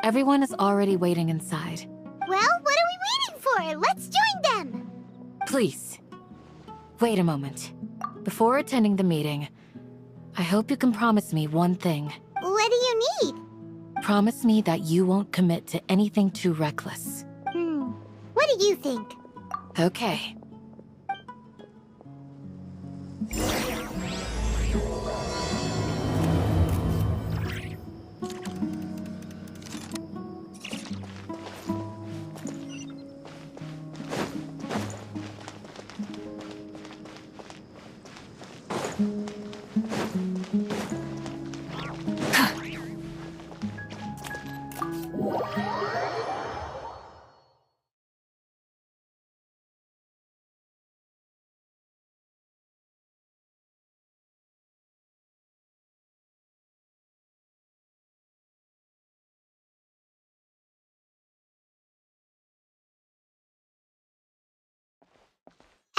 Everyone is already waiting inside. Well, what are we waiting for? Let's join them! Please, wait a moment. Before attending the meeting, I hope you can promise me one thing. What do you need? Promise me that you won't commit to anything too reckless. What do you think? Okay.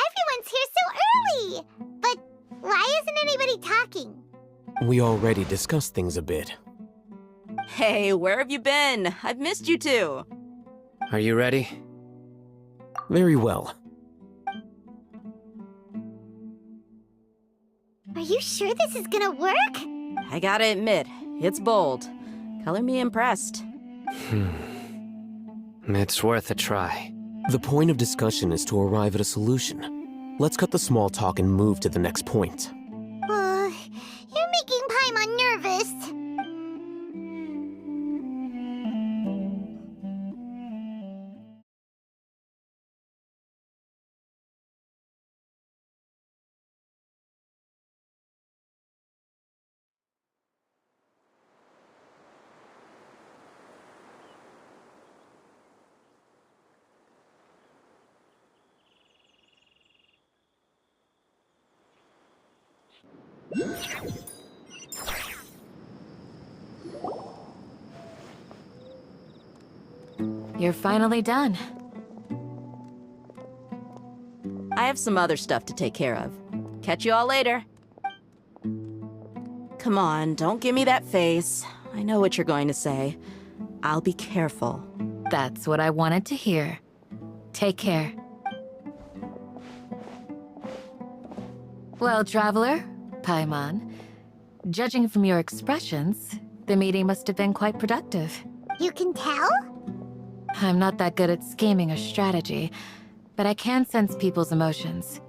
Everyone's here so early! But why isn't anybody talking? We already discussed things a bit. Hey, where have you been? I've missed you two. Are you ready? Very well. Are you sure this is gonna work? I gotta admit, it's bold. Color me impressed. It's worth a try. The point of discussion is to arrive at a solution. Let's cut the small talk and move to the next point. You're making Paimon nervous. You're finally done. I have some other stuff to take care of. Catch you all later. Come on, don't give me that face. I know what you're going to say. I'll be careful. That's what I wanted to hear. Take care. Well, traveler, Paimon, judging from your expressions, the meeting must have been quite productive. You can tell? I'm not that good at scheming or strategy, but I can sense people's emotions.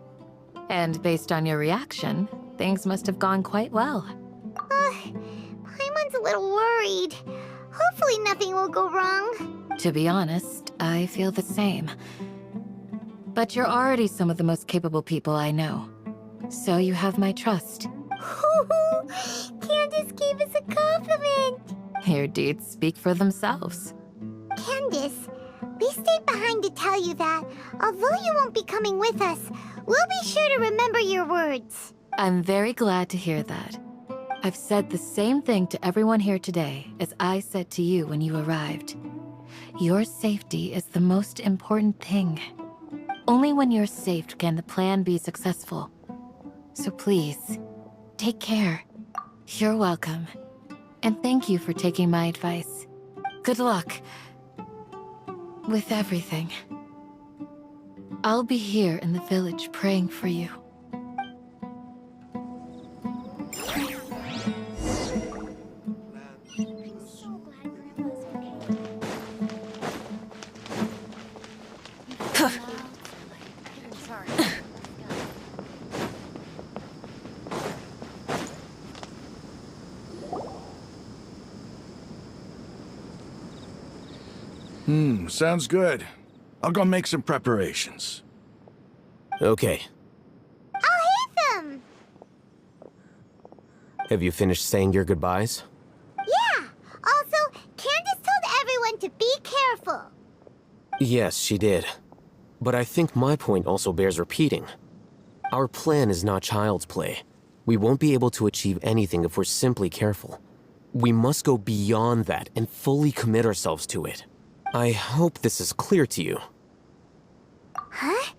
And based on your reaction, things must have gone quite well. Paimon's a little worried. Hopefully nothing will go wrong. To be honest, I feel the same. But you're already some of the most capable people I know. So you have my trust. Candace gave us a compliment. Your deeds speak for themselves. Candace, we stayed behind to tell you that, although you won't be coming with us, we'll be sure to remember your words. I'm very glad to hear that. I've said the same thing to everyone here today as I said to you when you arrived. Your safety is the most important thing. Only when you're safe can the plan be successful. So please, take care. You're welcome. And thank you for taking my advice. Good luck with everything. I'll be here in the village praying for you. Sounds good. I'll go make some preparations. Okay. I'll hit them! Have you finished saying your goodbyes? Yeah! Also, Candace told everyone to be careful. Yes, she did. But I think my point also bears repeating. Our plan is not child's play. We won't be able to achieve anything if we're simply careful. We must go beyond that and fully commit ourselves to it. I hope this is clear to you. Huh?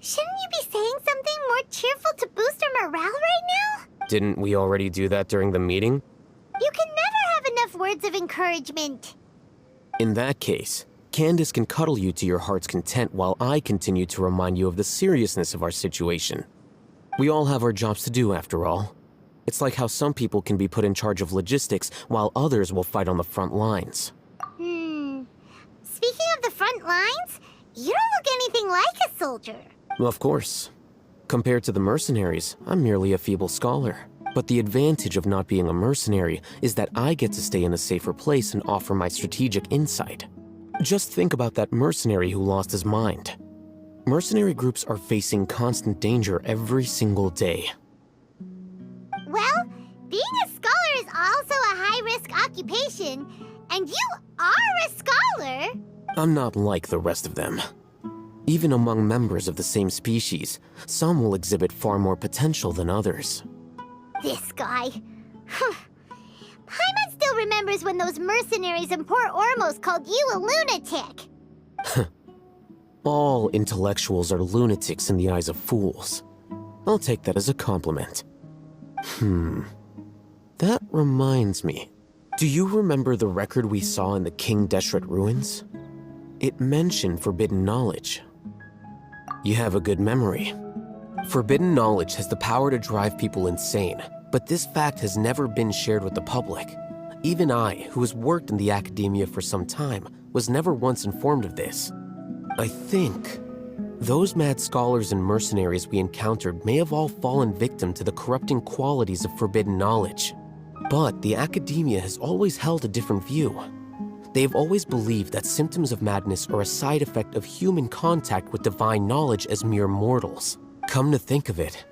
Shouldn't you be saying something more cheerful to boost our morale right now? Didn't we already do that during the meeting? You can never have enough words of encouragement. In that case, Candace can cuddle you to your heart's content while I continue to remind you of the seriousness of our situation. We all have our jobs to do, after all. It's like how some people can be put in charge of logistics while others will fight on the front lines. Speaking of the front lines, you don't look anything like a soldier. Of course. Compared to the mercenaries, I'm merely a feeble scholar. But the advantage of not being a mercenary is that I get to stay in a safer place and offer my strategic insight. Just think about that mercenary who lost his mind. Mercenary groups are facing constant danger every single day. Well, being a scholar is also a high-risk occupation, and you are a scholar. I'm not like the rest of them. Even among members of the same species, some will exhibit far more potential than others. This guy. Paimon still remembers when those mercenaries in Port Ormos called you a lunatic. All intellectuals are lunatics in the eyes of fools. I'll take that as a compliment. That reminds me. Do you remember the record we saw in the King Deshret ruins? It mentioned forbidden knowledge. You have a good memory. Forbidden knowledge has the power to drive people insane, but this fact has never been shared with the public. Even I, who has worked in the academia for some time, was never once informed of this. I think those mad scholars and mercenaries we encountered may have all fallen victim to the corrupting qualities of forbidden knowledge. But the academia has always held a different view. They have always believed that symptoms of madness are a side effect of human contact with divine knowledge as mere mortals. Come to think of it,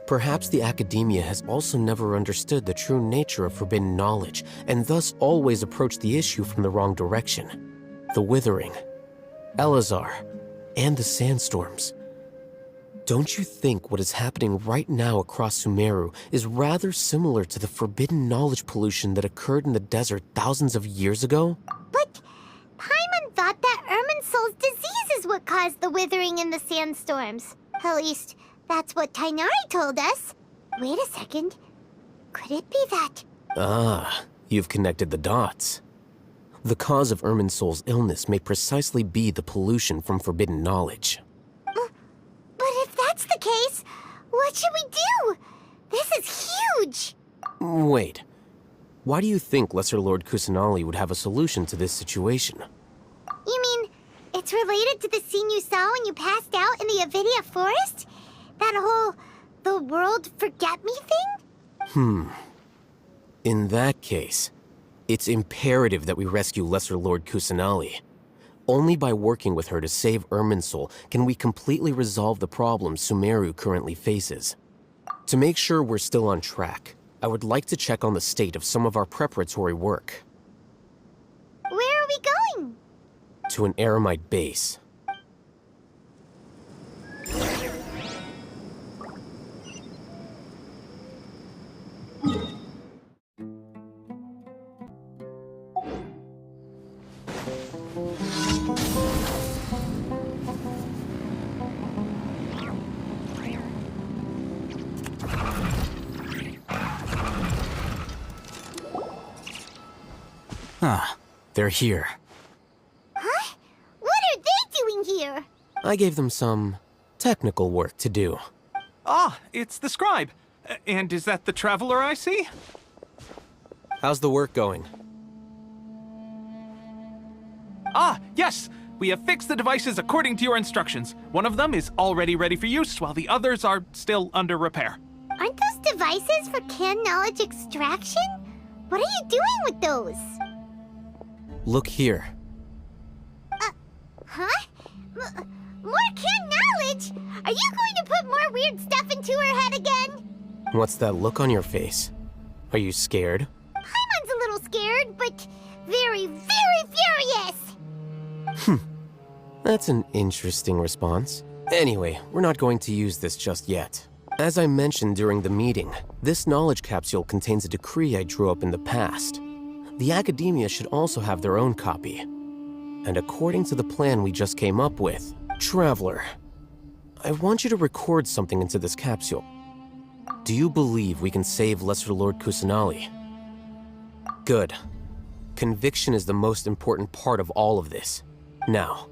perhaps the academia has also never understood the true nature of forbidden knowledge, and thus always approached the issue from the wrong direction. The Withering, Elazar, and the sandstorms. Don't you think what is happening right now across Sumeru is rather similar to the forbidden knowledge pollution that occurred in the desert thousands of years ago? But Paimon thought that Irminsul's disease is what caused the withering in the sandstorms. At least, that's what Tainari told us. Wait a second. Could it be that? Ah, you've connected the dots. The cause of Irminsul's illness may precisely be the pollution from forbidden knowledge. But if that's the case, what should we do? This is huge! Wait. Why do you think Lesser Lord Kusanali would have a solution to this situation? You mean, it's related to the scene you saw when you passed out in the Avidia forest? That whole, the world forget me thing? In that case, it's imperative that we rescue Lesser Lord Kusanali. Only by working with her to save Irminsul can we completely resolve the problems Sumeru currently faces. To make sure we're still on track, I would like to check on the state of some of our preparatory work. Where are we going? To an Eremite base. They're here. Huh? What are they doing here? I gave them some technical work to do. Ah, it's the scribe. And is that the traveler I see? How's the work going? Ah, yes! We have fixed the devices according to your instructions. One of them is already ready for use, while the others are still under repair. Aren't those devices for canned knowledge extraction? What are you doing with those? Look here. Huh? More canned knowledge? Are you going to put more weird stuff into her head again? What's that look on your face? Are you scared? Paimon's a little scared, but very, very furious! That's an interesting response. Anyway, we're not going to use this just yet. As I mentioned during the meeting, this knowledge capsule contains a decree I drew up in the past. The academia should also have their own copy. And according to the plan we just came up with, Traveler, I want you to record something into this capsule. Do you believe we can save Lesser Lord Kusanali? Good. Conviction is the most important part of all of this. Now,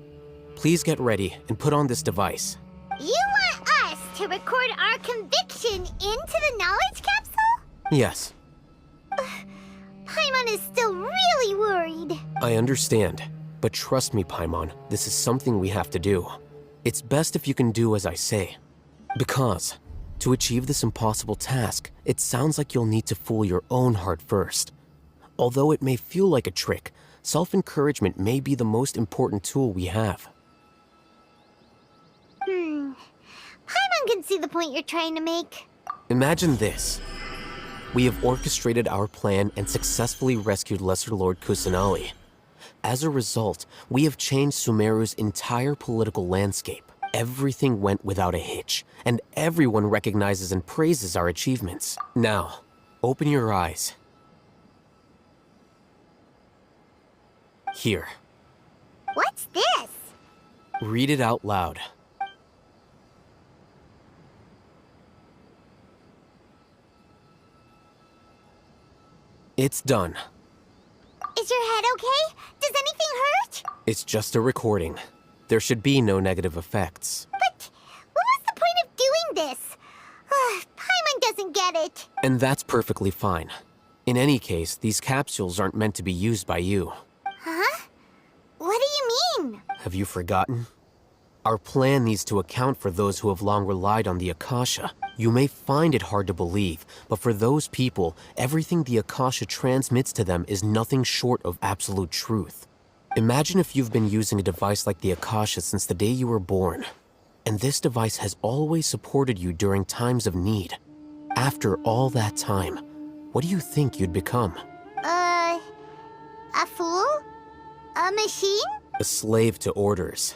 please get ready and put on this device. You want us to record our conviction into the knowledge capsule? Yes, Paimon is still really worried. I understand. But trust me, Paimon, this is something we have to do. It's best if you can do as I say. Because, to achieve this impossible task, it sounds like you'll need to fool your own heart first. Although it may feel like a trick, self-encouragement may be the most important tool we have. Paimon can see the point you're trying to make. Imagine this. We have orchestrated our plan and successfully rescued Lesser Lord Kusanali. As a result, we have changed Sumeru's entire political landscape. Everything went without a hitch, and everyone recognizes and praises our achievements. Now, open your eyes. Here. What's this? Read it out loud. It's done. Is your head okay? Does anything hurt? It's just a recording. There should be no negative effects. But what was the point of doing this? Paimon doesn't get it. And that's perfectly fine. In any case, these capsules aren't meant to be used by you. Huh? What do you mean? Have you forgotten? Our plan needs to account for those who have long relied on the Akasha. You may find it hard to believe, but for those people, everything the Akasha transmits to them is nothing short of absolute truth. Imagine if you've been using a device like the Akasha since the day you were born, and this device has always supported you during times of need. After all that time, what do you think you'd become? A fool? A machine? A slave to orders.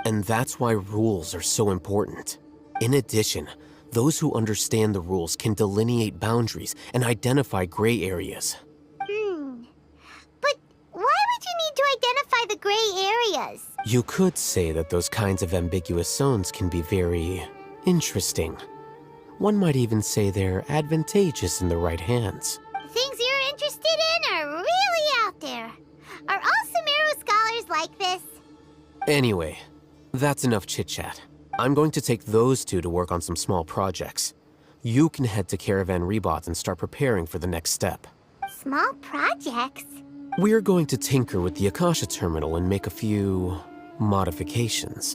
And that's why rules are so important. In addition, those who understand the rules can delineate boundaries and identify gray areas. But why would you need to identify the gray areas? You could say that those kinds of ambiguous zones can be very interesting. One might even say they're advantageous in the right hands. The things you're interested in are really out there. Are all Sumeru scholars like this? Anyway, that's enough chit-chat. I'm going to take those two to work on some small projects. You can head to Caravan Rebot and start preparing for the next step. Small projects? We're going to tinker with the Akasha terminal and make a few modifications.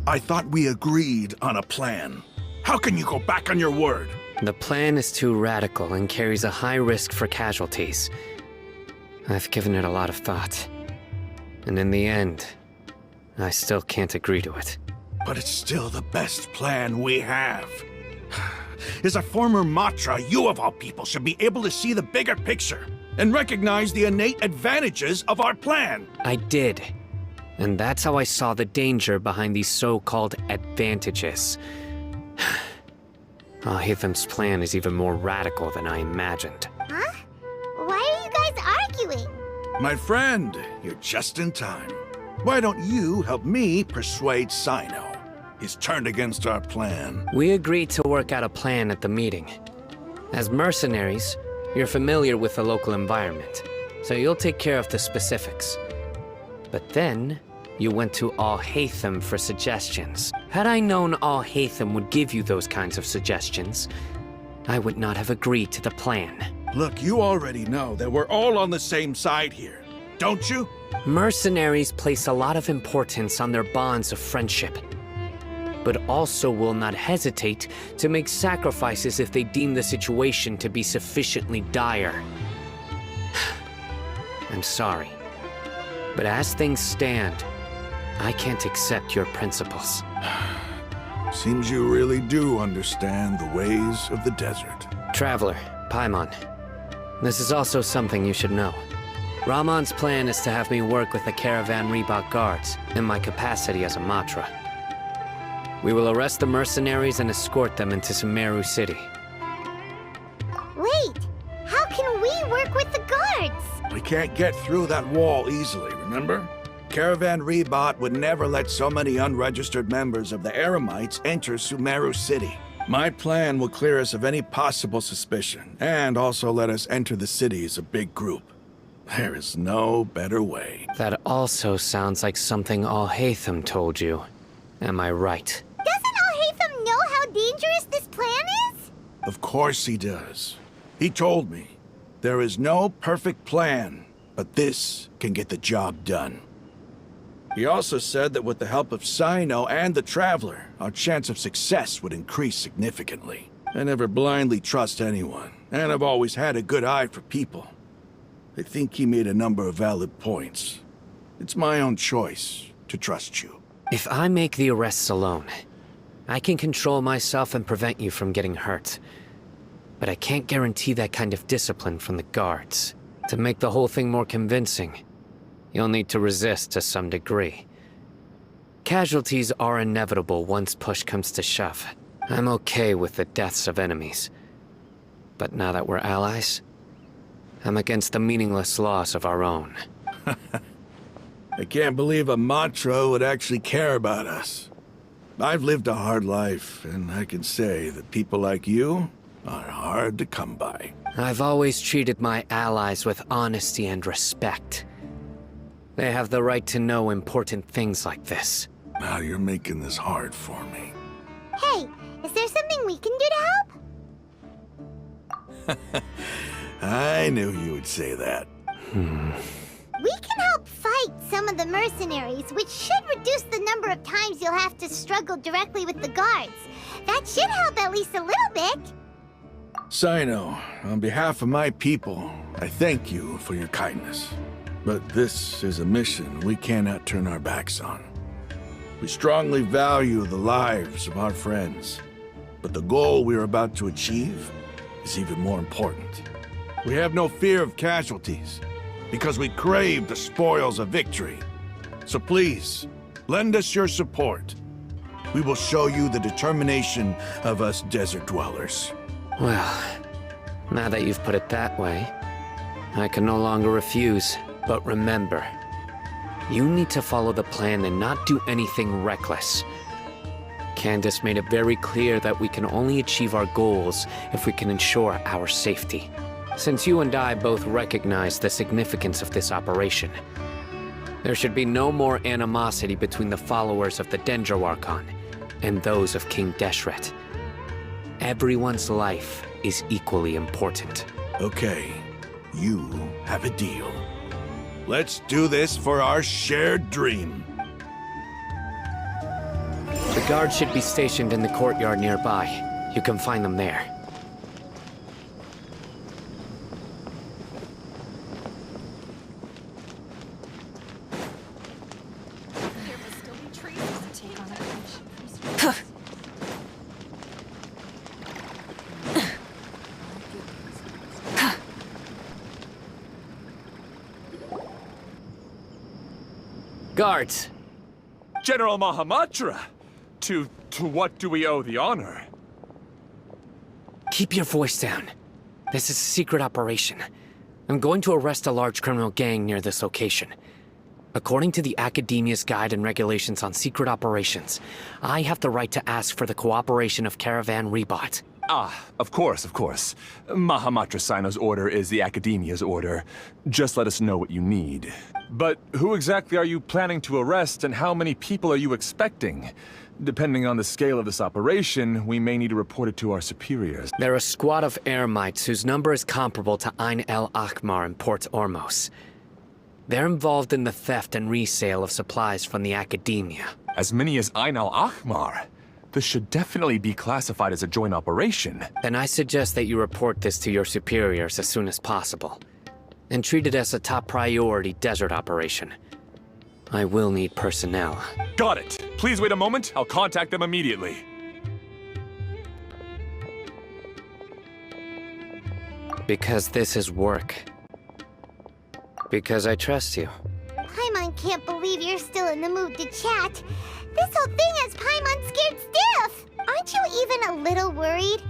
I thought we agreed on a plan. How can you go back on your word? The plan is too radical and carries a high risk for casualties. I've given it a lot of thought. And in the end, I still can't agree to it. But it's still the best plan we have. As a former Matra, you of all people should be able to see the bigger picture and recognize the innate advantages of our plan. I did. And that's how I saw the danger behind these so-called advantages. Alhaitham's plan is even more radical than I imagined. Huh? Why are you guys arguing? My friend, you're just in time. Why don't you help me persuade Sino? He's turned against our plan. We agreed to work out a plan at the meeting. As mercenaries, you're familiar with the local environment, so you'll take care of the specifics. But then, you went to Alhaitham for suggestions. Had I known Alhaitham would give you those kinds of suggestions, I would not have agreed to the plan. Look, you already know that we're all on the same side here. don't you? Mercenaries place a lot of importance on their bonds of friendship, but also will not hesitate to make sacrifices if they deem the situation to be sufficiently dire. I'm sorry, but as things stand, I can't accept your principles. Seems you really do understand the ways of the desert. Traveler, Paimon, this is also something you should know. Ramon's plan is to have me work with the Caravan Reebok guards in my capacity as a Matra. We will arrest the mercenaries and escort them into Sumeru City. Wait, how can we work with the guards? We can't get through that wall easily, remember? Caravan Reebok would never let so many unregistered members of the Eremites enter Sumeru City. My plan will clear us of any possible suspicion, and also let us enter the city as a big group. There is no better way. That also sounds like something Al-Haytham told you. Am I right? Doesn't Al-Haytham know how dangerous this plan is? Of course he does. He told me, there is no perfect plan, but this can get the job done. He also said that with the help of Sino and the Traveler, our chance of success would increase significantly. I never blindly trust anyone, and I've always had a good eye for people. I think he made a number of valid points. It's my own choice to trust you. If I make the arrests alone, I can control myself and prevent you from getting hurt. But I can't guarantee that kind of discipline from the guards. To make the whole thing more convincing, you'll need to resist to some degree. Casualties are inevitable once push comes to shove. I'm okay with the deaths of enemies. But now that we're allies, I'm against the meaningless loss of our own. I can't believe a Matra would actually care about us. I've lived a hard life, and I can say that people like you are hard to come by. I've always treated my allies with honesty and respect. They have the right to know important things like this. Now you're making this hard for me. Hey, is there something we can do to help? I knew you would say that. We can help fight some of the mercenaries, which should reduce the number of times you'll have to struggle directly with the guards. That should help at least a little bit. Sino, on behalf of my people, I thank you for your kindness. But this is a mission we cannot turn our backs on. We strongly value the lives of our friends, but the goal we are about to achieve is even more important. We have no fear of casualties, because we crave the spoils of victory. So please, lend us your support. We will show you the determination of us desert dwellers. Well, now that you've put it that way, I can no longer refuse. But remember, you need to follow the plan and not do anything reckless. Candace made it very clear that we can only achieve our goals if we can ensure our safety. Since you and I both recognize the significance of this operation, there should be no more animosity between the followers of the Dendro Archon and those of King Deshret. Everyone's life is equally important. Okay, you have a deal. Let's do this for our shared dream. The guards should be stationed in the courtyard nearby. You can find them there. Guards! General Mahamatra! To what do we owe the honor? Keep your voice down. This is a secret operation. I'm going to arrest a large criminal gang near this location. According to the Academia's Guide and Regulations on Secret Operations, I have the right to ask for the cooperation of Caravan Reebok. Ah, of course, of course. Mahamatra Sino's order is the Academia's order. Just let us know what you need. But who exactly are you planning to arrest, and how many people are you expecting? Depending on the scale of this operation, we may need to report it to our superiors. They're a squad of Eremites whose number is comparable to Ain el Akmar in Port Ormos. They're involved in the theft and resale of supplies from the Academia. As many as Ain al-Ahmar. This should definitely be classified as a joint operation. Then I suggest that you report this to your superiors as soon as possible, and treat it as a top priority desert operation. I will need personnel. Got it. Please wait a moment. I'll contact them immediately. Because this is work. Because I trust you. Paimon can't believe you're still in the mood to chat. This whole thing has Paimon scared stiff. Aren't you even a little worried?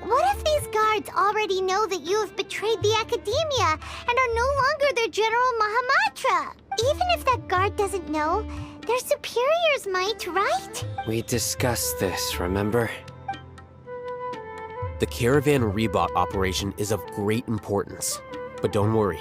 What if these guards already know that you have betrayed the Academia and are no longer their General Mahamatra? Even if that guard doesn't know, their superiors might, right? We discussed this, remember? The Caravan Rebot operation is of great importance. But don't worry,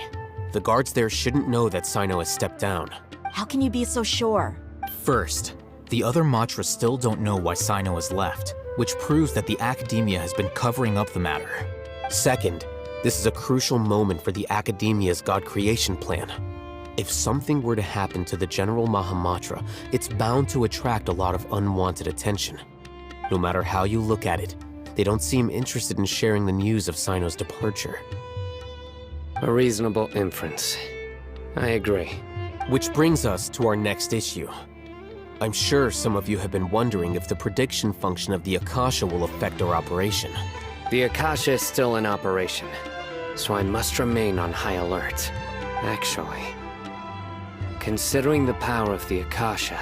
the guards there shouldn't know that Sino has stepped down. How can you be so sure? First, the other Matra still don't know why Sino has left, which proves that the Academia has been covering up the matter. Second, this is a crucial moment for the Academia's God creation plan. If something were to happen to the General Mahamatra, it's bound to attract a lot of unwanted attention. No matter how you look at it, they don't seem interested in sharing the news of Sino's departure. A reasonable inference. I agree. Which brings us to our next issue. I'm sure some of you have been wondering if the prediction function of the Akasha will affect our operation. The Akasha is still in operation, so I must remain on high alert. Actually, considering the power of the Akasha,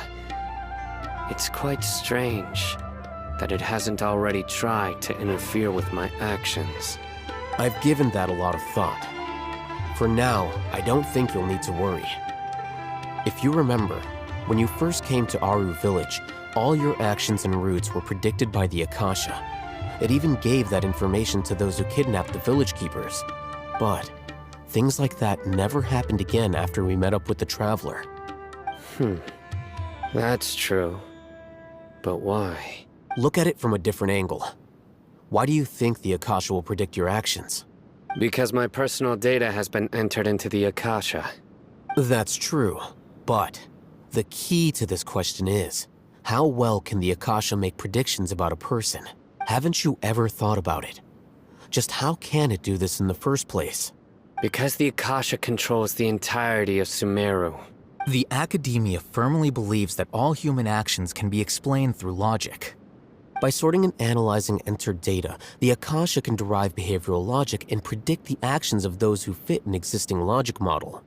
it's quite strange that it hasn't already tried to interfere with my actions. I've given that a lot of thought. For now, I don't think you'll need to worry. If you remember, when you first came to Aru Village, all your actions and routes were predicted by the Akasha. It even gave that information to those who kidnapped the village keepers. But things like that never happened again after we met up with the Traveler. That's true. But why? Look at it from a different angle. Why do you think the Akasha will predict your actions? Because my personal data has been entered into the Akasha. That's true, but the key to this question is, how well can the Akasha make predictions about a person? Haven't you ever thought about it? Just how can it do this in the first place? Because the Akasha controls the entirety of Sumeru. The Academia firmly believes that all human actions can be explained through logic. By sorting and analyzing entered data, the Akasha can derive behavioral logic and predict the actions of those who fit an existing logic model.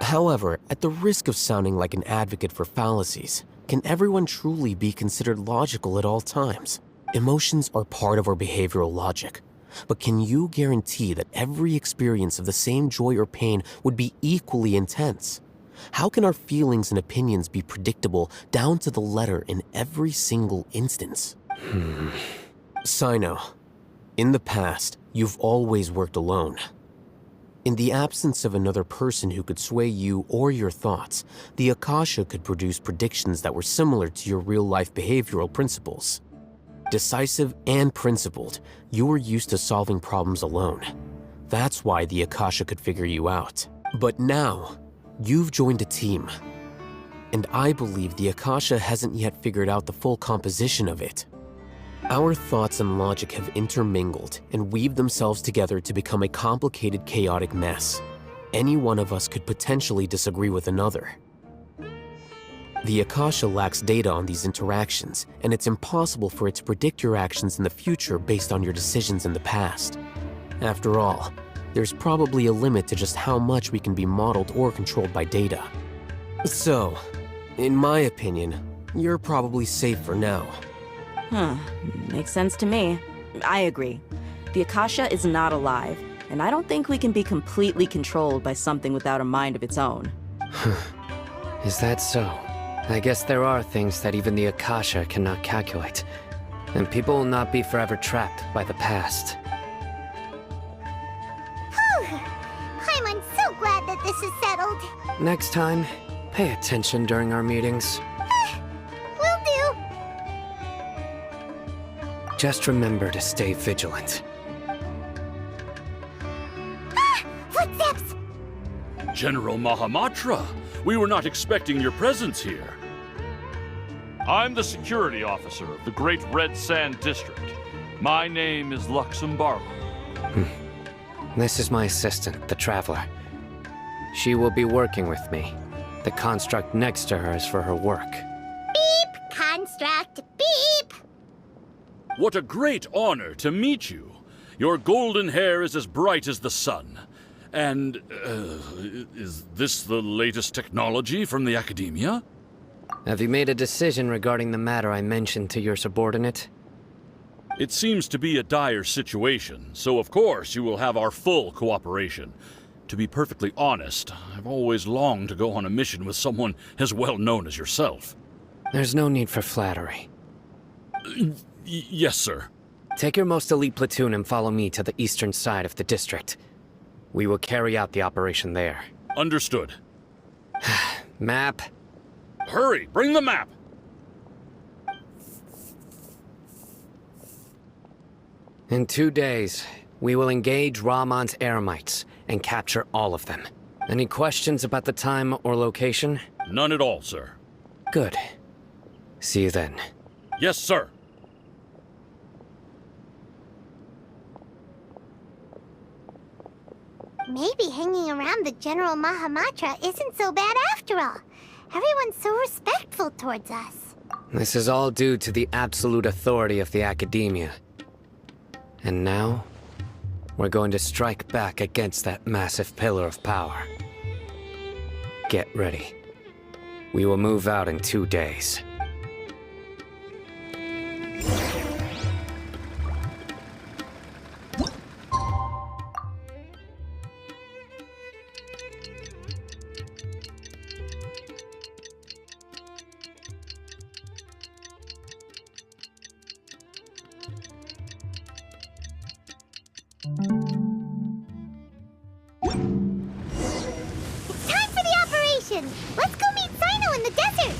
However, at the risk of sounding like an advocate for fallacies, can everyone truly be considered logical at all times? Emotions are part of our behavioral logic, but can you guarantee that every experience of the same joy or pain would be equally intense? How can our feelings and opinions be predictable down to the letter in every single instance? Sino, in the past, you've always worked alone. In the absence of another person who could sway you or your thoughts, the Akasha could produce predictions that were similar to your real-life behavioral principles. Decisive and principled, you were used to solving problems alone. That's why the Akasha could figure you out. But now, you've joined a team. And I believe the Akasha hasn't yet figured out the full composition of it. Our thoughts and logic have intermingled and weaved themselves together to become a complicated, chaotic mess. Any one of us could potentially disagree with another. The Akasha lacks data on these interactions, and it's impossible for it to predict your actions in the future based on your decisions in the past. After all, there's probably a limit to just how much we can be modeled or controlled by data. So, in my opinion, you're probably safe for now. Makes sense to me. I agree. The Akasha is not alive, and I don't think we can be completely controlled by something without a mind of its own. Is that so? I guess there are things that even the Akasha cannot calculate, and people will not be forever trapped by the past. I'm so glad that this is settled. Next time, pay attention during our meetings. Will do. Just remember to stay vigilant. Footsteps! General Mahamatra, we were not expecting your presence here. I'm the security officer of the Great Red Sand District. My name is Luxembargo. This is my assistant, the Traveler. She will be working with me. The construct next to her is for her work. Beep, construct, beep. What a great honor to meet you. Your golden hair is as bright as the sun. And, is this the latest technology from the Academia? Have you made a decision regarding the matter I mentioned to your subordinate? It seems to be a dire situation, so of course you will have our full cooperation. To be perfectly honest, I've always longed to go on a mission with someone as well known as yourself. There's no need for flattery. Yes, sir. Take your most elite platoon and follow me to the eastern side of the district. We will carry out the operation there. Understood. Map. Hurry, bring the map! In 2 days, we will engage Ramon's Eremites and capture all of them. Any questions about the time or location? None at all, sir. Good. See you then. Yes, sir. Maybe hanging around the General Mahamatra isn't so bad after all. Everyone's so respectful towards us. This is all due to the absolute authority of the Academia. And now, we're going to strike back against that massive pillar of power. Get ready. We will move out in 2 days. It's time for the operation! Let's go meet Sino in the desert!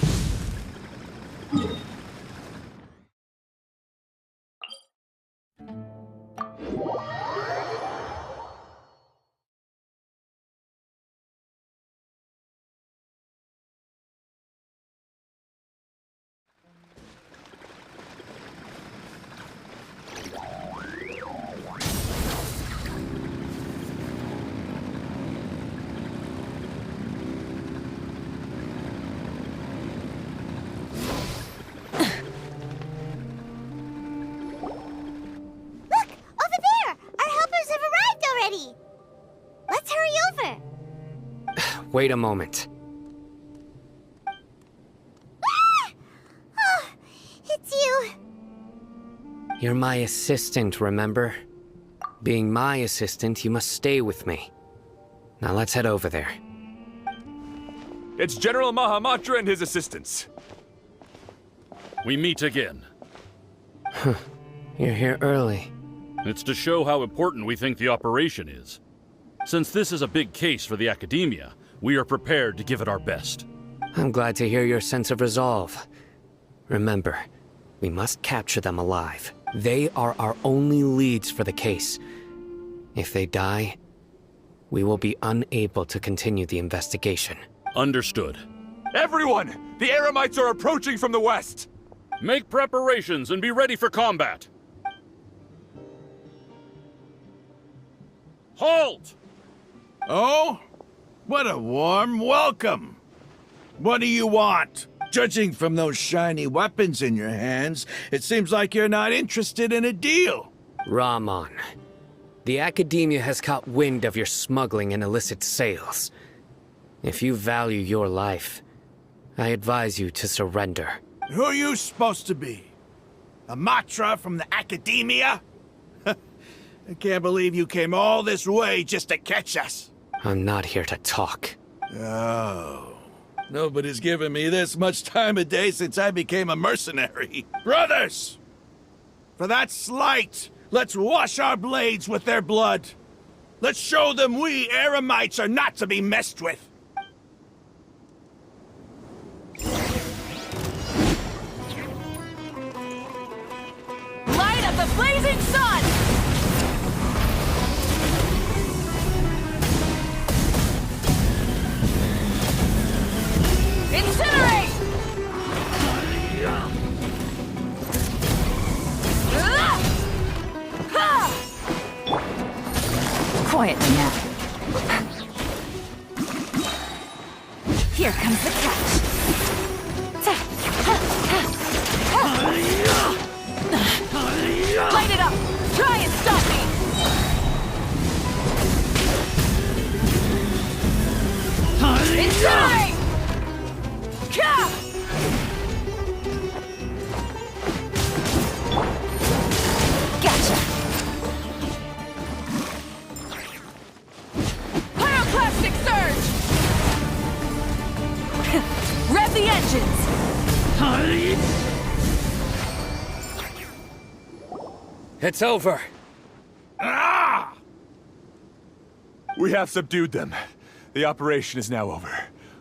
Let's hurry over! Wait a moment. Ah! Oh, it's you. You're my assistant, remember? Being my assistant, you must stay with me. Now let's head over there. It's General Mahamatra and his assistants. We meet again. You're here early. It's to show how important we think the operation is. Since this is a big case for the Academia, we are prepared to give it our best. I'm glad to hear your sense of resolve. Remember, we must capture them alive. They are our only leads for the case. If they die, we will be unable to continue the investigation. Understood. Everyone! The Eremites are approaching from the west! Make preparations and be ready for combat. Halt! Oh? What a warm welcome! What do you want? Judging from those shiny weapons in your hands, it seems like you're not interested in a deal. Ramon, the Academia has caught wind of your smuggling and illicit sales. If you value your life, I advise you to surrender. Who are you supposed to be? A Matra from the Academia? I can't believe you came all this way just to catch us. I'm not here to talk. Oh. Nobody's given me this much time of day since I became a mercenary. Brothers! For that slight, let's wash our blades with their blood. Let's show them we Eremites are not to be messed with. Light of the blazing sun! Quietly now. Here comes the catch. Light it up! Try and stop me! It's time! Gotcha! Pyroclastic surge! Rev the engines! It's over. Ah! We have subdued them. The operation is now over.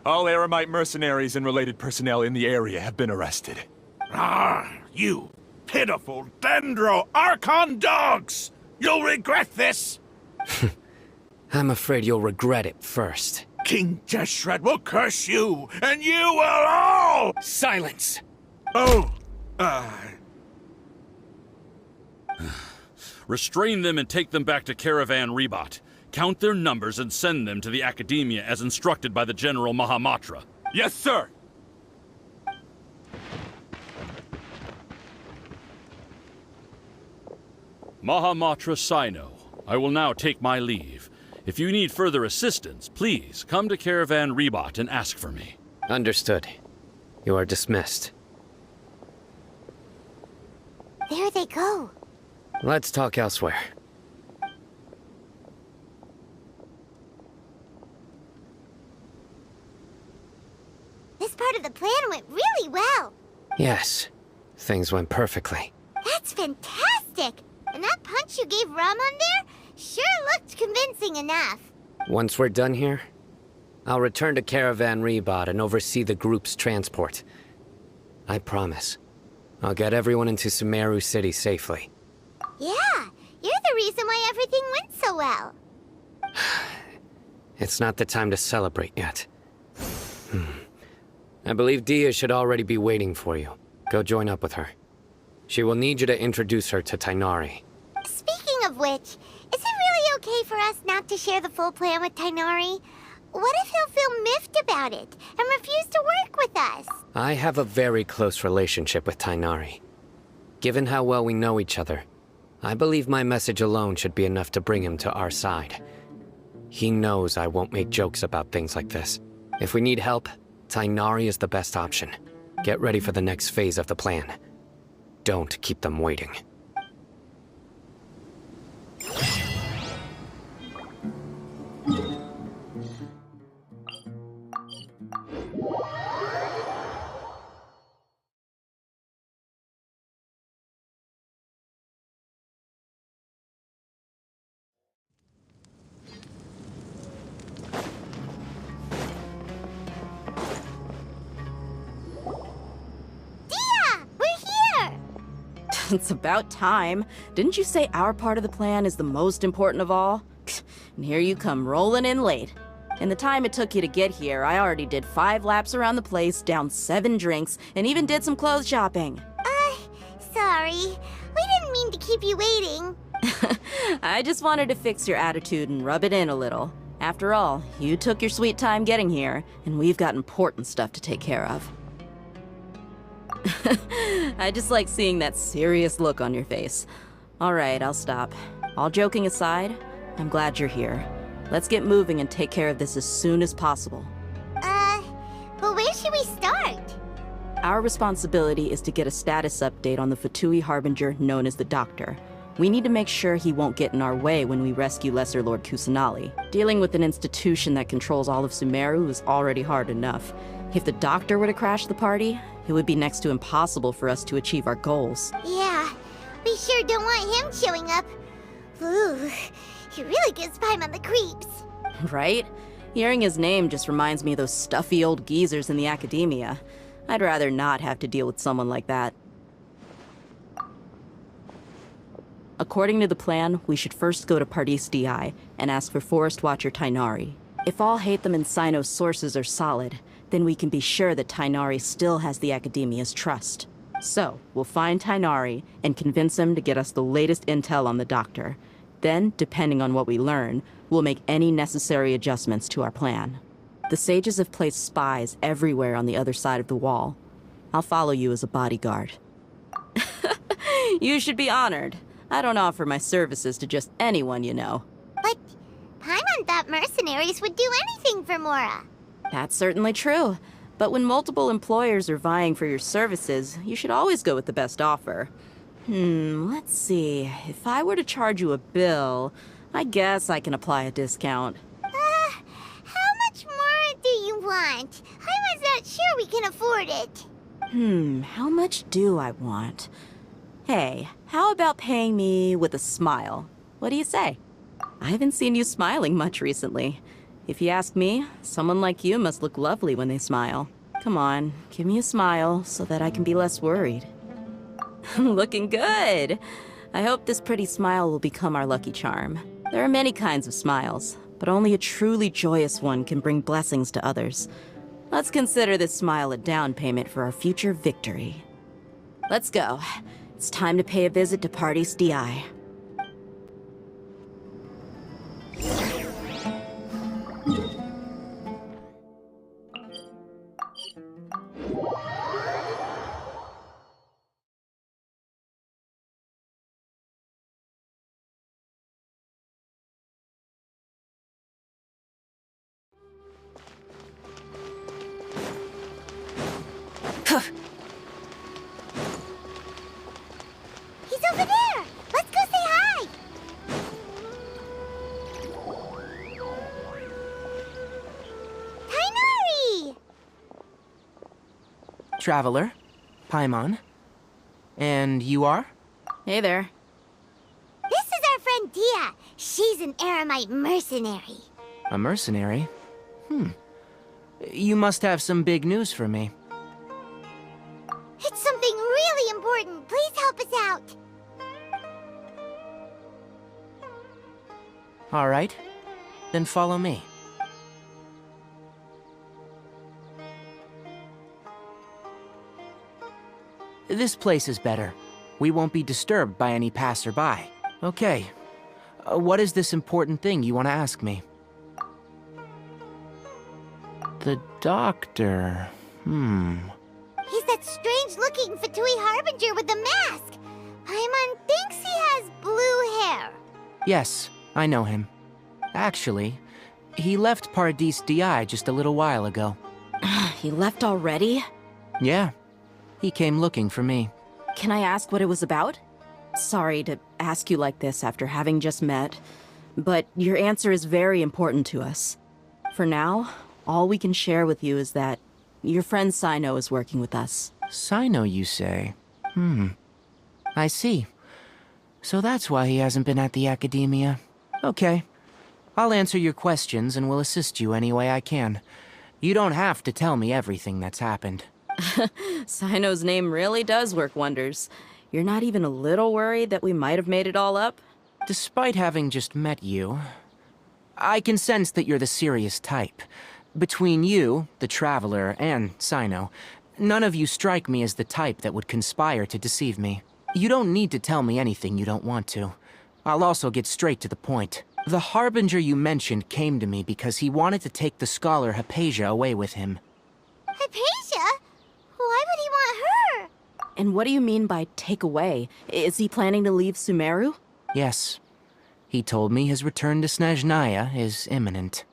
All Eremite mercenaries and related personnel in the area have been arrested. Ah, you pitiful Dendro Archon dogs! You'll regret this! I'm afraid you'll regret it first. King Deshret will curse you, and you will all! Silence! Oh, Restrain them and take them back to Caravan Rebot. Count their numbers and send them to the Academia as instructed by the General Mahamatra. Yes, sir! Mahamatra Sino, I will now take my leave. If you need further assistance, please come to Caravan Rebot and ask for me. Understood. You are dismissed. There they go. Let's talk elsewhere. This part of the plan went really well. Yes, things went perfectly. That's fantastic! And that punch you gave Ramon there sure looked convincing enough. Once we're done here, I'll return to Caravan Rebot and oversee the group's transport. I promise. I'll get everyone into Sumeru City safely. Yeah, you're the reason why everything went so well. It's not the time to celebrate yet. I believe Dia should already be waiting for you. Go join up with her. She will need you to introduce her to Tighnari. Speaking of which, is it really okay for us not to share the full plan with Tighnari? What if he'll feel miffed about it and refuse to work with us? I have a very close relationship with Tighnari. Given how well we know each other, I believe my message alone should be enough to bring him to our side. He knows I won't make jokes about things like this. If we need help, Tighnari is the best option. Get ready for the next phase of the plan. Don't keep them waiting. It's about time. Didn't you say our part of the plan is the most important of all? And here you come rolling in late. In the time it took you to get here, I already did 5 laps around the place, downed 7 drinks, and even did some clothes shopping. Sorry. We didn't mean to keep you waiting. I just wanted to fix your attitude and rub it in a little. After all, you took your sweet time getting here, and we've got important stuff to take care of. I just like seeing that serious look on your face. All right, I'll stop. All joking aside, I'm glad you're here. Let's get moving and take care of this as soon as possible. But where should we start? Our responsibility is to get a status update on the Fatui Harbinger known as the Doctor. We need to make sure he won't get in our way when we rescue Lesser Lord Kusanali. Dealing with an institution that controls all of Sumeru is already hard enough. If the Doctor were to crash the party, it would be next to impossible for us to achieve our goals. Yeah, we sure don't want him showing up. Ooh, he really gives Paimon the creeps. Right? Hearing his name just reminds me of those stuffy old geezers in the Academia. I'd rather not have to deal with someone like that. According to the plan, we should first go to Pardis Di and ask for Forest Watcher Tighnari. If all Hatham and Sino's sources are solid, then we can be sure that Tighnari still has the Academia's trust. So, we'll find Tighnari and convince him to get us the latest intel on the Doctor. Then, depending on what we learn, we'll make any necessary adjustments to our plan. The sages have placed spies everywhere on the other side of the wall. I'll follow you as a bodyguard. You should be honored. I don't offer my services to just anyone you know. But Paimon thought mercenaries would do anything for Mora. That's certainly true. But when multiple employers are vying for your services, you should always go with the best offer. Let's see. If I were to charge you a bill, I guess I can apply a discount. How much more do you want? Paimon's not sure we can afford it. How much do I want? Hey, how about paying me with a smile? What do you say? I haven't seen you smiling much recently. If you ask me, someone like you must look lovely when they smile. Come on, give me a smile so that I can be less worried. Looking good! I hope this pretty smile will become our lucky charm. There are many kinds of smiles, but only a truly joyous one can bring blessings to others. Let's consider this smile a down payment for our future victory. Let's go. It's time to pay a visit to Pardis DI. He's over there! Let's go say hi! Tainari! Traveler, Paimon. And you are? Hey there. This is our friend Dia. She's an Aramite mercenary. A mercenary? You must have some big news for me. It's something really important. Please help us out. All right. Then follow me. This place is better. We won't be disturbed by any passerby. Okay. What is this important thing you want to ask me? The doctor. He's that strange-looking Fatui Harbinger with the mask. Paimon thinks he has blue hair. Yes, I know him. Actually, he left Pardis DI just a little while ago. He left already? Yeah. He came looking for me. Can I ask what it was about? Sorry to ask you like this after having just met, but your answer is very important to us. For now, all we can share with you is that your friend Sino is working with us. Sino, you say? I see. So that's why he hasn't been at the Academia. Okay. I'll answer your questions and will assist you any way I can. You don't have to tell me everything that's happened. Sino's name really does work wonders. You're not even a little worried that we might have made it all up? Despite having just met you, I can sense that you're the serious type. Between you, the Traveler, and Sino, none of you strike me as the type that would conspire to deceive me. You don't need to tell me anything you don't want to. I'll also get straight to the point. The Harbinger you mentioned came to me because he wanted to take the scholar Hypatia away with him. Hypatia? Why would he want her? And what do you mean by take away? Is he planning to leave Sumeru? Yes. He told me his return to Snezhnaya is imminent.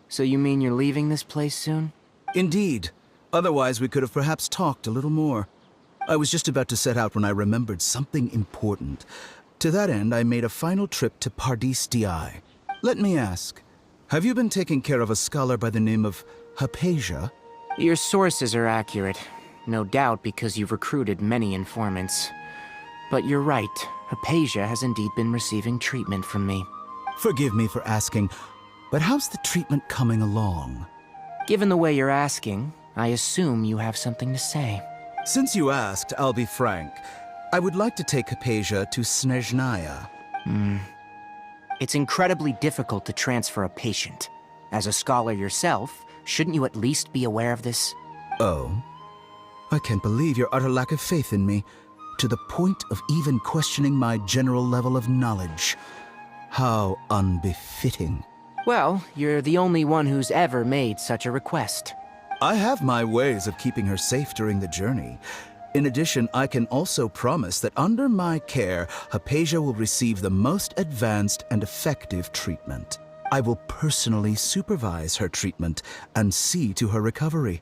So you mean you're leaving this place soon? Indeed. Otherwise, we could have perhaps talked a little more. I was just about to set out when I remembered something important. To that end, I made a final trip to Pardis DI. Let me ask, have you been taking care of a scholar by the name of Hypatia? Your sources are accurate. No doubt because you've recruited many informants. But you're right, Hypatia has indeed been receiving treatment from me. Forgive me for asking, but how's the treatment coming along? Given the way you're asking, I assume you have something to say. Since you asked, I'll be frank. I would like to take Hypatia to Snezhnaya. It's incredibly difficult to transfer a patient. As a scholar yourself, shouldn't you at least be aware of this? Oh? I can't believe your utter lack of faith in me, to the point of even questioning my general level of knowledge. How unbefitting. Well, you're the only one who's ever made such a request. I have my ways of keeping her safe during the journey. In addition, I can also promise that under my care, Hypatia will receive the most advanced and effective treatment. I will personally supervise her treatment and see to her recovery.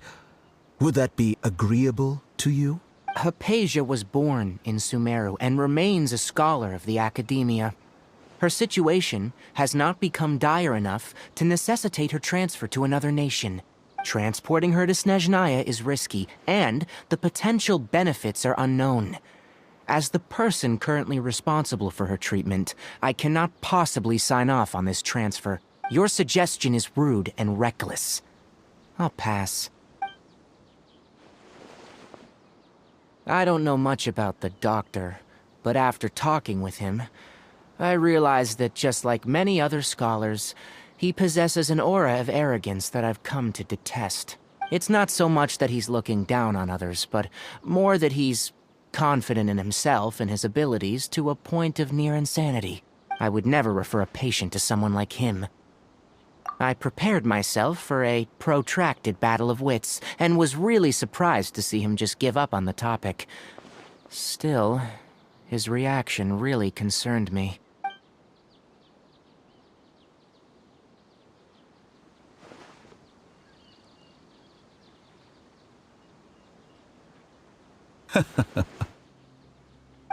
Would that be agreeable to you? Hypatia was born in Sumeru and remains a scholar of the Academia. Her situation has not become dire enough to necessitate her transfer to another nation. Transporting her to Snezhnaya is risky, and the potential benefits are unknown. As the person currently responsible for her treatment, I cannot possibly sign off on this transfer. Your suggestion is rude and reckless. I'll pass. I don't know much about the doctor, but after talking with him, I realized that just like many other scholars, he possesses an aura of arrogance that I've come to detest. It's not so much that he's looking down on others, but more that he's confident in himself and his abilities to a point of near insanity. I would never refer a patient to someone like him. I prepared myself for a protracted battle of wits, and was really surprised to see him just give up on the topic. Still, his reaction really concerned me.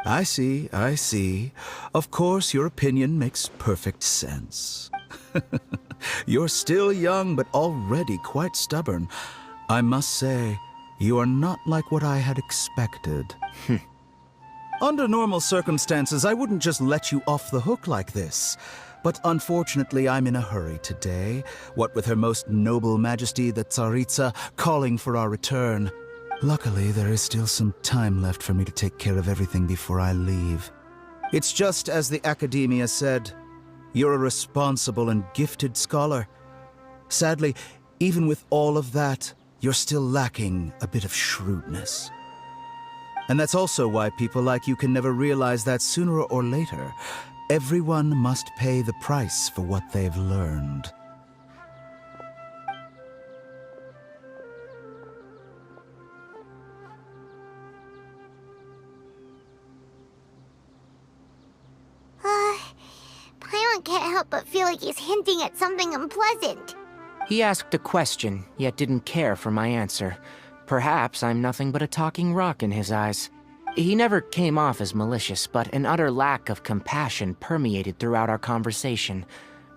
I see, I see. Of course, your opinion makes perfect sense. You're still young, but already quite stubborn. I must say, you are not like what I had expected. Under normal circumstances, I wouldn't just let you off the hook like this. But unfortunately, I'm in a hurry today, what with Her Most Noble Majesty the Tsaritsa calling for our return. Luckily, there is still some time left for me to take care of everything before I leave. It's just as the Academia said, you're a responsible and gifted scholar. Sadly, even with all of that, you're still lacking a bit of shrewdness. And that's also why people like you can never realize that sooner or later, everyone must pay the price for what they've learned. Paimon can't help but feel like he's hinting at something unpleasant. He asked a question, yet didn't care for my answer. Perhaps I'm nothing but a talking rock in his eyes. He never came off as malicious, but an utter lack of compassion permeated throughout our conversation.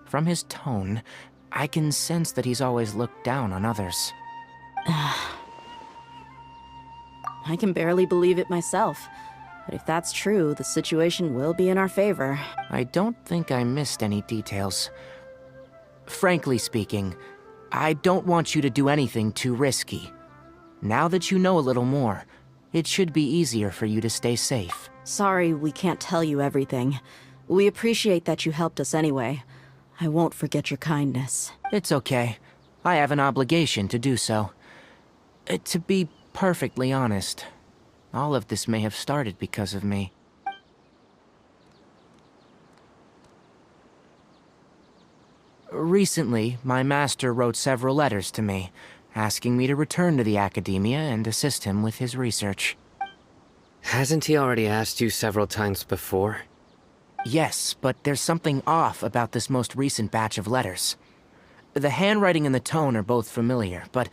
From his tone, I can sense that he's always looked down on others. I can barely believe it myself. But if that's true, the situation will be in our favor. I don't think I missed any details. Frankly speaking, I don't want you to do anything too risky. Now that you know a little more, it should be easier for you to stay safe. Sorry we can't tell you everything. We appreciate that you helped us anyway. I won't forget your kindness. It's okay. I have an obligation to do so. To be perfectly honest, all of this may have started because of me. Recently, my master wrote several letters to me, asking me to return to the Academia and assist him with his research. Hasn't he already asked you several times before? Yes, but there's something off about this most recent batch of letters. The handwriting and the tone are both familiar, but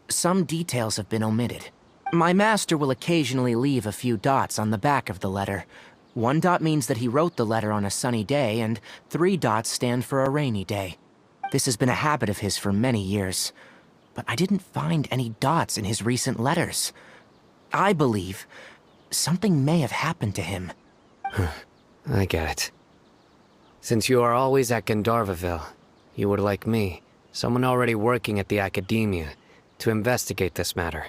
some details have been omitted. My master will occasionally leave a few dots on the back of the letter. 1 dot means that he wrote the letter on a sunny day, and 3 dots stand for a rainy day. This has been a habit of his for many years, but I didn't find any dots in his recent letters. I believe something may have happened to him. I get it. Since you are always at Gandharvaville, you would like me, someone already working at the Academia, to investigate this matter,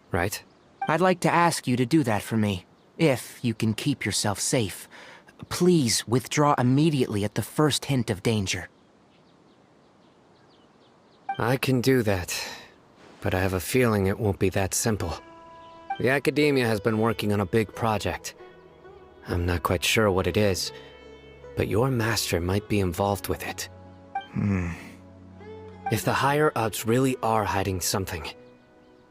right? I'd like to ask you to do that for me, if you can keep yourself safe. Please withdraw immediately at the first hint of danger. I can do that, but I have a feeling it won't be that simple. The Academia has been working on a big project. I'm not quite sure what it is, but your master might be involved with it. If the higher-ups really are hiding something,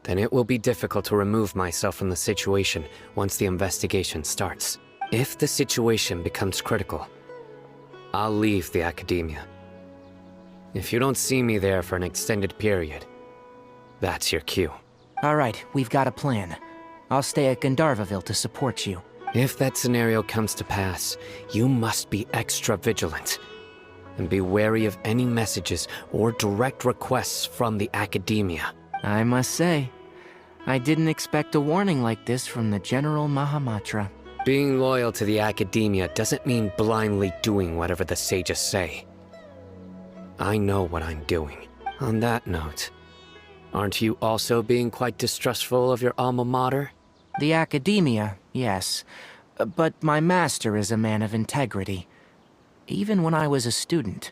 then it will be difficult to remove myself from the situation once the investigation starts. If the situation becomes critical, I'll leave the Academia. If you don't see me there for an extended period, that's your cue. All right, we've got a plan. I'll stay at Gandharvaville to support you. If that scenario comes to pass, you must be extra vigilant. And be wary of any messages or direct requests from the Academia. I must say, I didn't expect a warning like this from the General Mahamatra. Being loyal to the Academia doesn't mean blindly doing whatever the sages say. I know what I'm doing. On that note, aren't you also being quite distrustful of your alma mater? The Academia, yes. But my master is a man of integrity. Even when I was a student,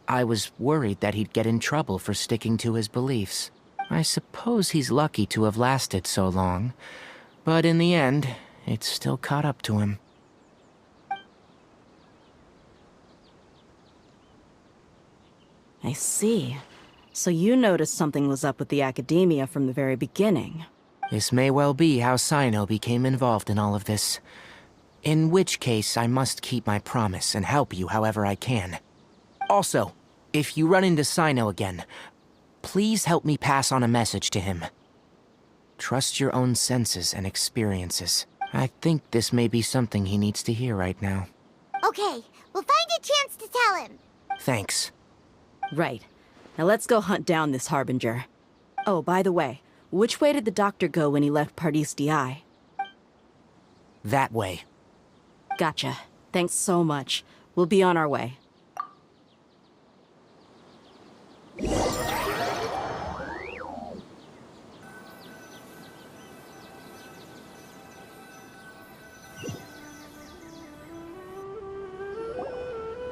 I was worried that he'd get in trouble for sticking to his beliefs. I suppose he's lucky to have lasted so long, but in the end, it's still caught up to him. I see. So you noticed something was up with the Academia from the very beginning. This may well be how Sino became involved in all of this. In which case, I must keep my promise and help you however I can. Also, if you run into Sino again, please help me pass on a message to him. Trust your own senses and experiences. I think this may be something he needs to hear right now. Okay, we'll find a chance to tell him. Thanks. Right. Now let's go hunt down this Harbinger. Oh, by the way, which way did the doctor go when he left Pardis-Di? That way. Gotcha. Thanks so much. We'll be on our way.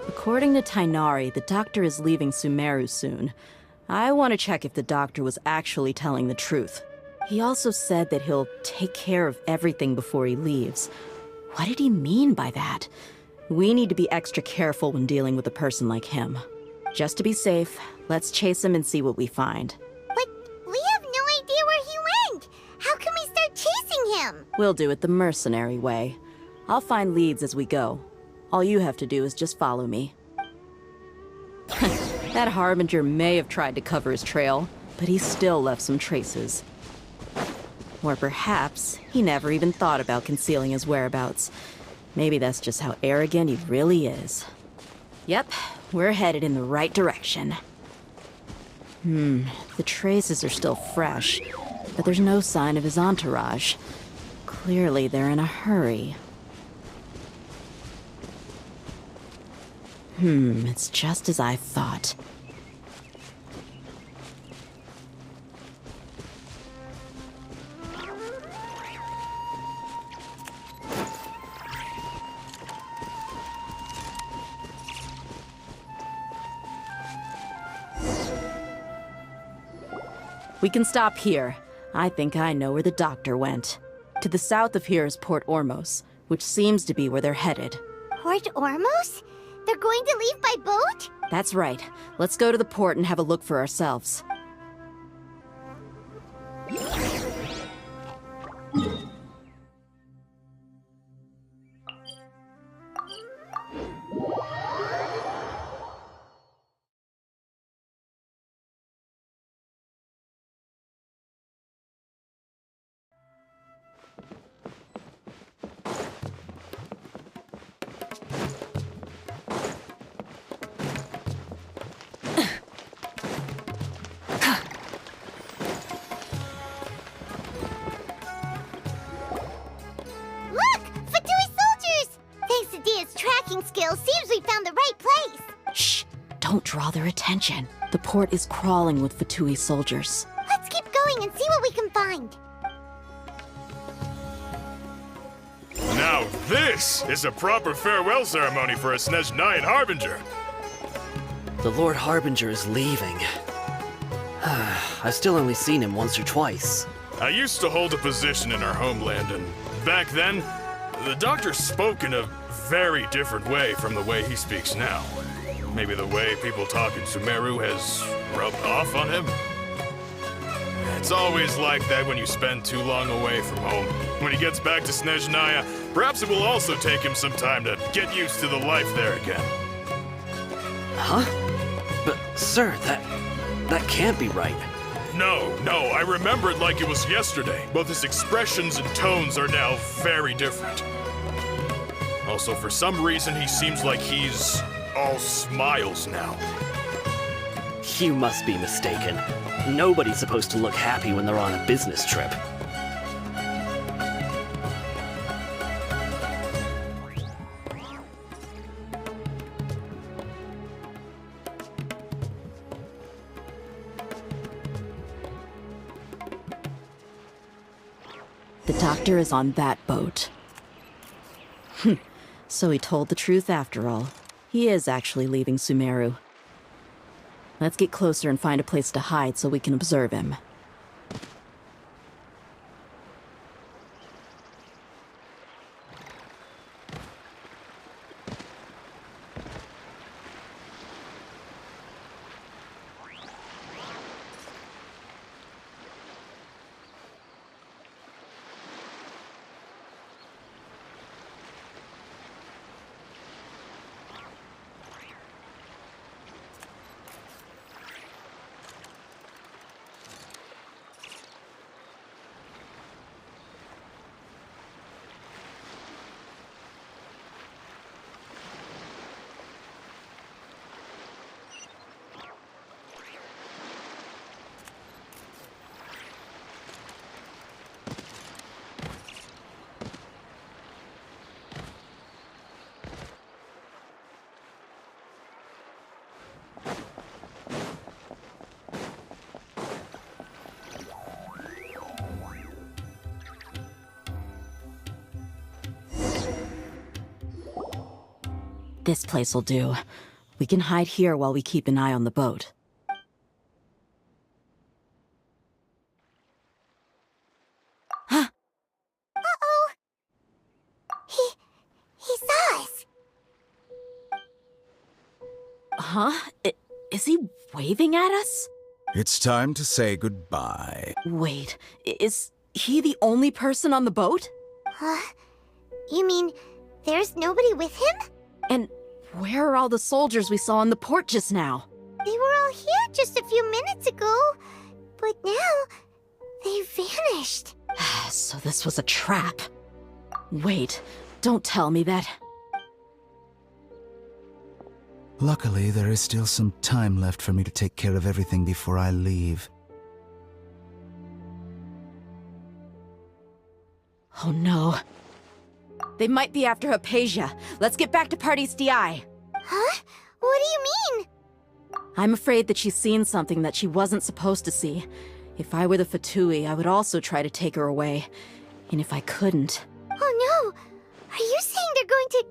According to Tainari, the doctor is leaving Sumeru soon. I want to check if the doctor was actually telling the truth. He also said that he'll take care of everything before he leaves. What did he mean by that? We need to be extra careful when dealing with a person like him. Just to be safe, let's chase him and see what we find. But we have no idea where he went. How can we start chasing him? We'll do it the mercenary way. I'll find leads as we go. All you have to do is just follow me. That Harbinger may have tried to cover his trail, but he still left some traces. Or perhaps he never even thought about concealing his whereabouts. Maybe that's just how arrogant he really is. Yep, we're headed in the right direction. The traces are still fresh, but there's no sign of his entourage. Clearly they're in a hurry. It's just as I thought. We can stop here. I think I know where the doctor went. To the south of here is Port Ormos, which seems to be where they're headed. Port Ormos? They're going to leave by boat? That's right. Let's go to the port and have a look for ourselves. Skills seems we found the right place. Shh! Don't draw their attention. The port is crawling with Fatui soldiers. Let's keep going and see what we can find. Now this is a proper farewell ceremony for a Snezhnayan Harbinger. The Lord Harbinger is leaving. I've still only seen him once or twice. I used to hold a position in our homeland, and back then, the doctor spoke in a very different way from the way he speaks now. Maybe the way people talk in Sumeru has rubbed off on him? It's always like that when you spend too long away from home. When he gets back to Snezhnaya, perhaps it will also take him some time to get used to the life there again. Huh? But, sir, that can't be right. No, I remember it like it was yesterday. Both his expressions and tones are now very different. Also, for some reason, he seems like he's all smiles now. You must be mistaken. Nobody's supposed to look happy when they're on a business trip. The doctor is on that boat. So he told the truth after all. He is actually leaving Sumeru. Let's get closer and find a place to hide so we can observe him. This place will do. We can hide here while we keep an eye on the boat. Uh-oh! He saw us! Huh? Is he waving at us? It's time to say goodbye. Wait, is he the only person on the boat? You mean there's nobody with him? And where are all the soldiers we saw in the port just now? They were all here just a few minutes ago, but now they vanished. So this was a trap. Wait, don't tell me that... Luckily, there is still some time left for me to take care of everything before I leave. Oh no. They might be after Hypatia. Let's get back to Party's DI. Huh? What do you mean? I'm afraid that she's seen something that she wasn't supposed to see. If I were the Fatui, I would also try to take her away. And if I couldn't... Oh no! Are you saying they're going to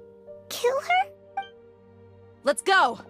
kill her? Let's go!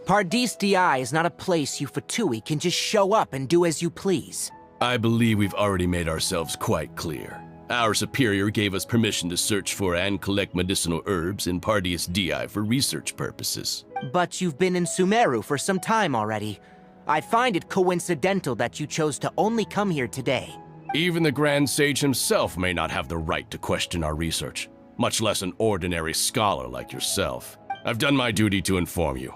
Pardis DI is not a place you Fatui can just show up and do as you please. I believe we've already made ourselves quite clear. Our superior gave us permission to search for and collect medicinal herbs in Pardis DI for research purposes. But you've been in Sumeru for some time already. I find it coincidental that you chose to only come here today. Even the Grand Sage himself may not have the right to question our research, much less an ordinary scholar like yourself. I've done my duty to inform you.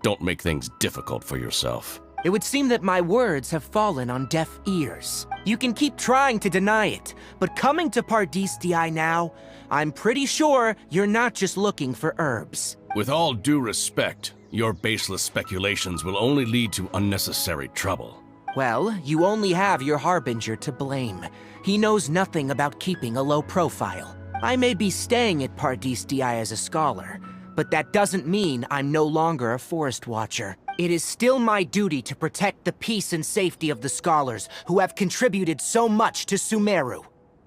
Don't make things difficult for yourself. It would seem that my words have fallen on deaf ears. You can keep trying to deny it, but coming to Pardis DI now, I'm pretty sure you're not just looking for herbs. With all due respect, your baseless speculations will only lead to unnecessary trouble. Well, you only have your Harbinger to blame. He knows nothing about keeping a low profile. I may be staying at Pardis DI as a scholar, But that doesn't mean I'm no longer a Forest Watcher. It is still my duty to protect the peace and safety of the scholars who have contributed so much to Sumeru.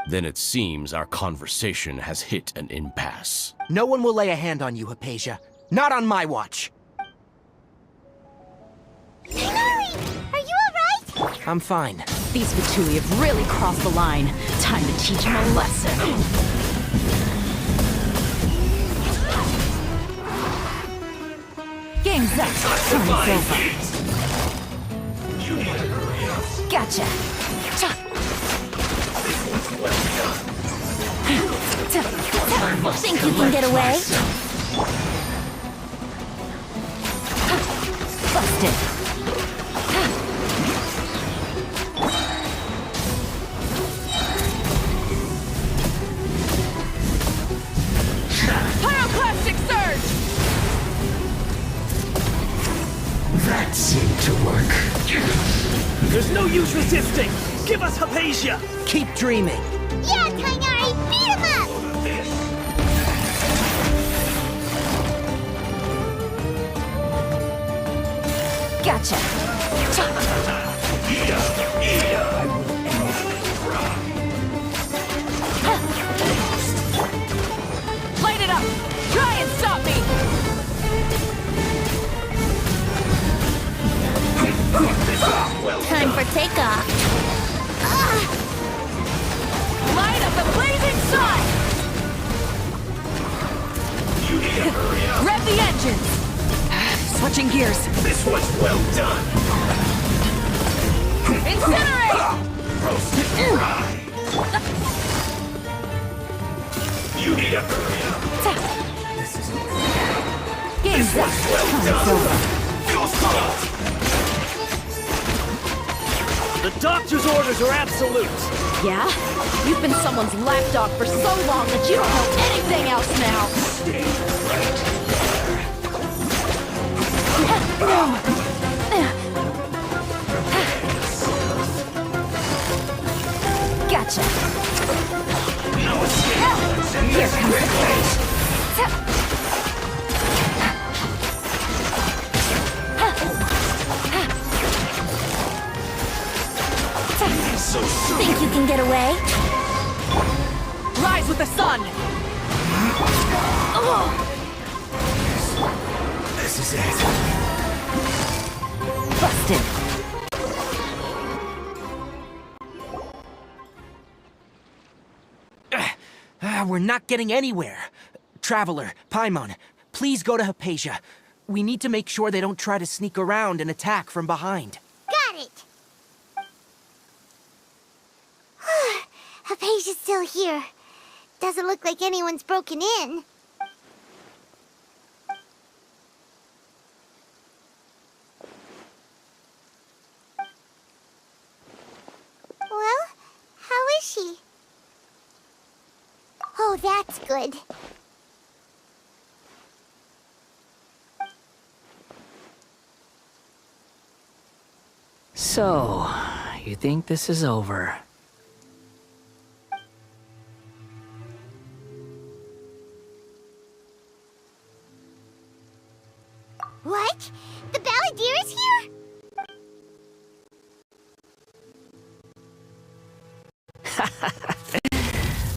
Then it seems our conversation has hit an impasse. No one will lay a hand on you, Hypatia. Not on my watch. Tighnari, are you alright? I'm fine. These Fatui have really crossed the line. Time to teach them a lesson. Game's up. Time's over. Gotcha. Think you can get away? Busted. Pyroclastic surge! That seemed to work. There's no use resisting! Give us Hypatia! Keep dreaming. Yeah, Tighnari, beat him up! Gotcha. Light it up! Try and stop me! Time for takeoff. Light up the blazing sun! Rev the engines! Switching gears. This was well done. Incinerate! You need a hurry up. Game's up. Time's over. The doctor's orders are absolute! Yeah? You've been someone's lapdog for so long that you don't know anything else now! Gotcha! Here comes the cage! Think you can get away? Rise with the sun! This is it. Busted! We're not getting anywhere. Traveler, Paimon, please go to Hypatia. We need to make sure they don't try to sneak around and attack from behind. Got it! Hypatia's still here. Doesn't look like anyone's broken in. Well, how is she? Oh, that's good. So, you think this is over? What? The Balladeer is here?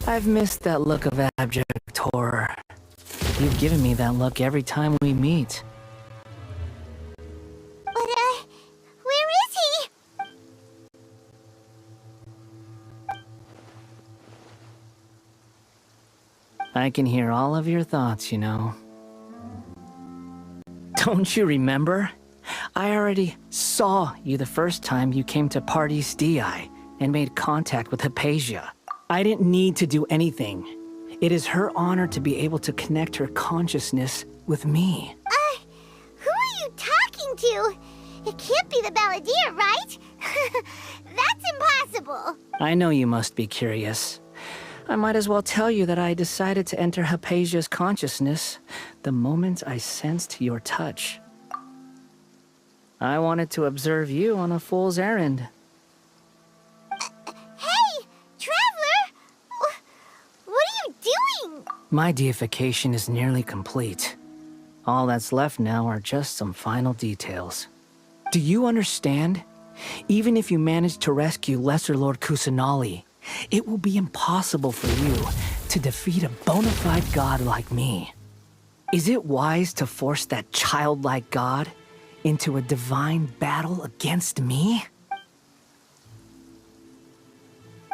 I've missed that look of abject horror. You've given me that look every time we meet. But, where is he? I can hear all of your thoughts, you know. Don't you remember? I already saw you the first time you came to Party's DI and made contact with Hypatia. I didn't need to do anything. It is her honor to be able to connect her consciousness with me. Who are you talking to? It can't be the Balladeer, right? That's impossible. I know you must be curious. I might as well tell you that I decided to enter Hypatia's consciousness the moment I sensed your touch. I wanted to observe you on a fool's errand. Hey, Traveler! What are you doing? My deification is nearly complete. All that's left now are just some final details. Do you understand? Even if you manage to rescue Lesser Lord Kusanali, it will be impossible for you to defeat a bona fide god like me. Is it wise to force that childlike god into a divine battle against me?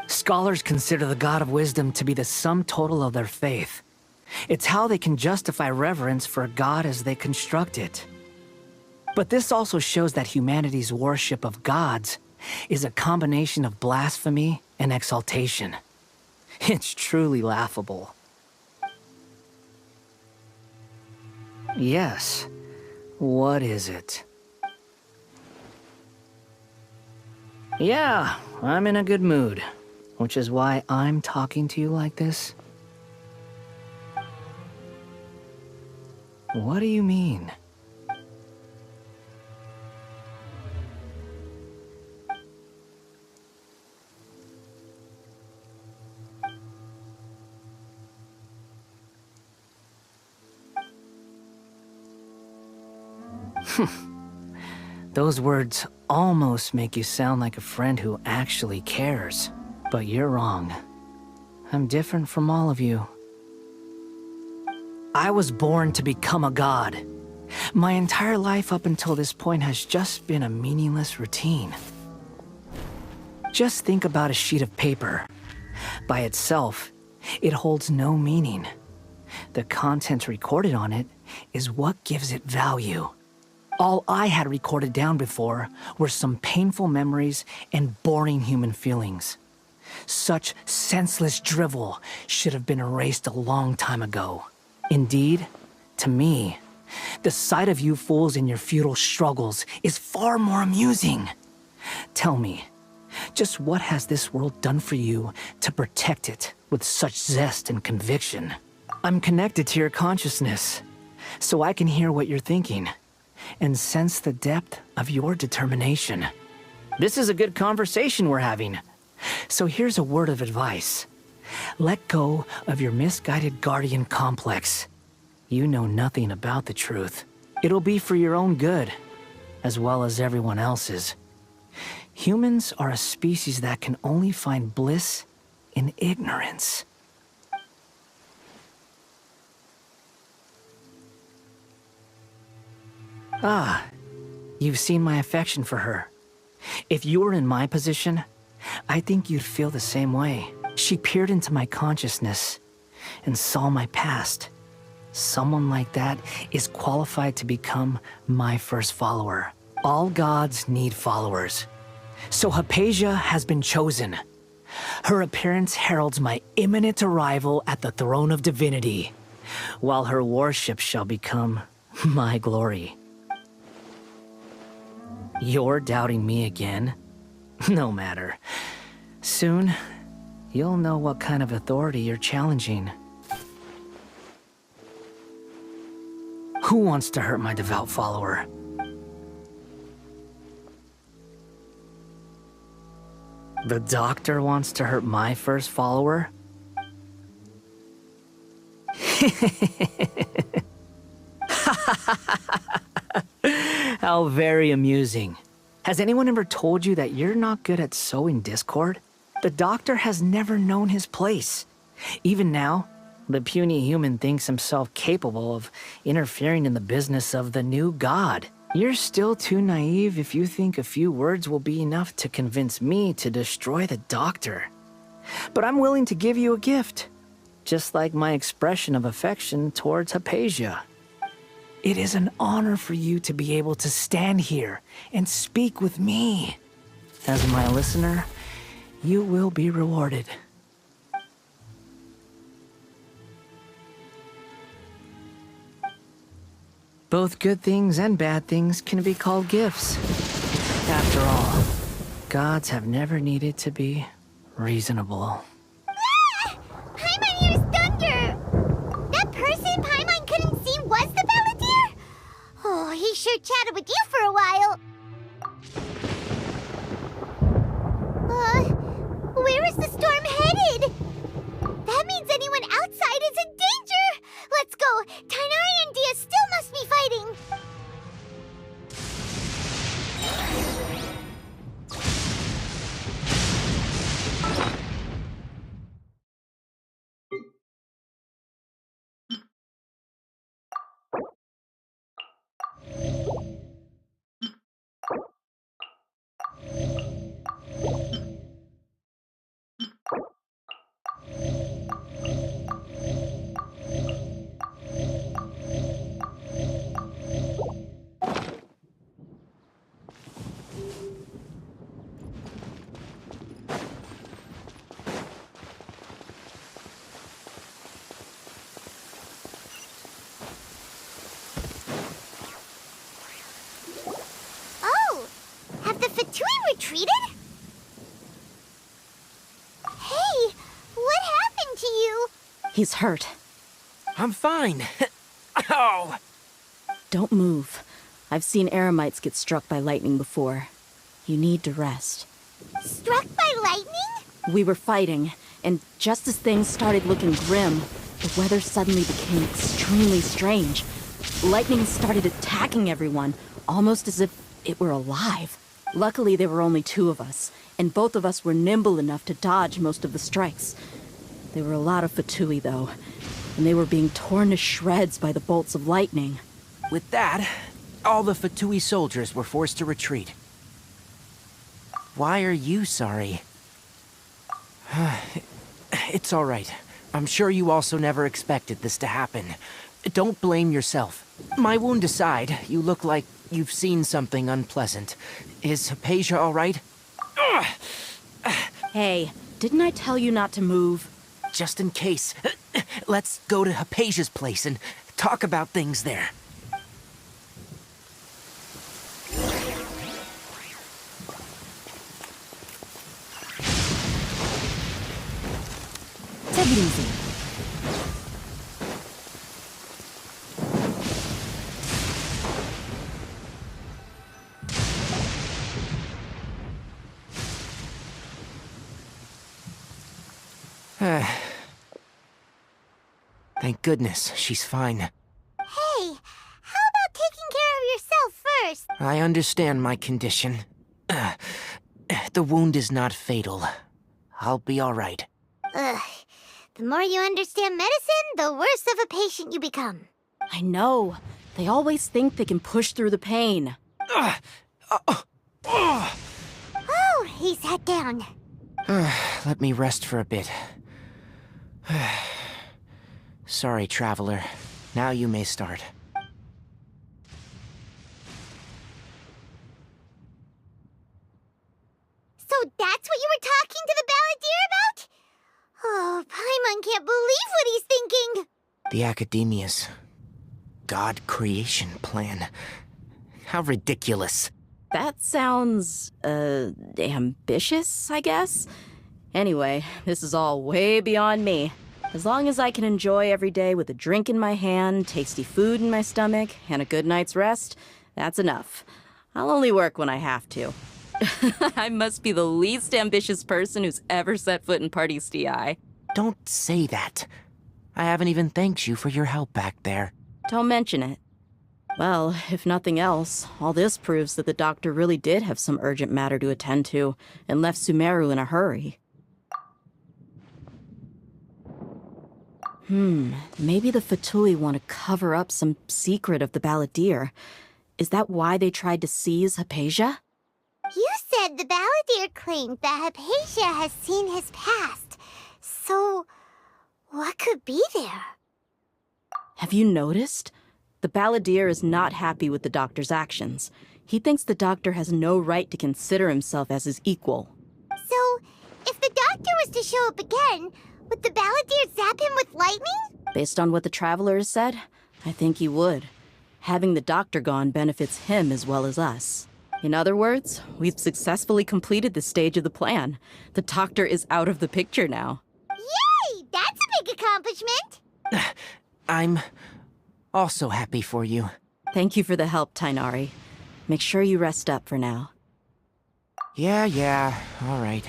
Scholars consider the God of Wisdom to be the sum total of their faith. It's how they can justify reverence for a god as they construct it. But this also shows that humanity's worship of gods is a combination of blasphemy and exaltation. It's truly laughable. Yes. What is it? Yeah, I'm in a good mood, which is why I'm talking to you like this. What do you mean? Those words almost make you sound like a friend who actually cares. But you're wrong. I'm different from all of you. I was born to become a god. My entire life up until this point has just been a meaningless routine. Just think about a sheet of paper. By itself, it holds no meaning. The content recorded on it is what gives it value. All I had recorded down before were some painful memories and boring human feelings. Such senseless drivel should have been erased a long time ago. Indeed, to me, the sight of you fools in your futile struggles is far more amusing. Tell me, just what has this world done for you to protect it with such zest and conviction? I'm connected to your consciousness, so I can hear what you're thinking and sense the depth of your determination. This is a good conversation we're having. So here's a word of advice. Let go of your misguided guardian complex. You know nothing about the truth. It'll be for your own good, as well as everyone else's. Humans are a species that can only find bliss in ignorance. Ah, you've seen my affection for her. If you were in my position, I think you'd feel the same way. She peered into my consciousness and saw my past. Someone like that is qualified to become my first follower. All gods need followers. So Hypatia has been chosen. Her appearance heralds my imminent arrival at the throne of divinity, while her worship shall become my glory. You're doubting me again? No matter. Soon, you'll know what kind of authority you're challenging. Who wants to hurt my devout follower? The doctor wants to hurt my first follower? How very amusing. Has anyone ever told you that you're not good at sowing discord? The doctor has never known his place. Even now, the puny human thinks himself capable of interfering in the business of the new god. You're still too naive if you think a few words will be enough to convince me to destroy the doctor. But I'm willing to give you a gift, just like my expression of affection towards Hypatia. It is an honor for you to be able to stand here and speak with me. As my listener, you will be rewarded. Both good things and bad things can be called gifts. After all, gods have never needed to be reasonable. Paimon hears thunder! That person Paimon couldn't see was the Balladeer? Oh, he sure chatted with you for a while. Where is the storm headed? That means anyone outside is in danger! Let's go! Tainari and Dia still must be He's hurt. I'm fine. Ow! Don't move. I've seen eremites get struck by lightning before. You need to rest. Struck by lightning? We were fighting, and just as things started looking grim, the weather suddenly became extremely strange. Lightning started attacking everyone, almost as if it were alive. Luckily, there were only 2 of us, and both of us were nimble enough to dodge most of the strikes. There were a lot of Fatui, though, and they were being torn to shreds by the bolts of lightning. With that, all the Fatui soldiers were forced to retreat. Why are you sorry? It's all right. I'm sure you also never expected this to happen. Don't blame yourself. My wound aside, you look like you've seen something unpleasant. Is Hypatia all right? Hey, didn't I tell you not to move? Just in case. Let's go to Hypatia's place and talk about things there. Take it easy. Thank goodness she's fine. Hey, how about taking care of yourself first? I understand my condition. The wound is not fatal. I'll be all right. Ugh. The more you understand medicine, the worse of a patient you become. I know. They always think they can push through the pain. Oh, he sat down. Let me rest for a bit. Sorry, traveler. Now you may start. So that's what you were talking to the balladeer about? Oh, Paimon can't believe what he's thinking. The Academia's God creation plan. How ridiculous. That sounds, ambitious, I guess? Anyway, this is all way beyond me. As long as I can enjoy every day with a drink in my hand, tasty food in my stomach, and a good night's rest, that's enough. I'll only work when I have to. I must be the least ambitious person who's ever set foot in Party's DI. Don't say that. I haven't even thanked you for your help back there. Don't mention it. Well, if nothing else, all this proves that the doctor really did have some urgent matter to attend to, and left Sumeru in a hurry. Maybe the Fatui want to cover up some secret of the balladeer. Is that why they tried to seize Hypatia? You said the balladeer claimed that Hypatia has seen his past. So, what could be there? Have you noticed? The balladeer is not happy with the doctor's actions. He thinks the doctor has no right to consider himself as his equal. So, if the doctor was to show up again, would the balladeer zap him with lightning? Based on what the traveler has said, I think he would. Having the doctor gone benefits him as well as us. In other words, we've successfully completed this stage of the plan. The doctor is out of the picture now. Yay! That's a big accomplishment! I'm also happy for you. Thank you for the help, Tainari. Make sure you rest up for now. Yeah, all right.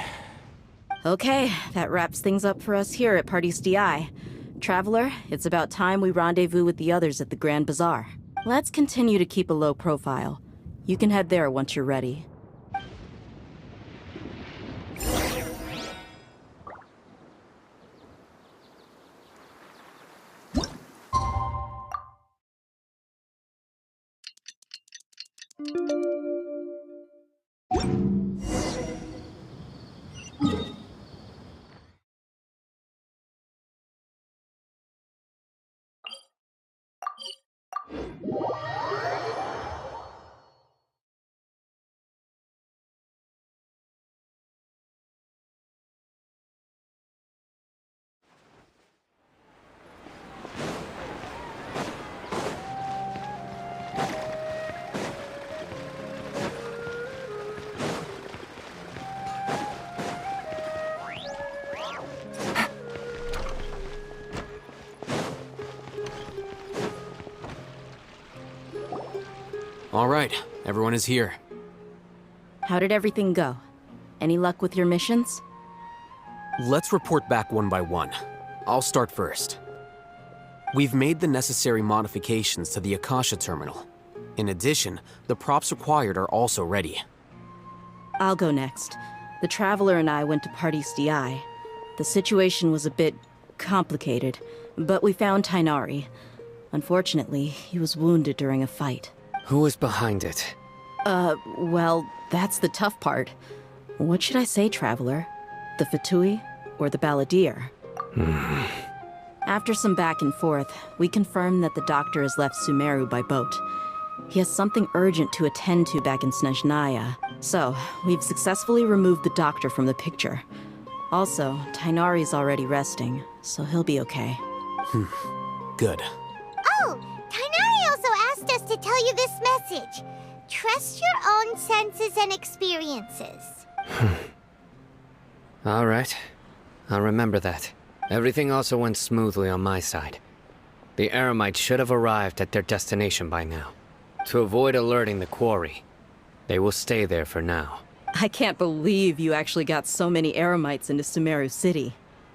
Okay, that wraps things up for us here at Party's DI. Traveler, it's about time we rendezvous with the others at the Grand Bazaar. Let's continue to keep a low profile. You can head there once you're ready. All right, everyone is here. How did everything go? Any luck with your missions? Let's report back one by one. I'll start first. We've made the necessary modifications to the Akasha terminal. In addition, the props required are also ready. I'll go next. The Traveler and I went to Pardis DI. The situation was a bit complicated, but we found Tainari. Unfortunately, he was wounded during a fight. Who was behind it? Well, that's the tough part. What should I say, Traveler? The Fatui or the Balladeer? After some back and forth, we confirmed that the doctor has left Sumeru by boat. He has something urgent to attend to back in Snezhnaya. So, we've successfully removed the doctor from the picture. Also, Tainari's already resting, so he'll be okay. Good. Oh, Tainari also asked us to tell you this message. Trust your own senses and experiences. All right. I'll remember that. Everything also went smoothly on my side. The Eremites should have arrived at their destination by now. To avoid alerting the quarry, they will stay there for now. I can't believe you actually got so many Eremites into Sumeru City.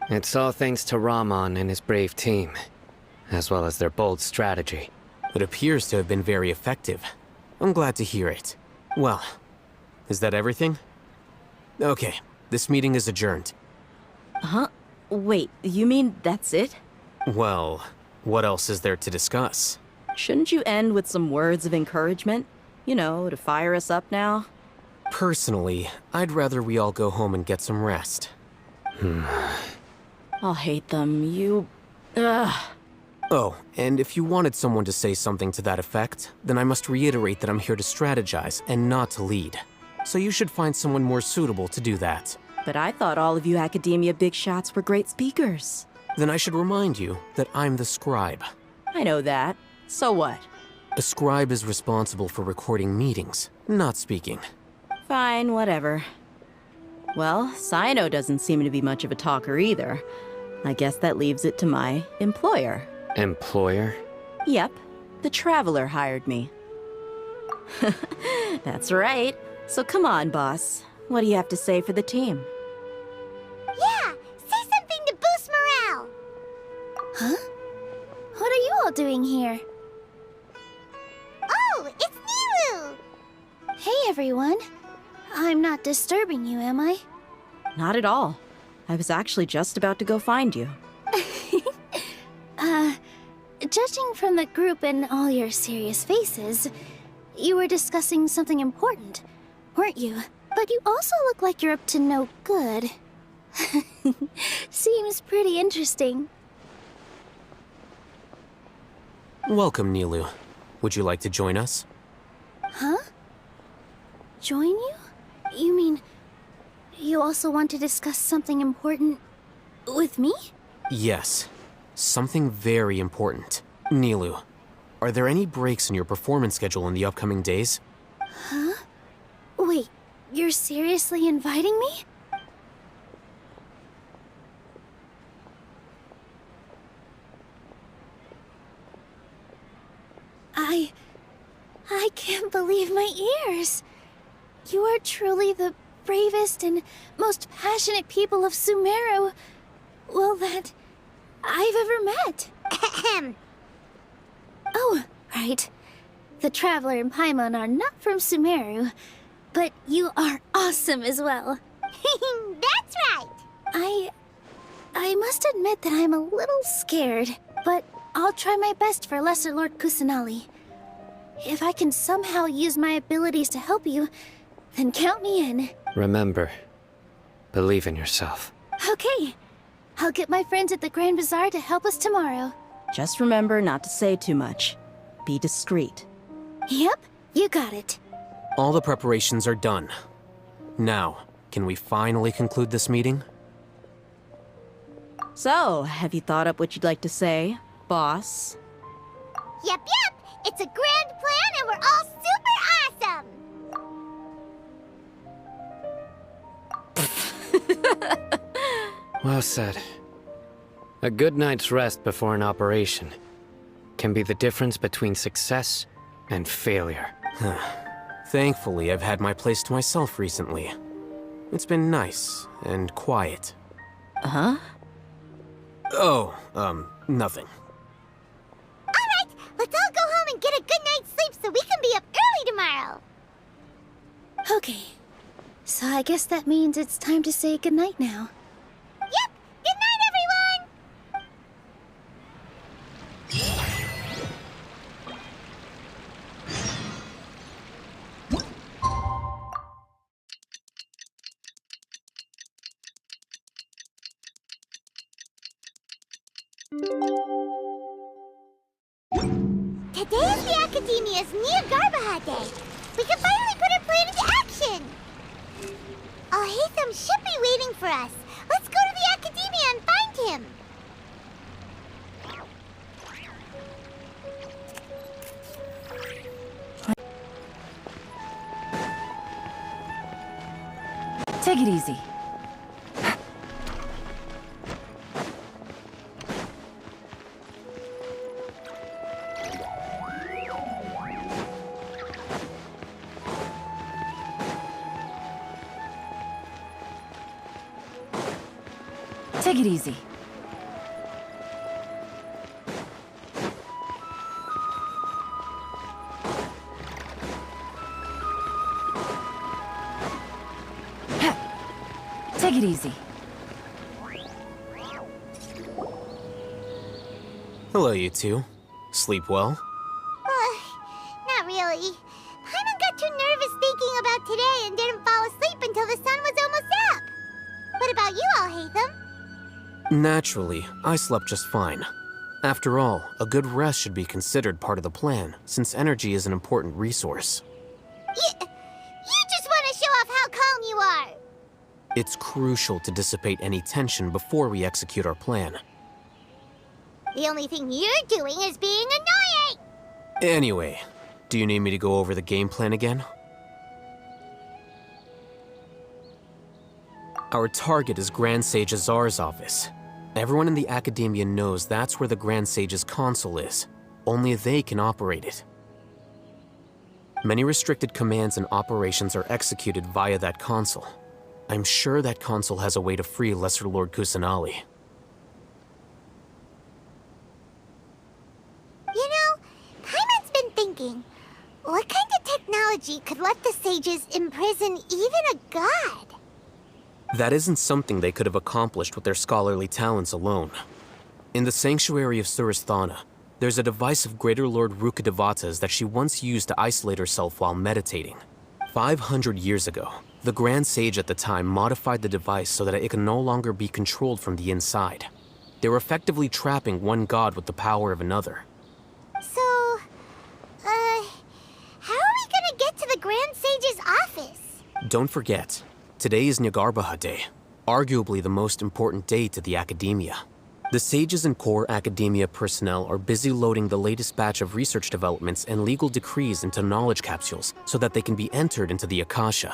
It's all thanks to Rahman and his brave team, as well as their bold strategy. It appears to have been very effective. I'm glad to hear it. Well, is that everything? Okay, this meeting is adjourned. Huh? Wait, you mean that's it? Well, what else is there to discuss? Shouldn't you end with some words of encouragement? You know, to fire us up now? Personally, I'd rather we all go home and get some rest. I'll hate them. Ugh. Oh, and if you wanted someone to say something to that effect, then I must reiterate that I'm here to strategize and not to lead. So you should find someone more suitable to do that. But I thought all of you Academia big shots were great speakers. Then I should remind you that I'm the scribe. I know that. So what? A scribe is responsible for recording meetings, not speaking. Fine, whatever. Well, Sino doesn't seem to be much of a talker either. I guess that leaves it to my employer. Employer? Yep, the Traveler hired me. That's right. So come on, boss. What do you have to say for the team? Yeah, say something to boost morale. Huh? What are you all doing here? Oh, it's Nilu! Hey, everyone. I'm not disturbing you, am I? Not at all. I was actually just about to go find you. Judging from the group and all your serious faces, you were discussing something important, weren't you? But you also look like you're up to no good. Seems pretty interesting. Welcome, Nilu. Would you like to join us? Huh? Join you? You mean, you also want to discuss something important with me? Yes. Something very important. Nilu, are there any breaks in your performance schedule in the upcoming days? Huh? Wait, you're seriously inviting me? I can't believe my ears. You are truly the bravest and most passionate people of Sumeru, well, that I've ever met. Ahem. Oh, right. The Traveler and Paimon are not from Sumeru, but you are awesome as well. That's right. I must admit that I'm a little scared, but I'll try my best for Lesser Lord Kusanali. If I can somehow use my abilities to help you, then count me in. Remember, believe in yourself. Okay. I'll get my friends at the Grand Bazaar to help us tomorrow. Just remember not to say too much. Be discreet. Yep, you got it. All the preparations are done. Now, can we finally conclude this meeting? So, have you thought up what you'd like to say, boss? Yep. It's a grand plan and we're all super awesome! Well said. A good night's rest before an operation can be the difference between success and failure. Thankfully, I've had my place to myself recently. It's been nice and quiet. Huh? Oh, nothing. Alright, let's all go home and get a good night's sleep so we can be up early tomorrow. Okay. So I guess that means it's time to say goodnight now. Yep! Good night, everyone! Today is the Academia's Nia Garbaha Day. We can finally put our plan into action. Alhaitham should be waiting for us. Let's go to the Academia and find him. Take it easy. Take it easy. Take it easy. Hello, you two. Sleep well? Not really. Paimon got too nervous thinking about today and didn't fall asleep until the sun was almost up. What about you, Alhaitham? Naturally, I slept just fine. After all, a good rest should be considered part of the plan, since energy is an important resource. You just want to show off how calm you are. It's crucial to dissipate any tension before we execute our plan. The only thing you're doing is being annoying. Anyway, do you need me to go over the game plan again? Our target is Grand Sage Azar's office. Everyone in the Academia knows that's where the Grand Sage's console is. Only they can operate it. Many restricted commands and operations are executed via that console. I'm sure that console has a way to free Lesser Lord Kusanali. You know, Paimon's been thinking, what kind of technology could let the sages imprison even a god? That isn't something they could have accomplished with their scholarly talents alone. In the Sanctuary of Suristhana, there's a device of Greater Lord Rukkhadevata's that she once used to isolate herself while meditating. 500 years ago, the Grand Sage at the time modified the device so that it could no longer be controlled from the inside. They were effectively trapping one god with the power of another. So, how are we gonna get to the Grand Sage's office? Don't forget, today is Nyargarbaha Day, arguably the most important day to the Academia. The sages and core Academia personnel are busy loading the latest batch of research developments and legal decrees into knowledge capsules so that they can be entered into the Akasha.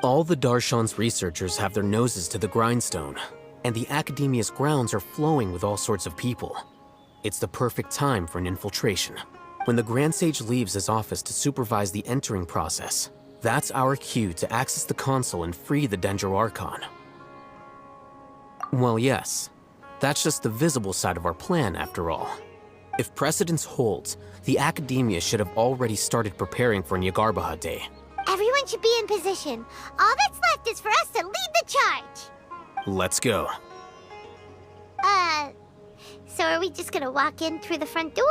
All the Darshan's researchers have their noses to the grindstone, and the Academia's grounds are flowing with all sorts of people. It's the perfect time for an infiltration. When the Grand Sage leaves his office to supervise the entering process, that's our cue to access the console and free the Dendro Archon. Well, yes. That's just the visible side of our plan, after all. If precedence holds, the Academia should have already started preparing for Nyargarbaha Day. Everyone should be in position. All that's left is for us to lead the charge. Let's go. So are we just gonna walk in through the front door,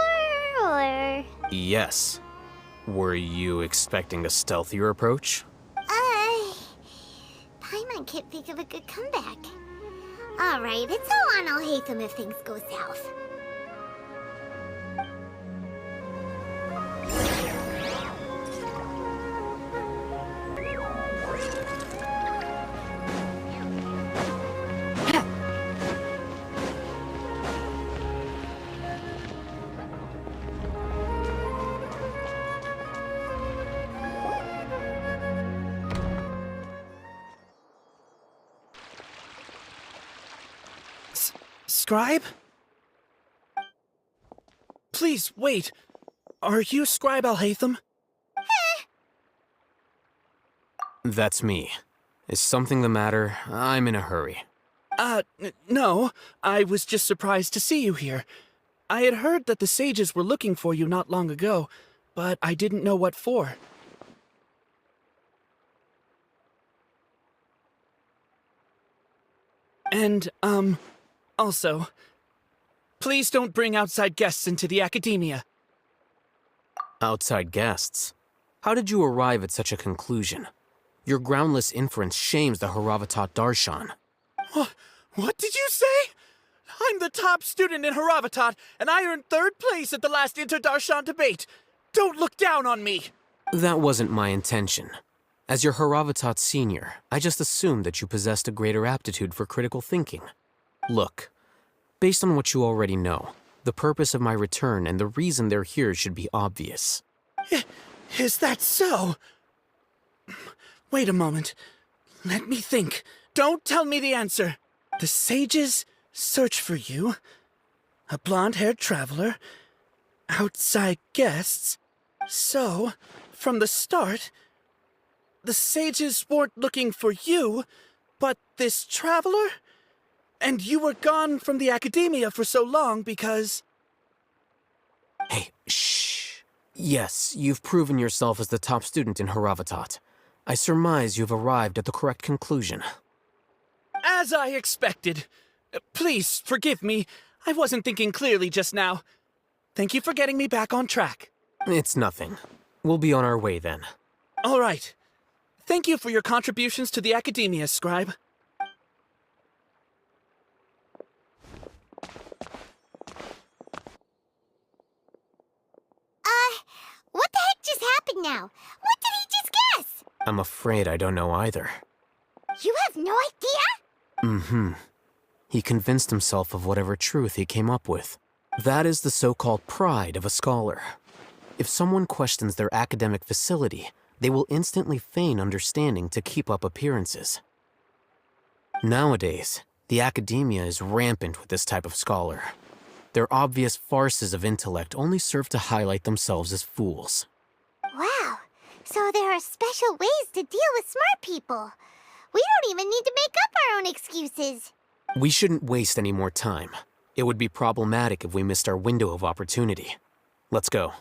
or...? Yes. Were you expecting a stealthier approach? Paimon can't think of a good comeback. Alright, it's all on Alhaitham if things go south. Scribe? Please, wait. Are you Scribe Alhaitham? That's me. Is something the matter? I'm in a hurry. No. I was just surprised to see you here. I had heard that the sages were looking for you not long ago, but I didn't know what for. And, also, please don't bring outside guests into the academia. Outside guests? How did you arrive at such a conclusion? Your groundless inference shames the Haravatat Darshan. What did you say? I'm the top student in Haravatat, and I earned 3rd place at the last Inter-Darshan debate. Don't look down on me! That wasn't my intention. As your Haravatat senior, I just assumed that you possessed a greater aptitude for critical thinking. Look, based on what you already know, the purpose of my return and the reason they're here should be obvious. Is that so? Wait a moment. Let me think. Don't tell me the answer. The sages search for you. A blonde-haired traveler. Outside guests. So, from the start, the sages weren't looking for you, but this traveler? And you were gone from the academia for so long because... Hey, shh. Yes, you've proven yourself as the top student in Haravatat. I surmise you've arrived at the correct conclusion. As I expected. Please, forgive me. I wasn't thinking clearly just now. Thank you for getting me back on track. It's nothing. We'll be on our way then. All right. Thank you for your contributions to the academia, Scribe. What the heck just happened now? What did he just guess? I'm afraid I don't know either. You have no idea? Mm-hmm. He convinced himself of whatever truth he came up with. That is the so-called pride of a scholar. If someone questions their academic facility, they will instantly feign understanding to keep up appearances. Nowadays, the academia is rampant with this type of scholar. Their obvious farces of intellect only serve to highlight themselves as fools. Wow, so there are special ways to deal with smart people. We don't even need to make up our own excuses. We shouldn't waste any more time. It would be problematic if we missed our window of opportunity. Let's go.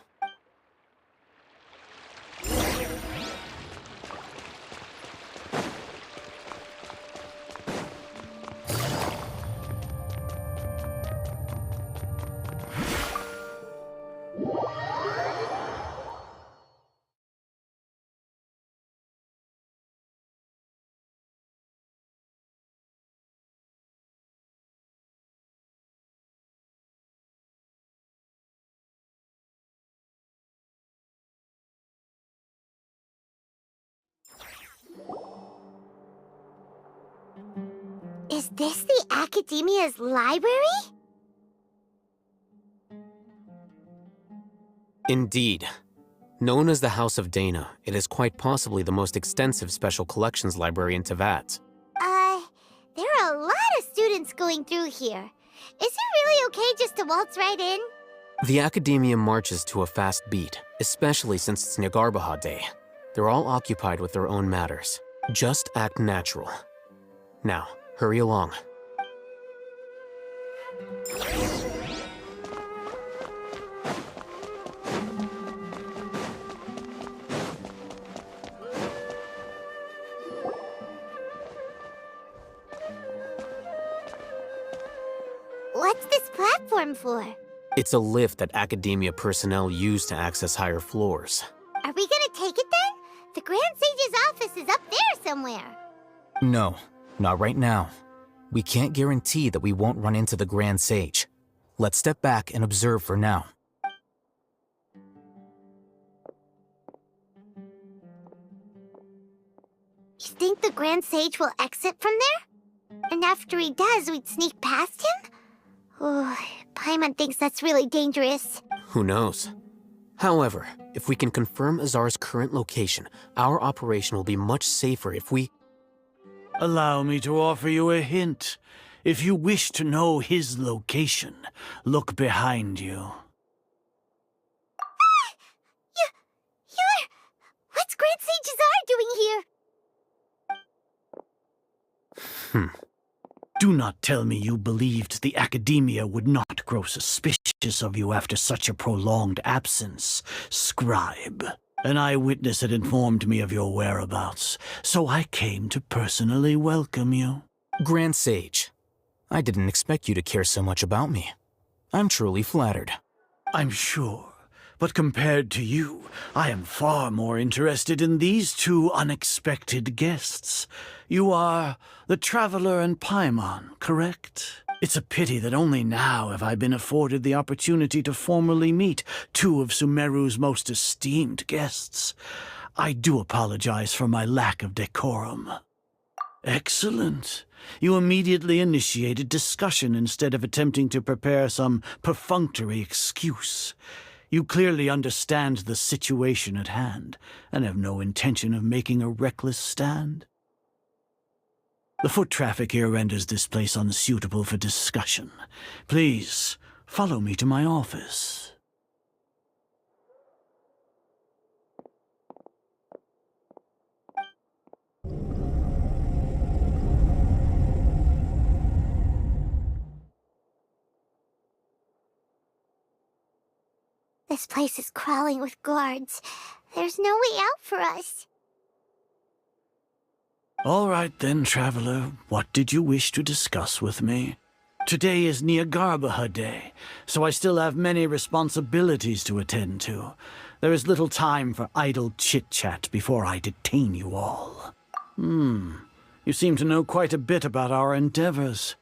Is this the Academia's library? Indeed. Known as the House of Dana, it is quite possibly the most extensive special collections library in Teyvat. There are a lot of students going through here. Is it really okay just to waltz right in? The Academia marches to a fast beat, especially since it's Nagarbaha Day. They're all occupied with their own matters. Just act natural. Now, hurry along. What's this platform for? It's a lift that Academia personnel use to access higher floors. Are we gonna take it then? The Grand Sage's office is up there somewhere. No, not right now. We can't guarantee that we won't run into the Grand Sage. Let's step back and observe for now. You think the Grand Sage will exit from there? And after he does, we'd sneak past him? Oh, Paimon thinks that's really dangerous. Who knows? However, if we can confirm Azar's current location, our operation will be much safer if we... Allow me to offer you a hint. If you wish to know his location, look behind you. You're... What's Grand Sage Azar doing here? Do not tell me you believed the Academia would not grow suspicious of you after such a prolonged absence, scribe. An eyewitness had informed me of your whereabouts, so I came to personally welcome you. Grand Sage, I didn't expect you to care so much about me. I'm truly flattered. I'm sure. But compared to you, I am far more interested in these two unexpected guests. You are the Traveler and Paimon, correct? It's a pity that only now have I been afforded the opportunity to formally meet two of Sumeru's most esteemed guests. I do apologize for my lack of decorum. Excellent. You immediately initiated discussion instead of attempting to prepare some perfunctory excuse. You clearly understand the situation at hand, and have no intention of making a reckless stand. The foot traffic here renders this place unsuitable for discussion. Please, follow me to my office. This place is crawling with guards. There's no way out for us. All right then, Traveler. What did you wish to discuss with me? Today is Niagarbaha Day, so I still have many responsibilities to attend to. There is little time for idle chit-chat before I detain you all. You seem to know quite a bit about our endeavors.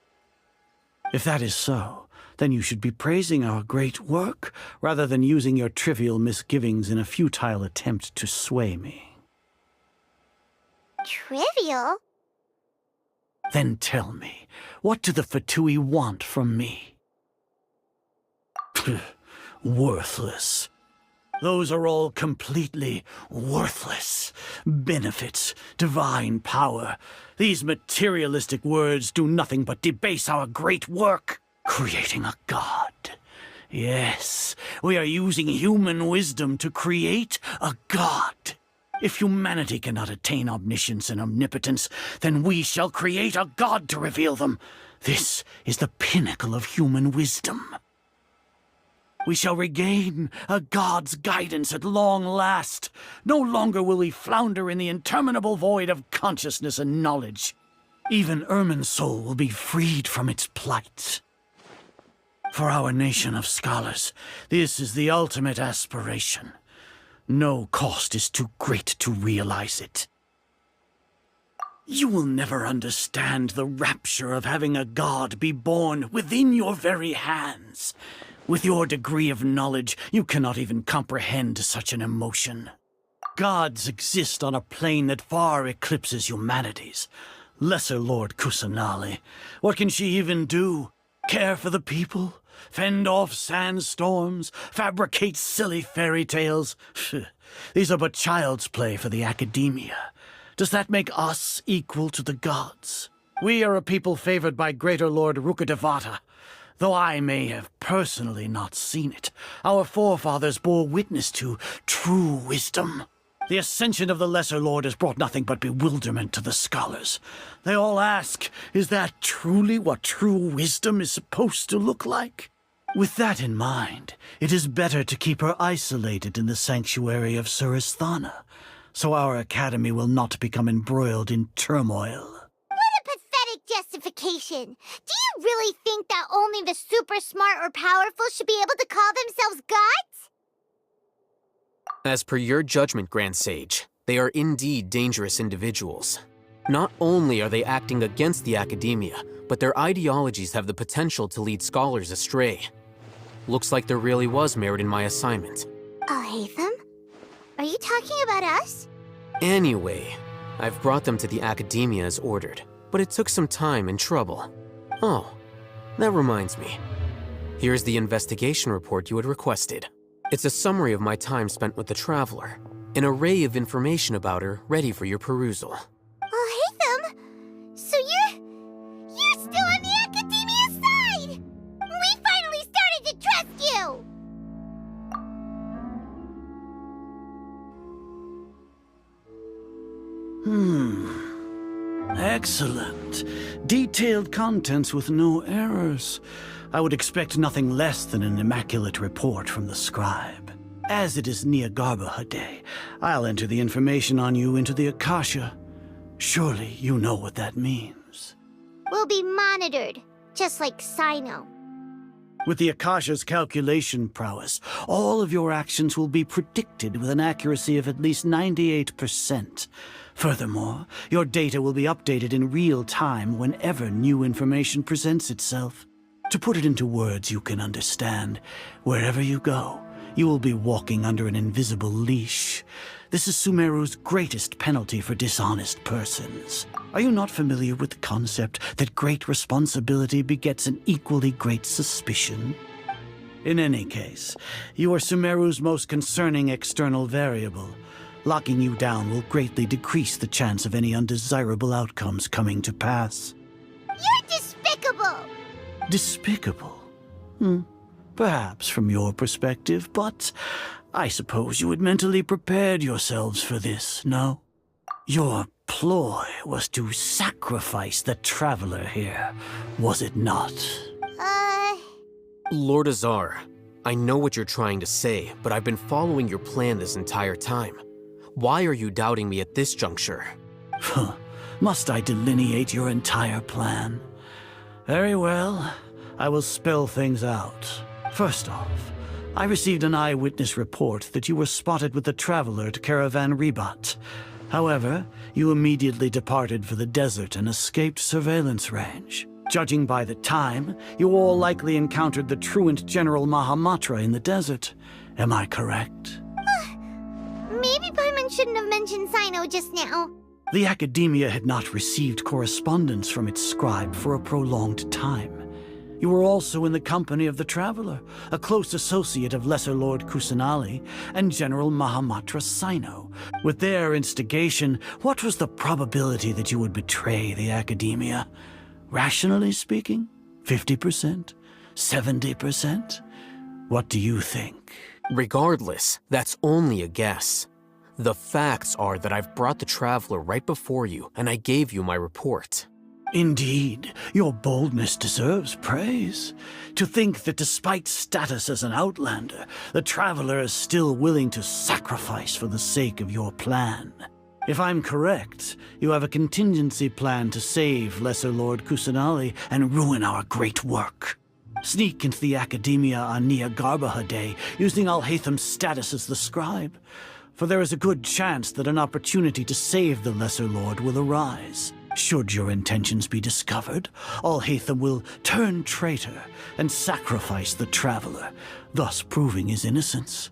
If that is so, then you should be praising our great work, rather than using your trivial misgivings in a futile attempt to sway me. Trivial? Then tell me, what do the Fatui want from me? Worthless. Those are all completely worthless. Benefits, divine power. These materialistic words do nothing but debase our great work. Creating a god. Yes, we are using human wisdom to create a god. If humanity cannot attain omniscience and omnipotence, then we shall create a god to reveal them. This is the pinnacle of human wisdom. We shall regain a god's guidance at long last. No longer will we flounder in the interminable void of consciousness and knowledge. Even Irminsul will be freed from its plight. For our nation of scholars, this is the ultimate aspiration. No cost is too great to realize it. You will never understand the rapture of having a god be born within your very hands. With your degree of knowledge, you cannot even comprehend such an emotion. Gods exist on a plane that far eclipses humanity's. Lesser Lord Kusanali, what can she even do? Care for the people? Fend off sandstorms? Fabricate silly fairy tales? These are but child's play for the Academia. Does that make us equal to the gods? We are a people favored by Greater Lord Rukkhadevata. Though I may have personally not seen it, our forefathers bore witness to true wisdom. The ascension of the Lesser Lord has brought nothing but bewilderment to the scholars. They all ask, is that truly what true wisdom is supposed to look like? With that in mind, it is better to keep her isolated in the sanctuary of Suristhana, so our academy will not become embroiled in turmoil. What a pathetic justification! Do you really think that only the super smart or powerful should be able to call themselves gods? As per your judgment, Grand Sage, they are indeed dangerous individuals. Not only are they acting against the Academia, but their ideologies have the potential to lead scholars astray. Looks like there really was merit in my assignment. Alhaitham? Are you talking about us? Anyway, I've brought them to the Academia as ordered, but it took some time and trouble. Oh, that reminds me. Here's the investigation report you had requested. It's a summary of my time spent with the Traveler, an array of information about her ready for your perusal. Alhaitham? So you're still on the Academia's side! We finally started to trust you! Excellent. excellent. Detailed contents with no errors. I would expect nothing less than an immaculate report from the scribe. As it is Niagarbaha Day, I'll enter the information on you into the Akasha. Surely you know what that means. We'll be monitored, just like Sino. With the Akasha's calculation prowess, all of your actions will be predicted with an accuracy of at least 98%. Furthermore, your data will be updated in real time whenever new information presents itself. To put it into words you can understand, wherever you go, you will be walking under an invisible leash. This is Sumeru's greatest penalty for dishonest persons. Are you not familiar with the concept that great responsibility begets an equally great suspicion? In any case, you are Sumeru's most concerning external variable. Locking you down will greatly decrease the chance of any undesirable outcomes coming to pass. You're despicable! Despicable? Perhaps from your perspective, but I suppose you had mentally prepared yourselves for this, no? Your ploy was to sacrifice the traveler here, was it not? Lord Azar, I know what you're trying to say, but I've been following your plan this entire time. Why are you doubting me at this juncture? Must I delineate your entire plan? Very well, I will spell things out. First off, I received an eyewitness report that you were spotted with the traveler at Caravan Ribat. However, you immediately departed for the desert and escaped surveillance range. Judging by the time, you all likely encountered the truant General Mahamatra in the desert. Am I correct? Maybe Paimon shouldn't have mentioned Sino just now. The Academia had not received correspondence from its scribe for a prolonged time. You were also in the company of the Traveler, a close associate of Lesser Lord Kusanali and General Mahamatra Sino. With their instigation, what was the probability that you would betray the Academia? Rationally speaking, 50%? 70%? What do you think? Regardless, that's only a guess. The facts are that I've brought the Traveler right before you, and I gave you my report. Indeed, your boldness deserves praise. To think that despite status as an outlander, the Traveler is still willing to sacrifice for the sake of your plan. If I'm correct, you have a contingency plan to save Lesser Lord Kusanali and ruin our great work. Sneak into the Academia on Niagarbaha Day, using Alhaitham's status as the scribe. For there is a good chance that an opportunity to save the Lesser Lord will arise. Should your intentions be discovered, Alhaitham will turn traitor and sacrifice the Traveler, thus proving his innocence.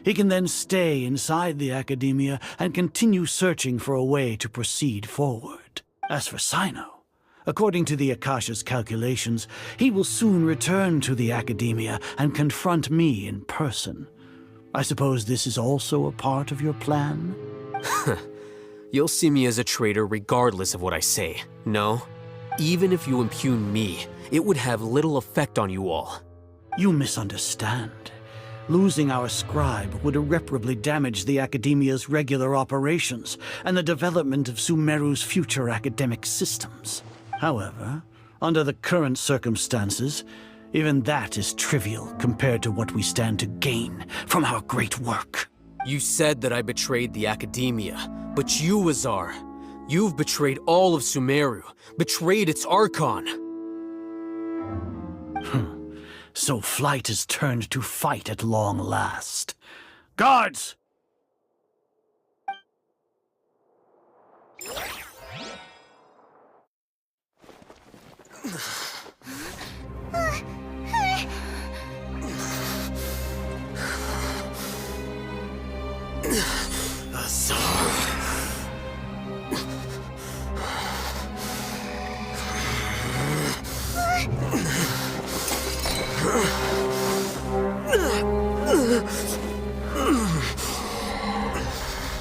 He can then stay inside the Academia and continue searching for a way to proceed forward. As for Sino, according to the Akasha's calculations, he will soon return to the Academia and confront me in person. I suppose this is also a part of your plan? You'll see me as a traitor regardless of what I say, no? Even if you impugn me, it would have little effect on you all. You misunderstand. Losing our scribe would irreparably damage the Academia's regular operations and the development of Sumeru's future academic systems. However, under the current circumstances, even that is trivial compared to what we stand to gain from our great work. You said that I betrayed the Academia, but you, Azar, you've betrayed all of Sumeru, betrayed its archon. So flight has turned to fight at long last. Guards!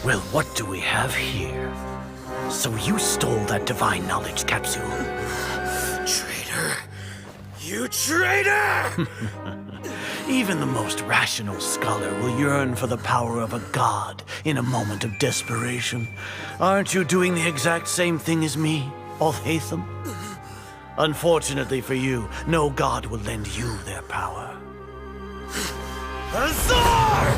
Well, what do we have here? So you stole that divine knowledge capsule. Traitor! You traitor! Even the most rational scholar will yearn for the power of a god in a moment of desperation. Aren't you doing the exact same thing as me? Alhaitham? Unfortunately for you, no god will lend you their power. Azar!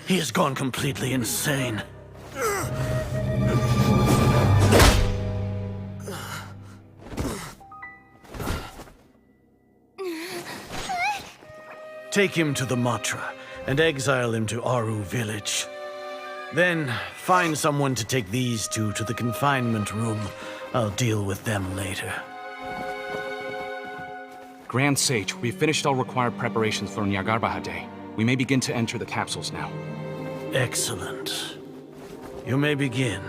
He has gone completely insane. Take him to the Matra and exile him to Aru village. Then find someone to take these two to the confinement room. I'll deal with them later. Grand Sage, we've finished all required preparations for Nyargarbaha Day. We may begin to enter the capsules now. Excellent. You may begin.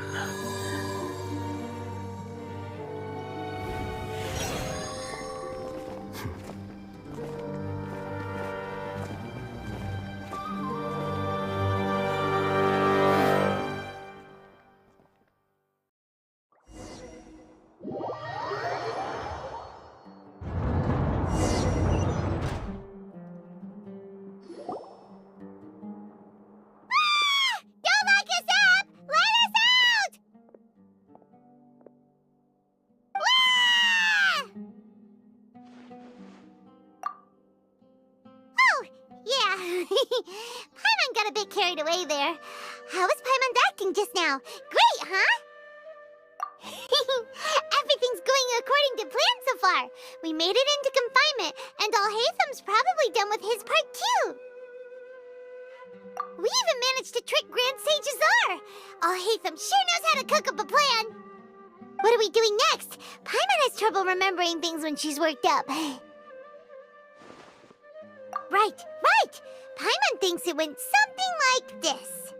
Paimon got a bit carried away there. How was Paimon acting just now? Great, huh? Everything's going according to plan so far. We made it into confinement, and Alhaitham's probably done with his part too. We even managed to trick Grand Sage Azar. Alhaitham sure knows how to cook up a plan. What are we doing next? Paimon has trouble remembering things when she's worked up. Right. Paimon thinks it went something like this.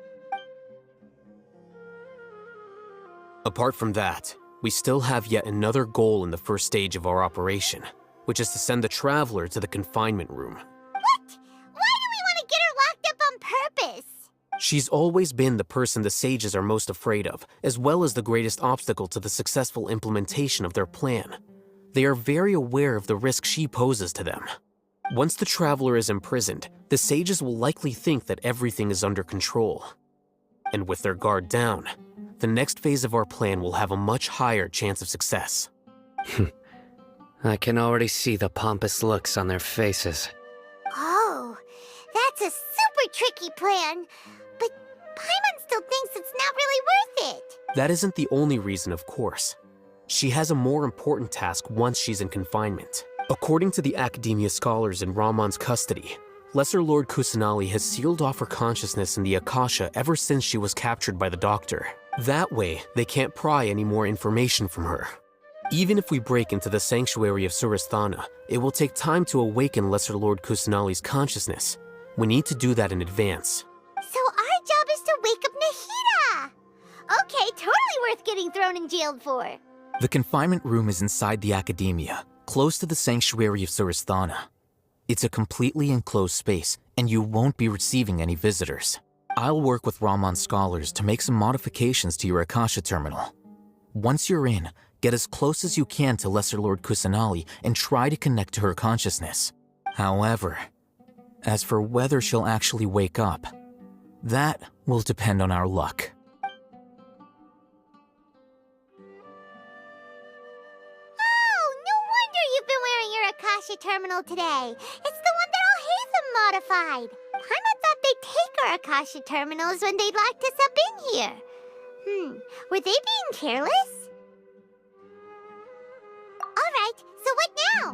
Apart from that, we still have yet another goal in the first stage of our operation, which is to send the Traveler to the confinement room. What? Why do we want to get her locked up on purpose? She's always been the person the sages are most afraid of, as well as the greatest obstacle to the successful implementation of their plan. They are very aware of the risk she poses to them. Once the Traveler is imprisoned, the sages will likely think that everything is under control. And with their guard down, the next phase of our plan will have a much higher chance of success. I can already see the pompous looks on their faces. Oh, that's a super tricky plan. But Paimon still thinks it's not really worth it. That isn't the only reason, of course. She has a more important task once she's in confinement. According to the Academia scholars in Ramon's custody, Lesser Lord Kusanali has sealed off her consciousness in the Akasha ever since she was captured by the Doctor. That way, they can't pry any more information from her. Even if we break into the sanctuary of Surasthana, it will take time to awaken Lesser Lord Kusanali's consciousness. We need to do that in advance. So our job is to wake up Nahida! Okay, totally worth getting thrown and jailed for. The confinement room is inside the Academia, close to the sanctuary of Surasthana. It's a completely enclosed space, and you won't be receiving any visitors. I'll work with Ramon's scholars to make some modifications to your Akasha terminal. Once you're in, get as close as you can to Lesser Lord Kusanali and try to connect to her consciousness. However, as for whether she'll actually wake up, that will depend on our luck. Akasha terminal today. It's the one that Alhaitham modified. Paimon thought they'd take our Akasha terminals when they'd locked us up in here. Were they being careless? Alright, so what now?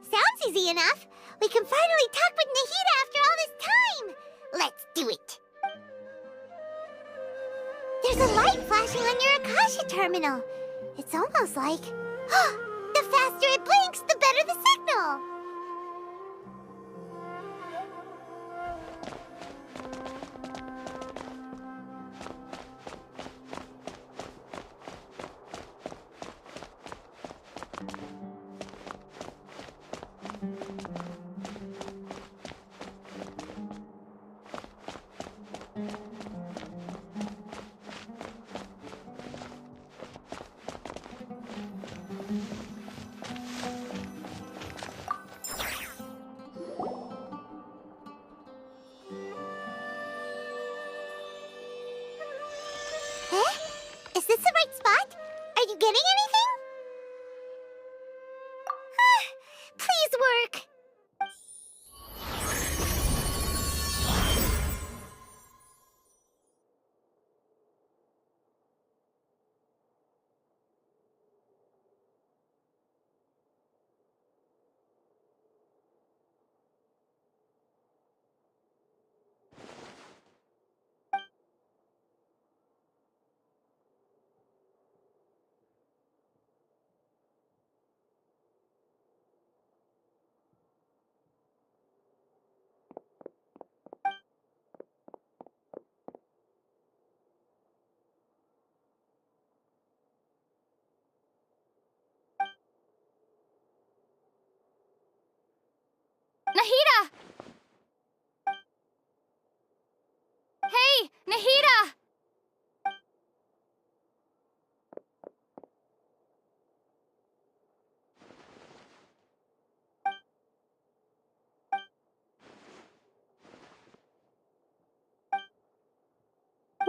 Sounds easy enough. We can finally talk with Nahida after all this time. Let's do it. There's a light flashing on your Akasha terminal. It's almost like... The faster it blinks, the better the signal!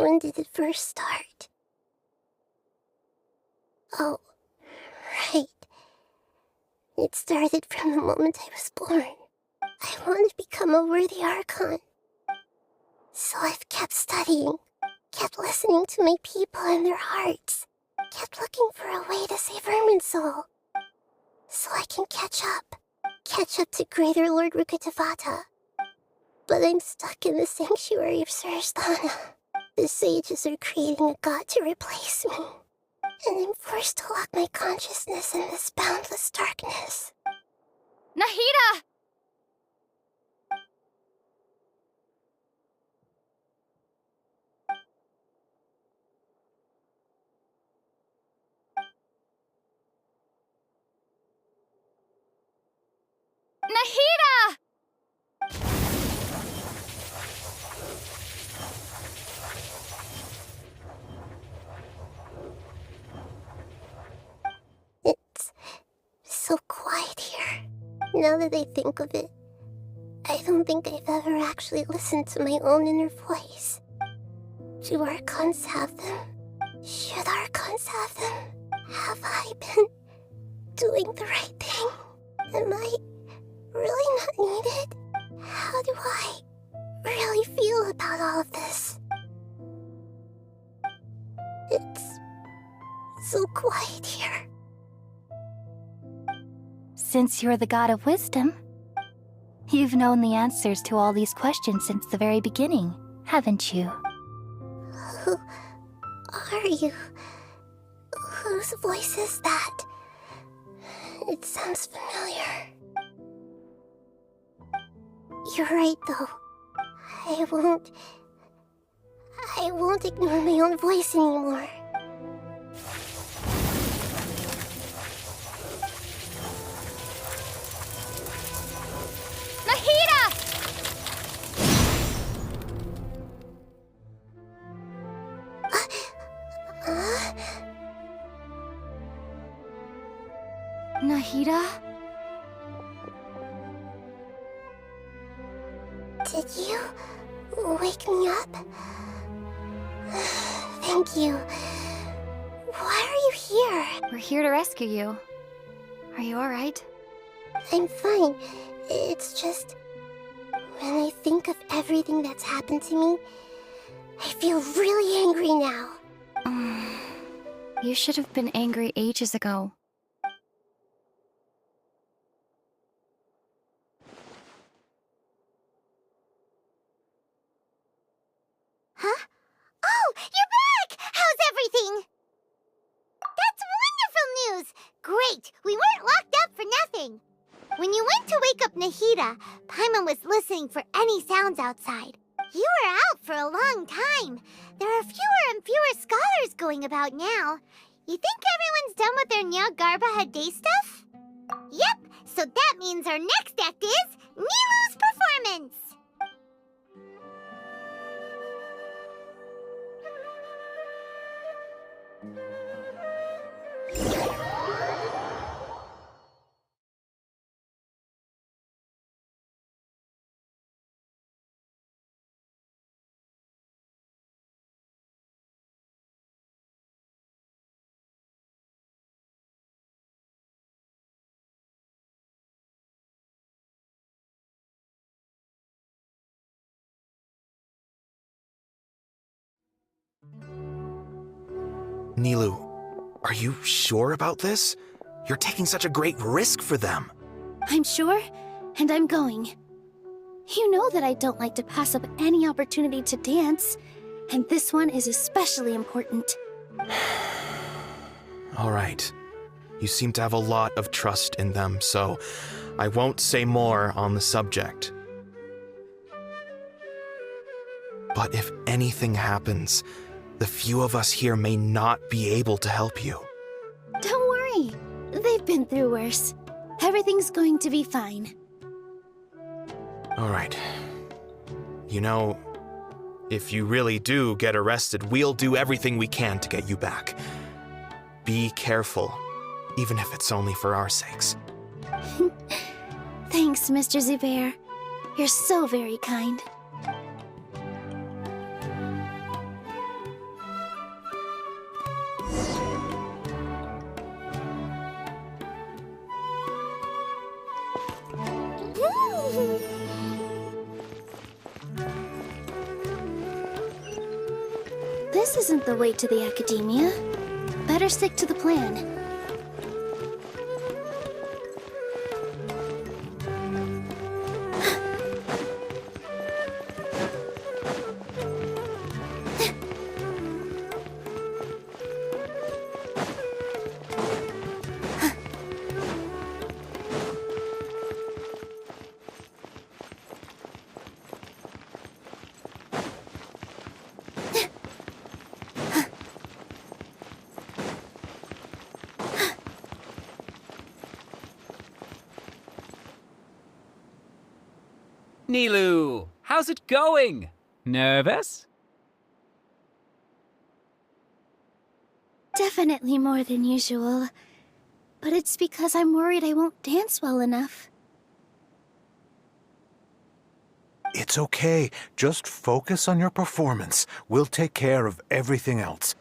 When did it first start? Oh, right. It started from the moment I was born. I want to become a worthy archon. So I've kept studying, kept listening to my people and their hearts, kept looking for a way to save Irminsul. So I can catch up to Greater Lord Rukkhadevata. But I'm stuck in the sanctuary of Surasthana. The sages are creating a god to replace me. And I'm forced to lock my consciousness in this boundless darkness. Nahida! Nahida! It's so quiet here. Now that I think of it, I don't think I've ever actually listened to my own inner voice. Do archons have them? Should archons have them? Have I been doing the right thing? Am I really not needed? How do I really feel about all of this? It's so quiet here. Since you're the god of wisdom, you've known the answers to all these questions since the very beginning, haven't you? Who are you? Whose voice is that? It sounds familiar. You're right, though. I won't ignore my own voice anymore. Nahida? Did you wake me up? Thank you. Why are you here? We're here to rescue you. Are you alright? I'm fine. It's just... when I think of everything that's happened to me, I feel really angry now. You should have been angry ages ago. Huh? Oh, you're back! How's everything? That's wonderful news! Great! We weren't locked up for nothing! When you went to wake up Nahida, Paimon was listening for any sounds outside. You were out for a long time. There are fewer and fewer scholars going about now. You think everyone's done with their Nyagarbha day stuff? Yep, so that means our next act is Nilu's performance! Nilu, are you sure about this? You're taking such a great risk for them. I'm sure, and I'm going. You know that I don't like to pass up any opportunity to dance, and this one is especially important. All right. You seem to have a lot of trust in them, so I won't say more on the subject. But if anything happens, the few of us here may not be able to help you. Don't worry. They've been through worse. Everything's going to be fine. All right. You know, if you really do get arrested, we'll do everything we can to get you back. Be careful, even if it's only for our sakes. Thanks, Mr. Zubair. You're so very kind. this isn't the way to the Academia. Better stick to the plan. Nilou, how's it going? Nervous? Definitely more than usual. But it's because I'm worried I won't dance well enough. It's okay. Just focus on your performance. We'll take care of everything else.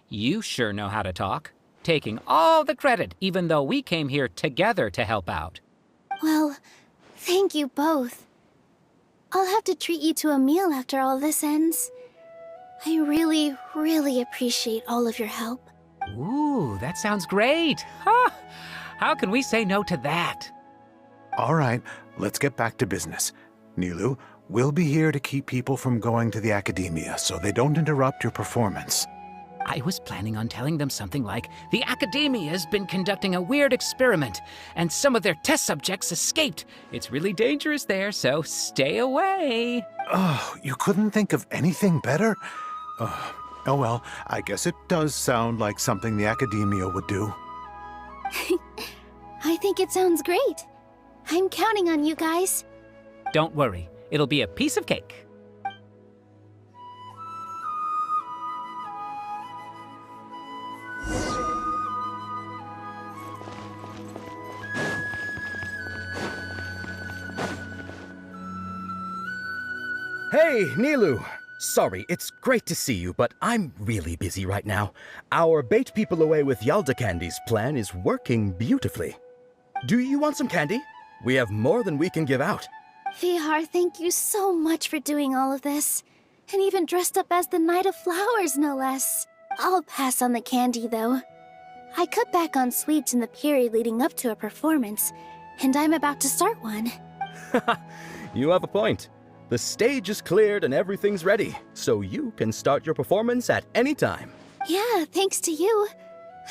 You sure know how to talk. Taking all the credit, even though we came here together to help out. Well, thank you both. I'll have to treat you to a meal after all this ends. I really, really appreciate all of your help. Ooh, that sounds great. Huh? How can we say no to that? All right, let's get back to business. Nilou, we'll be here to keep people from going to the Academia so they don't interrupt your performance. I was planning on telling them something like, the Academia's been conducting a weird experiment, and some of their test subjects escaped. It's really dangerous there, so stay away. Oh, you couldn't think of anything better? Oh well, I guess it does sound like something the Academia would do. I think it sounds great. I'm counting on you guys. Don't worry, it'll be a piece of cake. Hey, Nilou! Sorry, it's great to see you, but I'm really busy right now. Our Bait People Away with Yalda Candies plan is working beautifully. Do you want some candy? We have more than we can give out. Vihar, thank you so much for doing all of this. And even dressed up as the Knight of Flowers, no less. I'll pass on the candy, though. I cut back on sweets in the period leading up to a performance, and I'm about to start one. You have a point. The stage is cleared and everything's ready, so you can start your performance at any time. Yeah, thanks to you.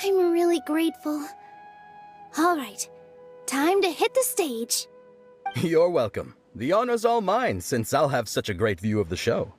I'm really grateful. All right, time to hit the stage. You're welcome. The honor's all mine, since I'll have such a great view of the show.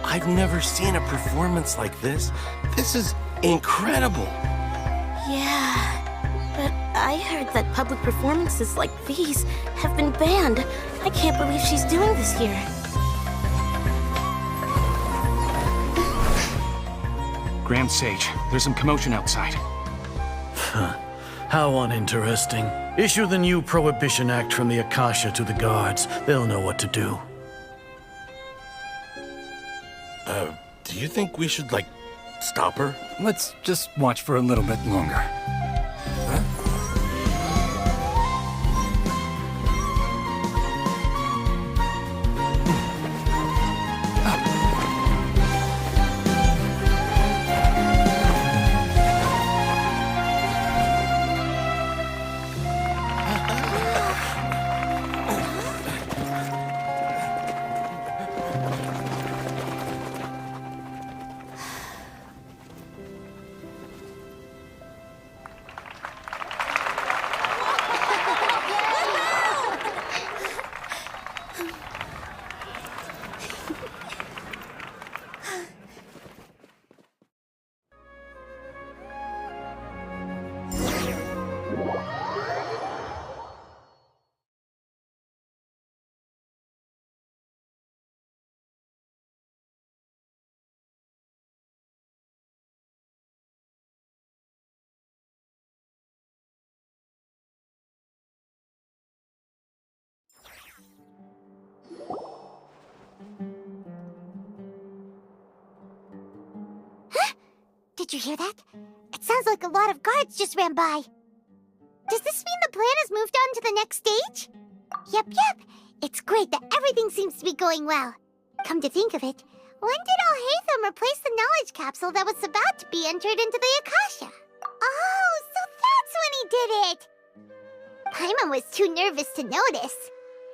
I've never seen a performance like this. This is incredible. Yeah, but I heard that public performances like these have been banned. I can't believe she's doing this here. Grand Sage, there's some commotion outside. How uninteresting. Issue the new Prohibition Act from the Akasha to the guards. They'll know what to do. Do you think we should, stop her? Let's just watch for a little bit longer. Did you hear that? It sounds like a lot of guards just ran by. Does this mean the plan has moved on to the next stage? Yep. It's great that everything seems to be going well. Come to think of it, when did Alhaitham replace the knowledge capsule that was about to be entered into the Akasha? Oh, so that's when he did it! Paimon was too nervous to notice.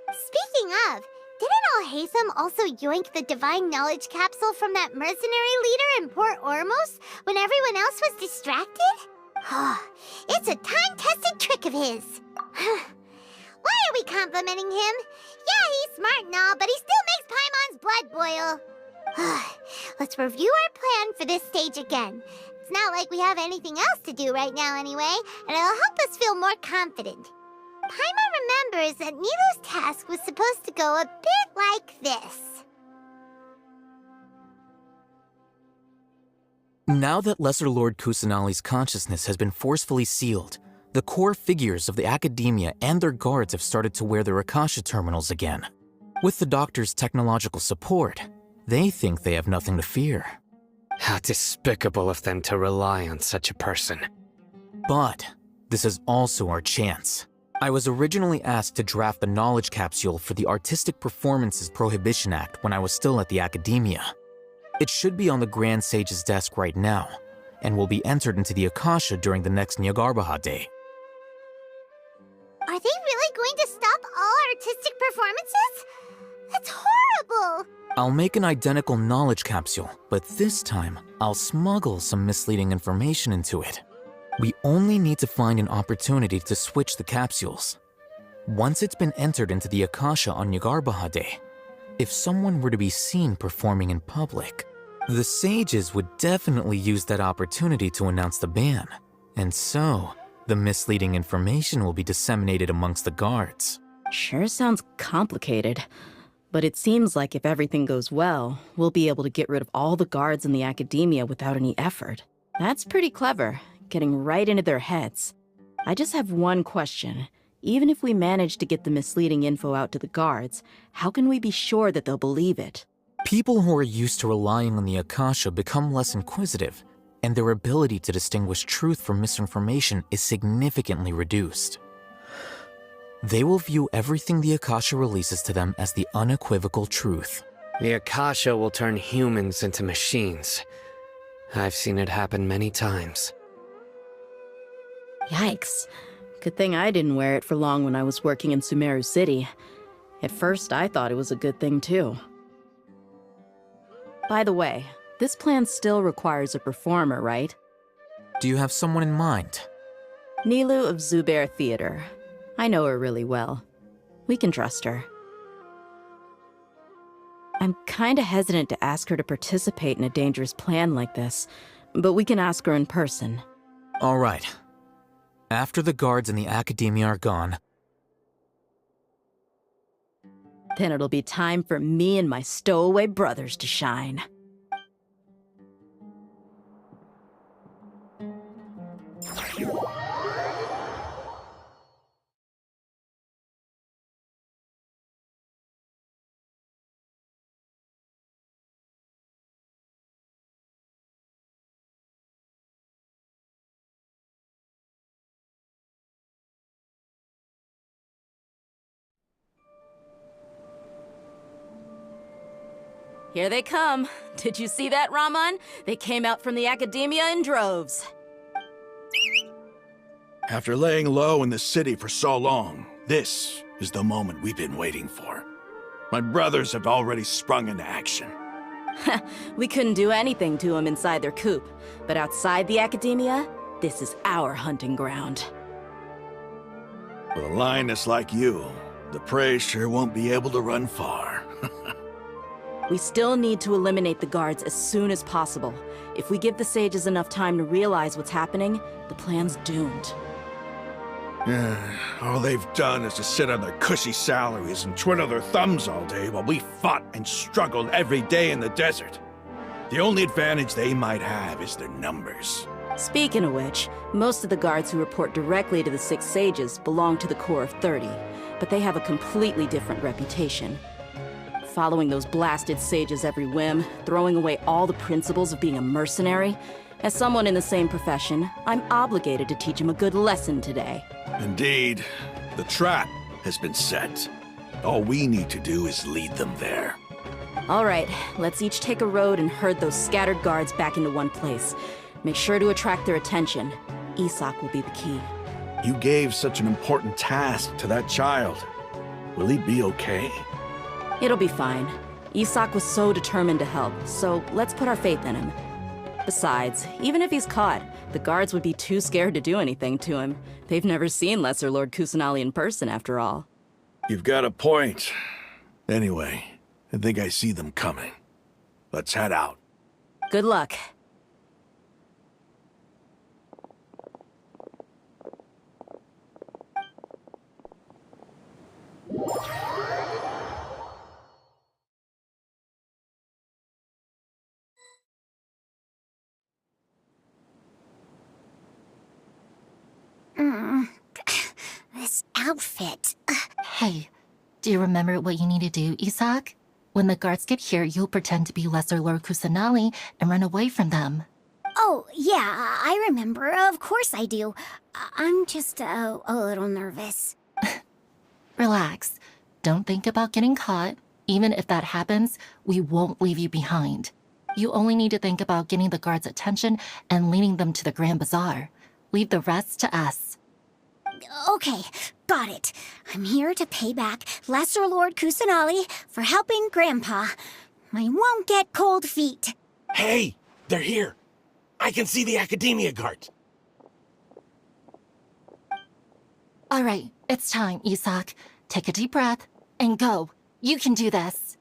Speaking of, didn't Alhaitham also yoink the divine knowledge capsule from that mercenary leader in Port Ormos when everyone else was distracted? It's a time-tested trick of his. Why are we complimenting him? Yeah, he's smart and all, but he still makes Paimon's blood boil. Let's review our plan for this stage again. It's not like we have anything else to do right now anyway, and it'll help us feel more confident. Paimon remembers that Nilu's task was supposed to go a bit like this. Now that Lesser Lord Kusanali's consciousness has been forcefully sealed, the core figures of the Academia and their guards have started to wear their Akasha terminals again. With the Doctor's technological support, they think they have nothing to fear. How despicable of them to rely on such a person. But this is also our chance. I was originally asked to draft the knowledge capsule for the Artistic Performances Prohibition Act when I was still at the Academia. It should be on the Grand Sage's desk right now, and will be entered into the Akasha during the next Nyargarbaha Day. Are they really going to stop all artistic performances? That's horrible! I'll make an identical knowledge capsule, but this time, I'll smuggle some misleading information into it. We only need to find an opportunity to switch the capsules. Once it's been entered into the Akasha on Nyargarbaha Day, if someone were to be seen performing in public, the sages would definitely use that opportunity to announce the ban, and so the misleading information will be disseminated amongst the guards. Sure sounds complicated, but it seems like if everything goes well, we'll be able to get rid of all the guards in the Academia without any effort. That's pretty clever, getting right into their heads. I just have one question. Even if we manage to get the misleading info out to the guards, how can we be sure that they'll believe it? People who are used to relying on the Akasha become less inquisitive, and their ability to distinguish truth from misinformation is significantly reduced. They will view everything the Akasha releases to them as the unequivocal truth. The Akasha will turn humans into machines. I've seen it happen many times. Yikes. Good thing I didn't wear it for long when I was working in Sumeru City. At first, I thought it was a good thing too. By the way, this plan still requires a performer, right? Do you have someone in mind? Nilu of Zubair Theater. I know her really well. We can trust her. I'm kinda hesitant to ask her to participate in a dangerous plan like this, but we can ask her in person. All right. After the guards in the Academia are gone, then it'll be time for me and my stowaway brothers to shine. Here they come. Did you see that, Raman? They came out from the Academia in droves. After laying low in the city for so long, this is the moment we've been waiting for. My brothers have already sprung into action. We couldn't do anything to them inside their coop, but outside the Academia, this is our hunting ground. With a lioness like you, the prey sure won't be able to run far. We still need to eliminate the guards as soon as possible. If we give the sages enough time to realize what's happening, the plan's doomed. All they've done is to sit on their cushy salaries and twiddle their thumbs all day while we fought and struggled every day in the desert. The only advantage they might have is their numbers. Speaking of which, most of the guards who report directly to the Six Sages belong to the Corps of 30, but they have a completely different reputation. Following those blasted sages every whim, throwing away all the principles of being a mercenary. As someone in the same profession, I'm obligated to teach them a good lesson today. Indeed. The trap has been set. All we need to do is lead them there. All right, let's each take a road and herd those scattered guards back into one place. Make sure to attract their attention. Isak will be the key. You gave such an important task to that child. Will he be okay? It'll be fine. Isak was so determined to help, so let's put our faith in him. Besides, even if he's caught, the guards would be too scared to do anything to him. They've never seen Lesser Lord Kusanali in person, after all. You've got a point. Anyway, I think I see them coming. Let's head out. Good luck. This outfit. Hey, do you remember what you need to do, Isak? When the guards get here, you'll pretend to be Lesser Lord Kusanali and run away from them. Oh, yeah, I remember. Of course I do. I'm just a little nervous. Relax. Don't think about getting caught. Even if that happens, we won't leave you behind. You only need to think about getting the guards' attention and leading them to the Grand Bazaar. Leave the rest to us. Okay, got it. I'm here to pay back Lesser Lord Kusanali for helping Grandpa. I won't get cold feet. Hey, they're here. I can see the Academia guards. All right, it's time, Isak. Take a deep breath and go. You can do this.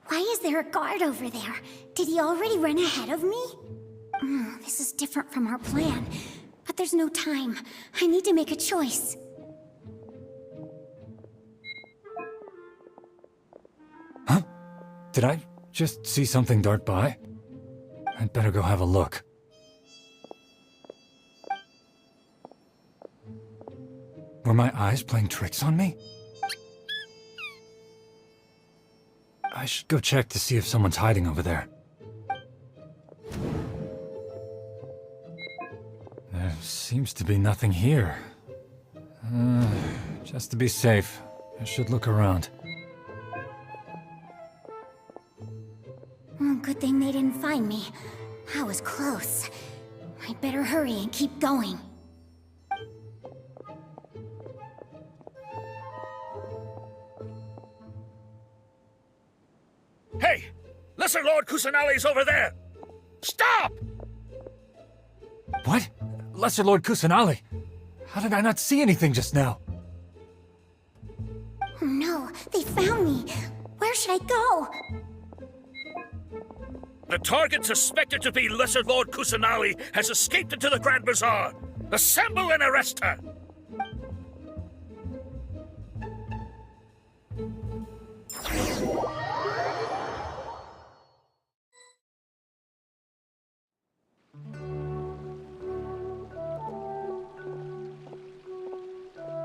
Why is there a guard over there? Did he already run ahead of me? This is different from our plan. But there's no time. I need to make a choice. Huh? Did I just see something dart by? I'd better go have a look. Were my eyes playing tricks on me? I should go check to see if someone's hiding over there. There seems to be nothing here. Just to be safe, I should look around. Good thing they didn't find me. I was close. I'd better hurry and keep going. Hey! Lesser Lord Kusanali's over there! Stop! What? Lesser Lord Kusanali? How did I not see anything just now? Oh no, they found me. Where should I go? The target suspected to be Lesser Lord Kusanali has escaped into the Grand Bazaar. Assemble and arrest her!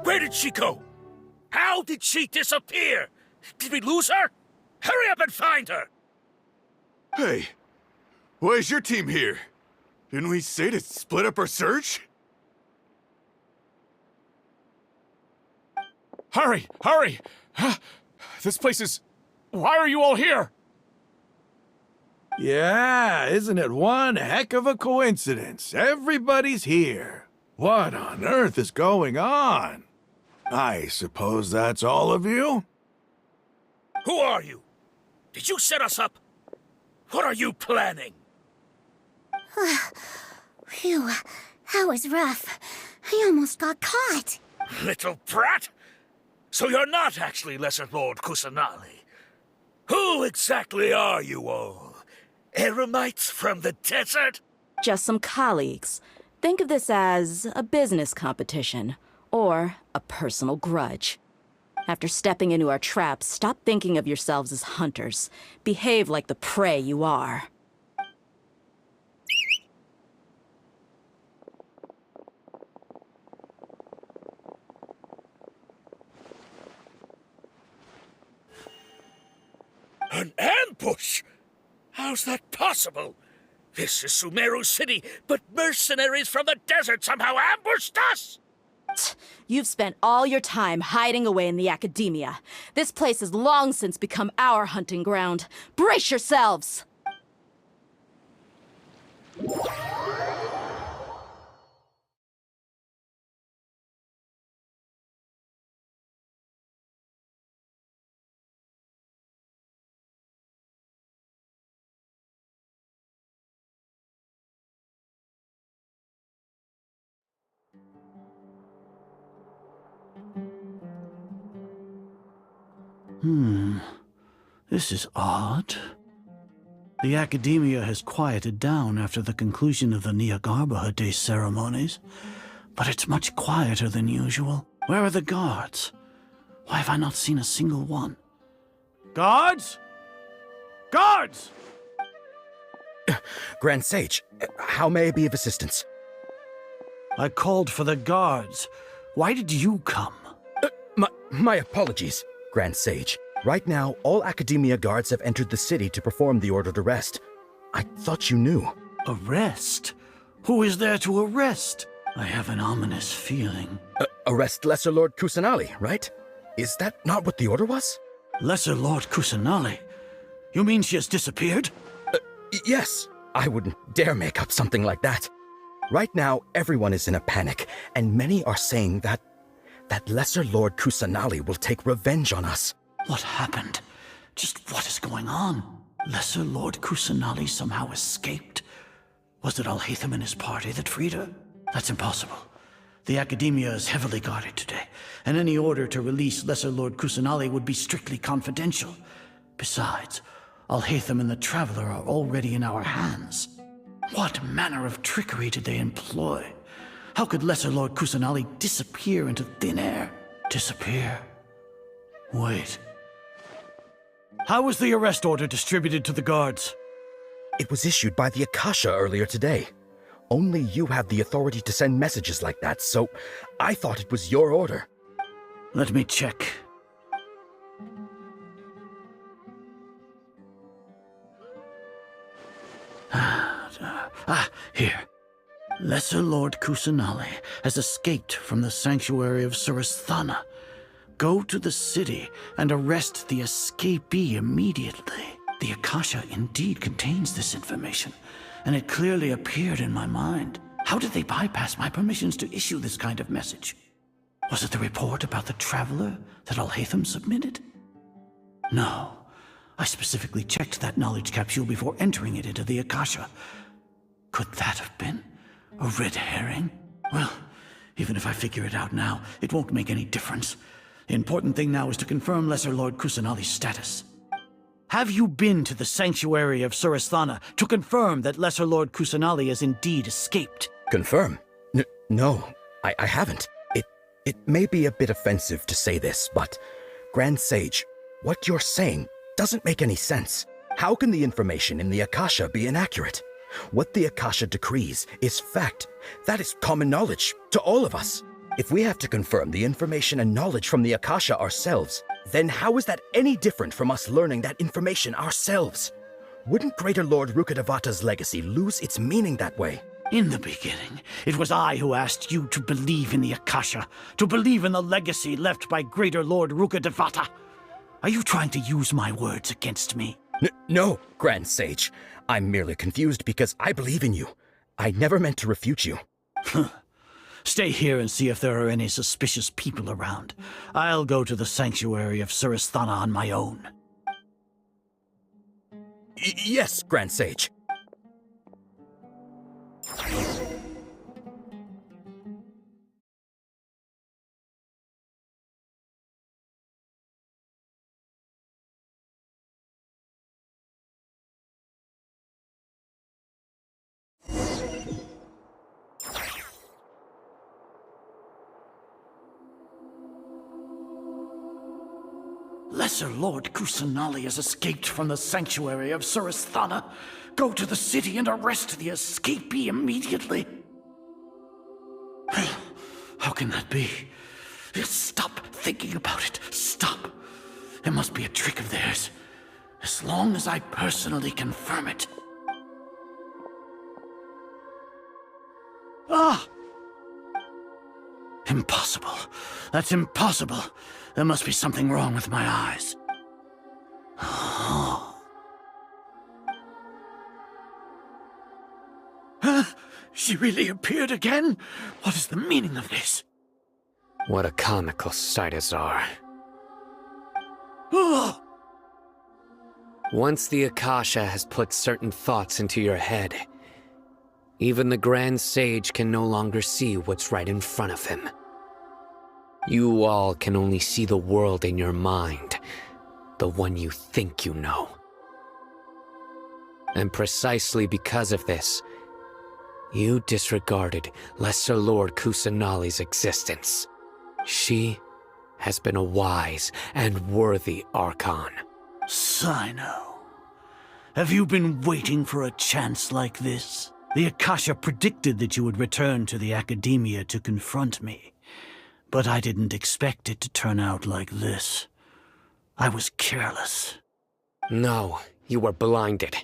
Where did she go? How did she disappear? Did we lose her? Hurry up and find her! Hey, why is your team here? Didn't we say to split up our search? Hurry! Hurry! This place is... Why are you all here? Yeah, isn't it one heck of a coincidence? Everybody's here. What on earth is going on? I suppose that's all of you? Who are you? Did you set us up? What are you planning? Phew, that was rough. We almost got caught. Little brat! So you're not actually Lesser Lord Kusanali. Who exactly are you all? Eremites from the desert? Just some colleagues. Think of this as a business competition, or a personal grudge. After stepping into our traps, stop thinking of yourselves as hunters. Behave like the prey you are. An ambush? How's that possible? This is Sumeru City, but mercenaries from the desert somehow ambushed us! You've spent all your time hiding away in the academia. This place has long since become our hunting ground. Brace yourselves! This is odd. The academia has quieted down after the conclusion of the Nyagarbha Day ceremonies, but it's much quieter than usual. Where are the guards? Why have I not seen a single one? Guards? Guards! Grand Sage, how may I be of assistance? I called for the guards. Why did you come? My apologies, Grand Sage. Right now, all Academia guards have entered the city to perform the ordered arrest. I thought you knew. Arrest? Who is there to arrest? I have an ominous feeling. Arrest Lesser Lord Kusanali, right? Is that not what the order was? Lesser Lord Kusanali? You mean she has disappeared? Yes. I wouldn't dare make up something like that. Right now, everyone is in a panic, and many are saying that Lesser Lord Kusanali will take revenge on us. What happened? Just what is going on? Lesser Lord Kusanali somehow escaped? Was it Alhaitham and his party that freed her? That's impossible. The Academia is heavily guarded today, and any order to release Lesser Lord Kusanali would be strictly confidential. Besides, Alhaitham and the Traveler are already in our hands. What manner of trickery did they employ? How could Lesser Lord Kusanali disappear into thin air? Disappear? Wait. How was the arrest order distributed to the guards? It was issued by the Akasha earlier today. Only you have the authority to send messages like that, so I thought it was your order. Let me check. Here. Lesser Lord Kusanali has escaped from the sanctuary of Surasthana. Go to the city and arrest the escapee immediately. The Akasha indeed contains this information, and it clearly appeared in my mind. How did they bypass my permissions to issue this kind of message? Was it the report about the Traveler that Alhaitham submitted? No. I specifically checked that knowledge capsule before entering it into the Akasha. Could that have been a red herring? Well, even if I figure it out now, it won't make any difference. The important thing now is to confirm Lesser Lord Kusanali's status. Have you been to the sanctuary of Surasthana to confirm that Lesser Lord Kusanali has indeed escaped? Confirm? No, I haven't. It may be a bit offensive to say this, but Grand Sage, what you're saying doesn't make any sense. How can the information in the Akasha be inaccurate? What the Akasha decrees is fact. That is common knowledge to all of us. If we have to confirm the information and knowledge from the Akasha ourselves, then how is that any different from us learning that information ourselves? Wouldn't Greater Lord Rukkhadevata's legacy lose its meaning that way? In the beginning, it was I who asked you to believe in the Akasha, to believe in the legacy left by Greater Lord Rukkhadevata. Are you trying to use my words against me? No, Grand Sage. I'm merely confused because I believe in you. I never meant to refute you. Stay here and see if there are any suspicious people around. I'll go to the sanctuary of Surasthana on my own. Yes, Grand Sage. Lesser Lord Kusanali has escaped from the sanctuary of Suristhana. Go to the city and arrest the escapee immediately. How can that be? Stop thinking about it. Stop. It must be a trick of theirs. As long as I personally confirm it. Ah! Impossible. That's impossible. There must be something wrong with my eyes. Huh? She really appeared again? What is the meaning of this? What a comical sight, Azar. Oh! Once the Akasha has put certain thoughts into your head, even the Grand Sage can no longer see what's right in front of him. You all can only see the world in your mind, the one you think you know. And precisely because of this, you disregarded Lesser Lord Kusanali's existence. She has been a wise and worthy archon. Sino, have you been waiting for a chance like this? The Akasha predicted that you would return to the Academia to confront me, but I didn't expect it to turn out like this. I was careless. No, you were blinded.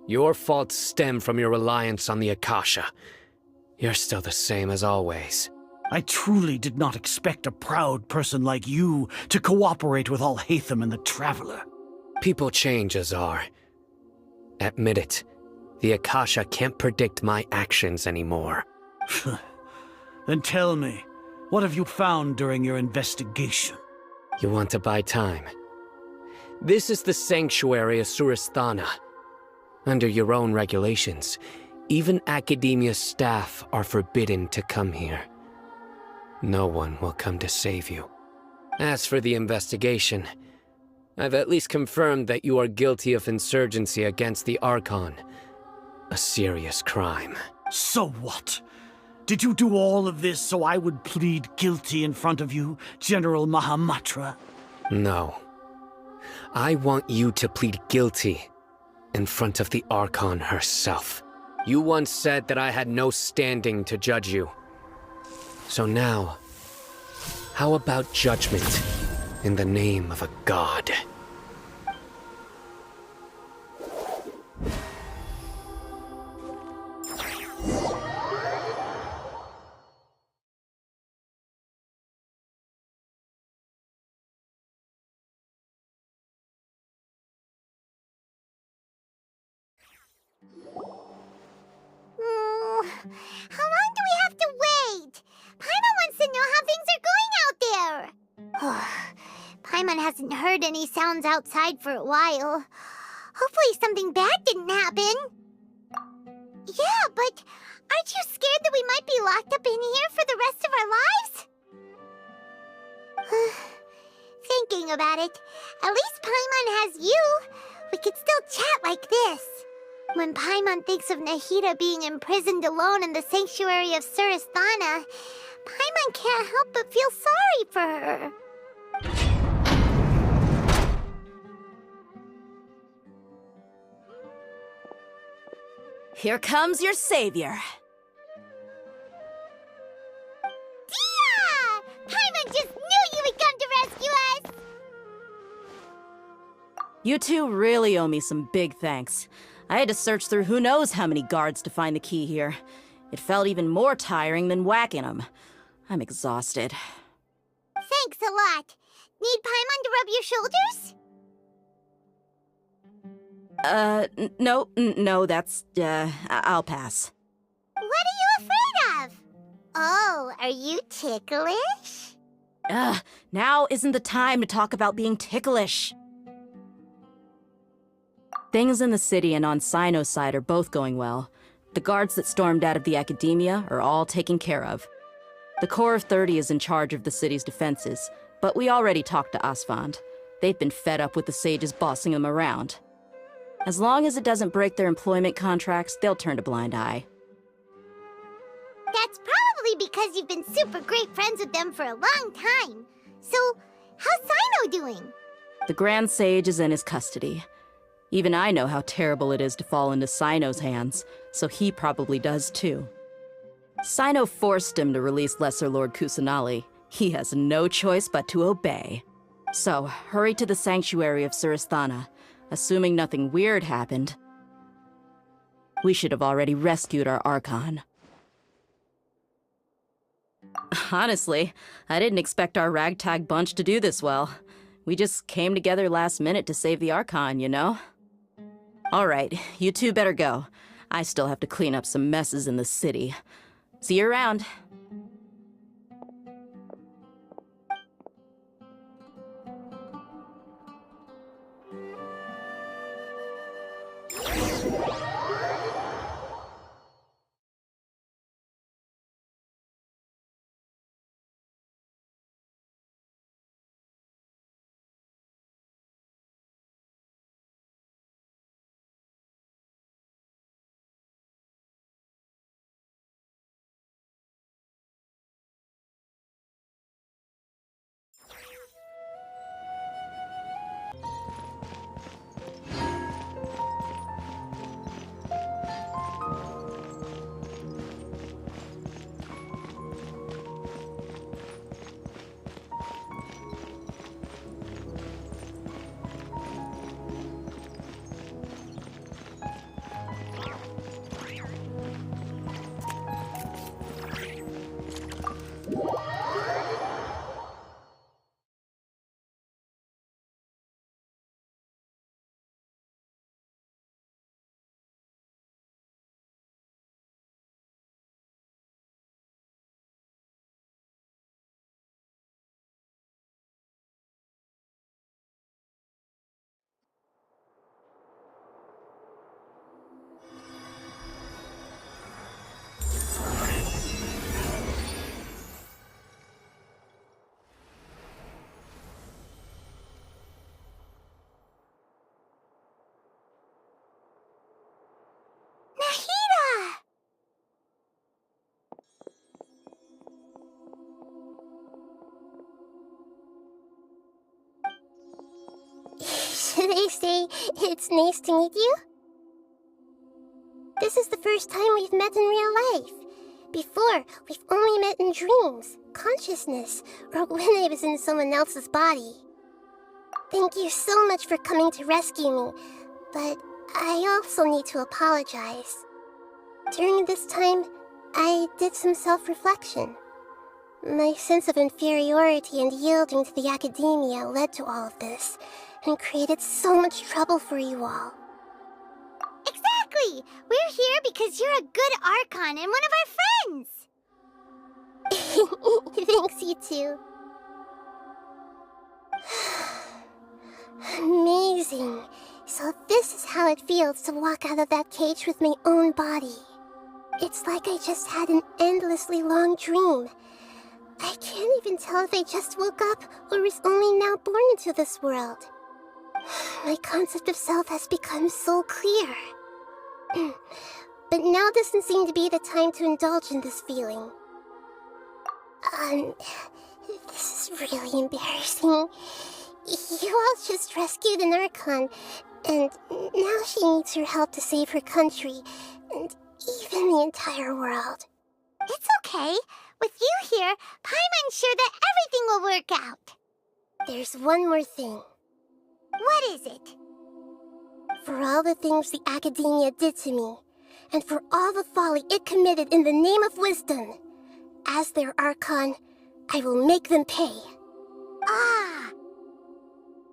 Your faults stem from your reliance on the Akasha. You're still the same as always. I truly did not expect a proud person like you to cooperate with Alhaitham and the Traveler. People change, Azar. Admit it. The Akasha can't predict my actions anymore. Then tell me, what have you found during your investigation? You want to buy time? This is the sanctuary of Suristhana. Under your own regulations, even Academia staff are forbidden to come here. No one will come to save you. As for the investigation, I've at least confirmed that you are guilty of insurgency against the Archon. A serious crime. So what? Did you do all of this so I would plead guilty in front of you, General Mahamatra? No. I want you to plead guilty in front of the Archon herself. You once said that I had no standing to judge you. So now, how about judgment in the name of a god? How long do we have to wait? Paimon wants to know how things are going out there. Paimon hasn't heard any sounds outside for a while. Hopefully something bad didn't happen. Yeah, but aren't you scared that we might be locked up in here for the rest of our lives? Thinking about it, at least Paimon has you. We could still chat like this. When Paimon thinks of Nahida being imprisoned alone in the sanctuary of Suristhana, Paimon can't help but feel sorry for her. Here comes your savior. Dia! Paimon just knew you would come to rescue us! You two really owe me some big thanks. I had to search through who knows how many guards to find the key here. It felt even more tiring than whacking them. I'm exhausted. Thanks a lot. Need Paimon to rub your shoulders? No, that's, I'll pass. What are you afraid of? Oh, are you ticklish? Now isn't the time to talk about being ticklish. Things in the city and on Sino's side are both going well. The guards that stormed out of the Academia are all taken care of. The Corps of 30 is in charge of the city's defenses, but we already talked to Asfand. They've been fed up with the sages bossing them around. As long as it doesn't break their employment contracts, they'll turn a blind eye. That's probably because you've been super great friends with them for a long time. So, how's Sino doing? The Grand Sage is in his custody. Even I know how terrible it is to fall into Sino's hands, so he probably does too. Sino forced him to release Lesser Lord Kusanali. He has no choice but to obey. So, hurry to the sanctuary of Surasthana. Assuming nothing weird happened, we should have already rescued our archon. Honestly, I didn't expect our ragtag bunch to do this well. We just came together last minute to save the archon, you know? Alright, you two better go. I still have to clean up some messes in the city. See you around. Should I say it's nice to meet you? This is the first time we've met in real life. Before, we've only met in dreams, consciousness, or when I was in someone else's body. Thank you so much for coming to rescue me, but I also need to apologize. During this time, I did some self-reflection. My sense of inferiority and yielding to the academia led to all of this, and created so much trouble for you all. Exactly! We're here because you're a good archon and one of our friends! Thanks, you too. Amazing. So this is how it feels to walk out of that cage with my own body. It's like I just had an endlessly long dream. I can't even tell if I just woke up or was only now born into this world. My concept of self has become so clear. But now doesn't seem to be the time to indulge in this feeling. This is really embarrassing. You all just rescued an archon, and now she needs your help to save her country, and even the entire world. It's okay. With you here, Paimon's sure that everything will work out. There's one more thing. What is it? For all the things the academia did to me, and for all the folly it committed in the name of wisdom, as their archon, I will make them pay. Ah!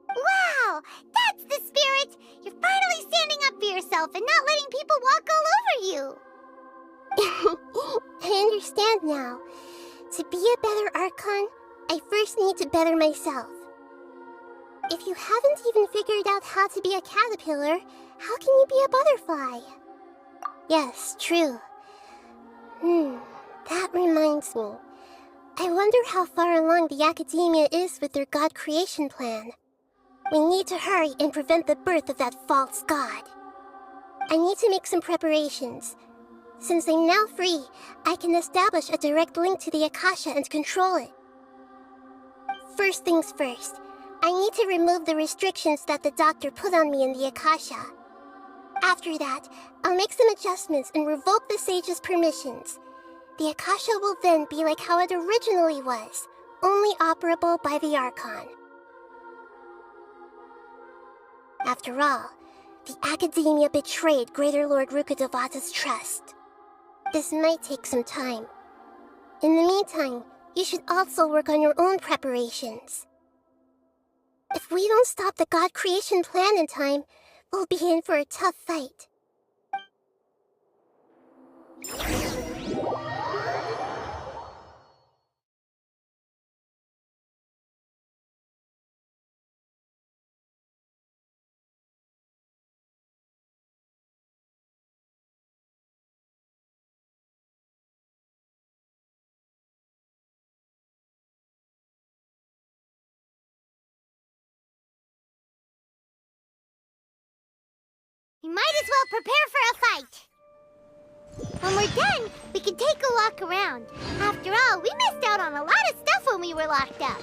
Wow! That's the spirit! You're finally standing up for yourself and not letting people walk all over you! I understand now. To be a better archon, I first need to better myself. If you haven't even figured out how to be a caterpillar, how can you be a butterfly? Yes, true. That reminds me. I wonder how far along the academia is with their god creation plan. We need to hurry and prevent the birth of that false god. I need to make some preparations. Since I'm now free, I can establish a direct link to the Akasha and control it. First things first, I I need to remove the restrictions that the doctor put on me in the Akasha. After that, I'll make some adjustments and revoke the sage's permissions. The Akasha will then be like how it originally was, only operable by the archon. After all, the Academia betrayed Greater Lord Rukkhadevata's trust. This might take some time. In the meantime, you should also work on your own preparations. If we don't stop the God creation plan in time, we'll be in for a tough fight. We might as well prepare for a fight. When we're done, we can take a walk around. After all, we missed out on a lot of stuff when we were locked up.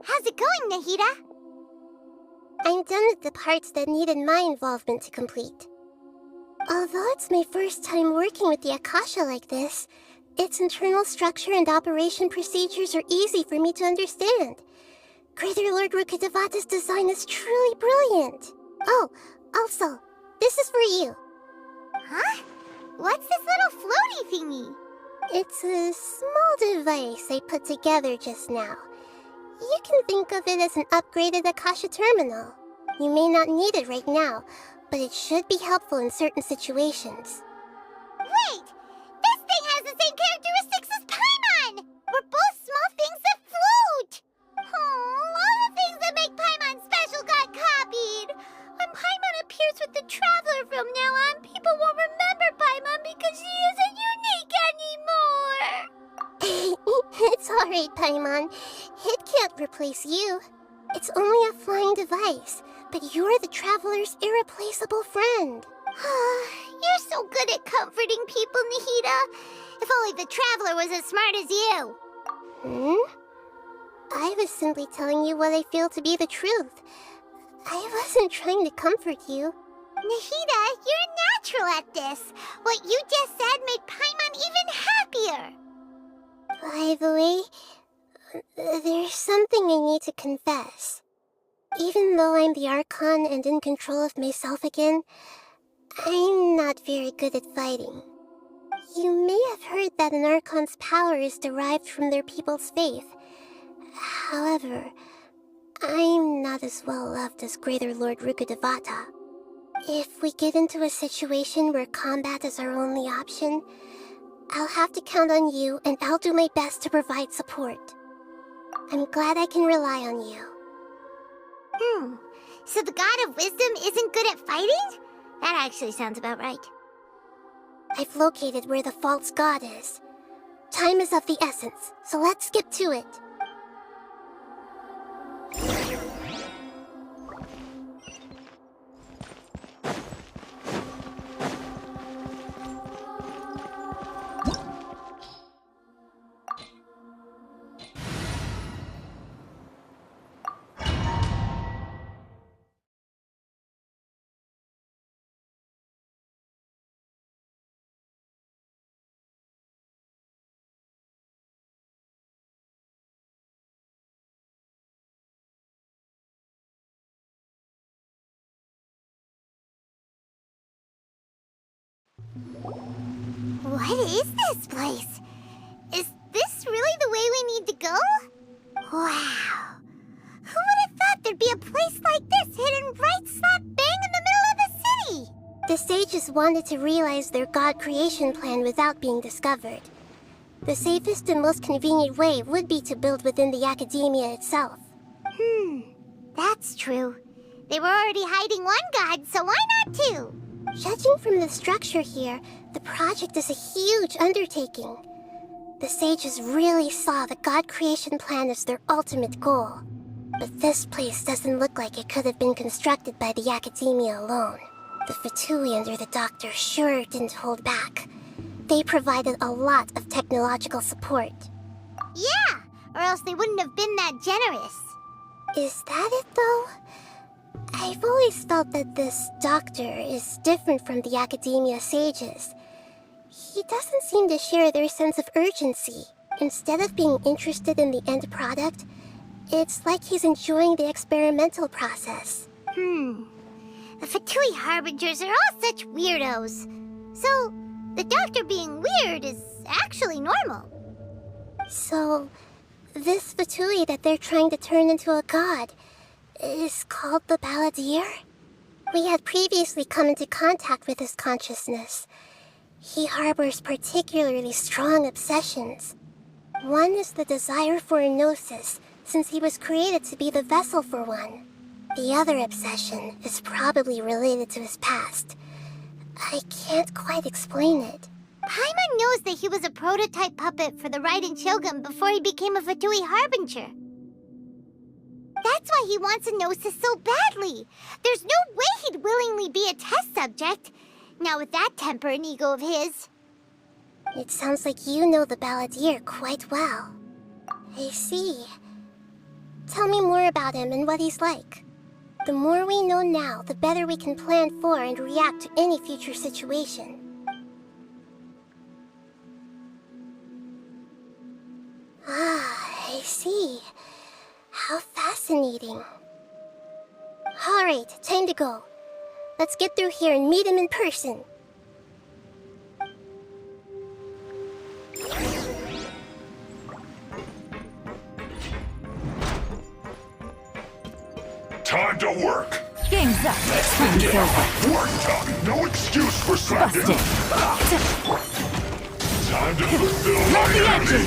How's it going, Nahida? I'm done with the parts that needed my involvement to complete. Although it's my first time working with the Akasha like this, its internal structure and operation procedures are easy for me to understand. Greater Lord Rukkhadevata's design is truly brilliant. Oh, also, this is for you. Huh? What's this little floaty thingy? It's a small device I put together just now. You can think of it as an upgraded Akasha terminal. You may not need it right now, but it should be helpful in certain situations. Wait! This thing has the same characteristics as Paimon! We're both small things that float! Oh, all the things that make Paimon special got copied! When Paimon appears with the Traveler from now on, people won't remember Paimon because she isn't unique anymore! It's alright, Paimon. It can't replace you. It's only a flying device, but you're the Traveler's irreplaceable friend. You're so good at comforting people, Nahida. If only the Traveler was as smart as you. I was simply telling you what I feel to be the truth. I wasn't trying to comfort you. Nahida, you're natural at this. What you just said made Paimon even happier. By the way, there's something I need to confess. Even though I'm the Archon and in control of myself again, I'm not very good at fighting. You may have heard that an Archon's power is derived from their people's faith. However, I'm not as well loved as Greater Lord Rukkhadevata. If we get into a situation where combat is our only option, I'll have to count on you, and I'll do my best to provide support. I'm glad I can rely on you. So the God of Wisdom isn't good at fighting? That actually sounds about right. I've located where the false god is. Time is of the essence, so let's get to it. What is this place? Is this really the way we need to go? Wow. Who would have thought there'd be a place like this hidden right slap bang in the middle of the city? The sages wanted to realize their god creation plan without being discovered. The safest and most convenient way would be to build within the academia itself. That's true. They were already hiding one god, so why not two? Judging from the structure here, the project is a huge undertaking. The sages really saw the god creation plan as their ultimate goal. But this place doesn't look like it could have been constructed by the academia alone. The Fatui under the doctor sure didn't hold back. They provided a lot of technological support. Yeah, or else they wouldn't have been that generous. Is that it, though? I've always felt that this doctor is different from the academia sages. He doesn't seem to share their sense of urgency. Instead of being interested in the end product, it's like he's enjoying the experimental process. The Fatui Harbingers are all such weirdos. So, the doctor being weird is actually normal. So, this Fatui that they're trying to turn into a god is called the Balladeer? We had previously come into contact with his consciousness. He harbors particularly strong obsessions. One is the desire for a gnosis, since he was created to be the vessel for one. The other obsession is probably related to his past. I can't quite explain it. Paimon knows that he was a prototype puppet for the Raiden Shogun before he became a Fatui Harbinger. That's why he wants a gnosis so badly. There's no way he'd willingly be a test subject. Now with that temper and ego of his. It sounds like you know the Balladeer quite well. I see. Tell me more about him and what he's like. The more we know now, the better we can plan for and react to any future situation. Ah, I see. How fascinating. Alright, time to go. Let's get through here and meet him in person. Time to work. Game's up. Let's begin. Work time. No excuse for slacking. Time to fulfill my duty.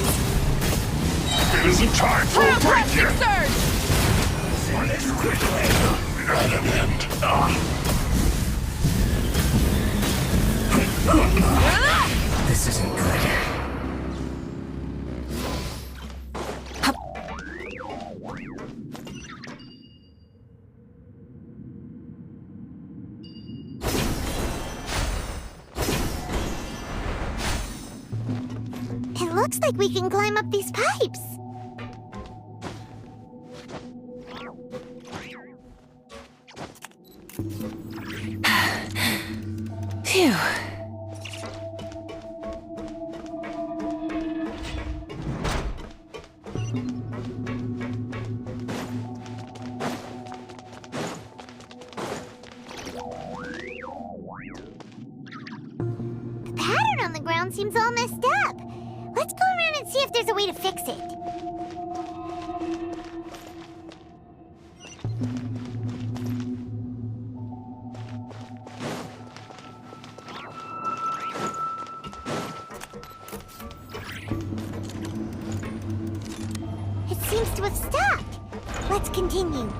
It isn't time for a break yet. At an end. This isn't good. It looks like we can climb up these pipes. Phew. The pattern on the ground seems all messed up. Let's go around and see if there's a way to fix it. It seems to have stopped. Let's continue.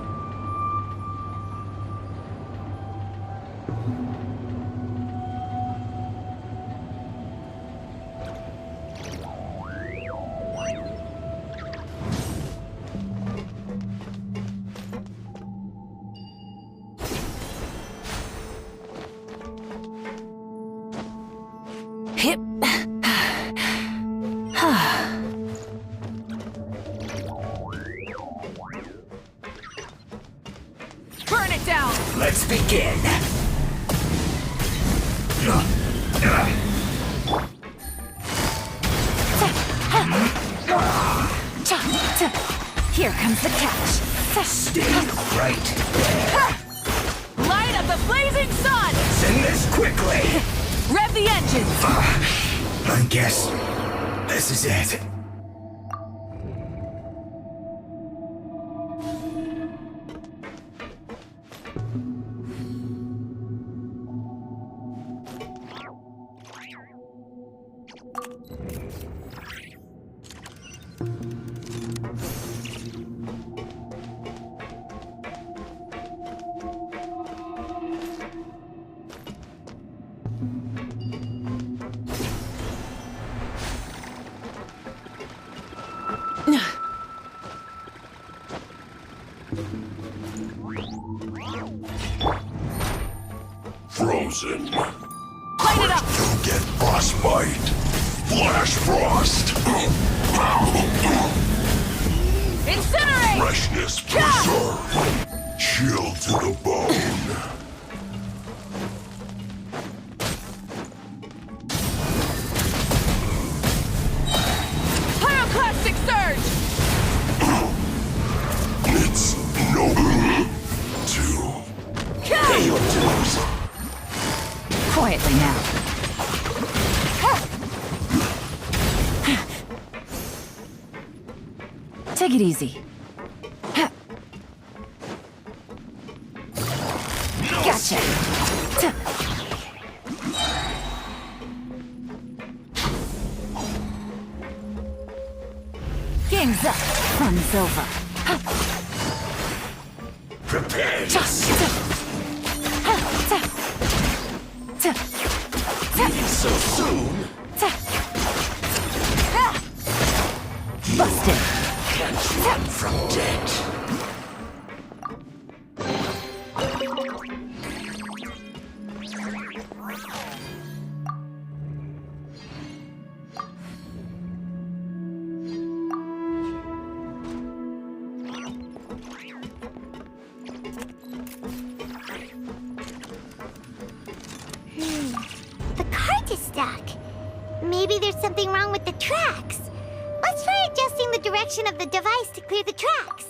Hip. Burn it down. Let's begin. Here comes the catch. Stay right there. Light up the blazing sun. Send this quickly. Rev the engines. I guess this is it. 10,000. Light it up! Don't get frostbite. Flash frost. Incinerate! Freshness preserved. Chill to the bone. Pyroclastic surge! It's no to pay your dues. Quietly now. Take it easy. Gotcha. Game's up. Fun's over. Prepare So soon? Busted. Can't run from death. The cart is stuck. Maybe there's something wrong with the tracks. Let's try adjusting the direction of the device to clear the tracks.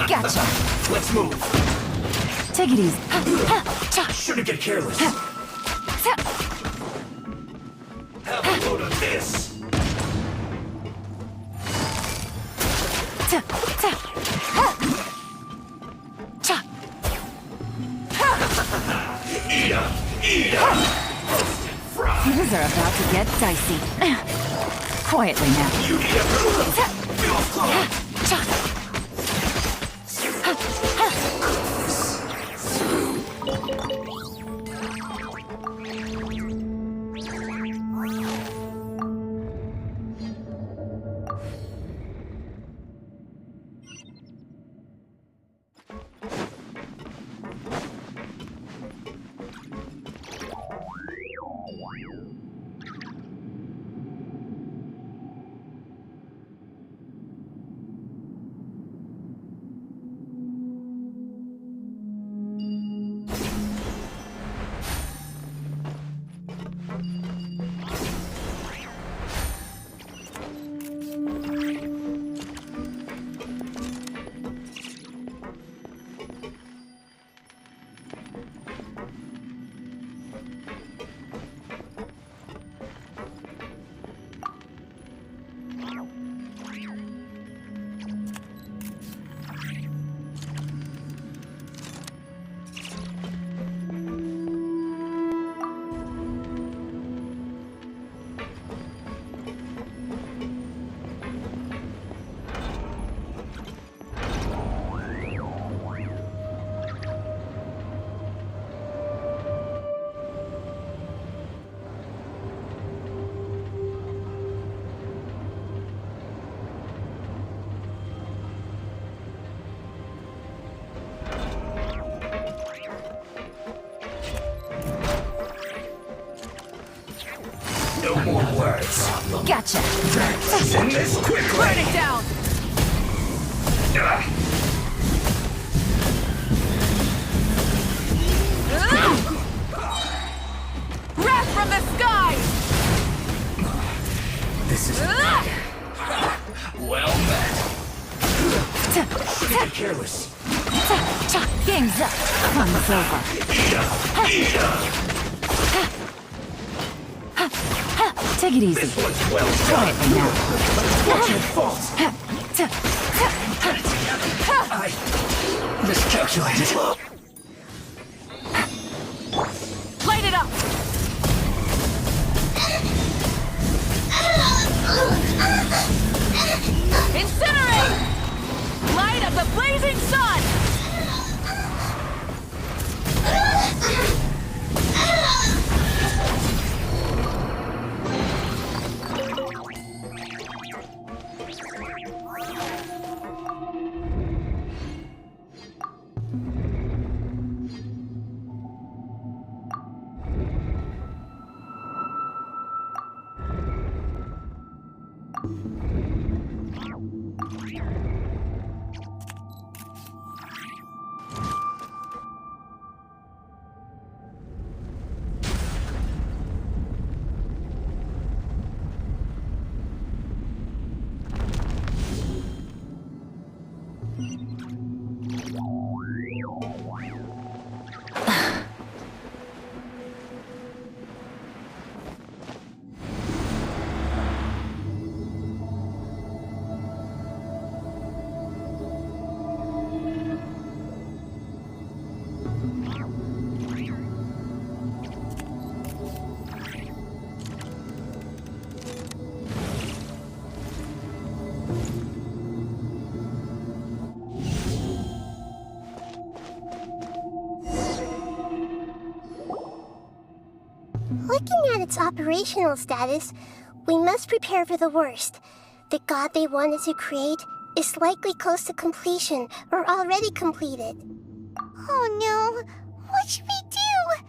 Gotcha. Let's move. Take it easy. Shouldn't get careless. Have a load of this. Eat up. Roasted fry. Things are about to get dicey. Quietly now. You need a move. Feel close. No more words. Gotcha. Send this quickly. Burn it down. Wrath from the sky. This is well met. Be careless. Game's up. Fun's over. Take it easy. This one's well Try done. it now. What's your fault? I miscalculated. Light it up. Incinerate! Light of the blazing sun! Looking at its operational status, we must prepare for the worst. The god they wanted to create is likely close to completion or already completed. Oh no, what should we do?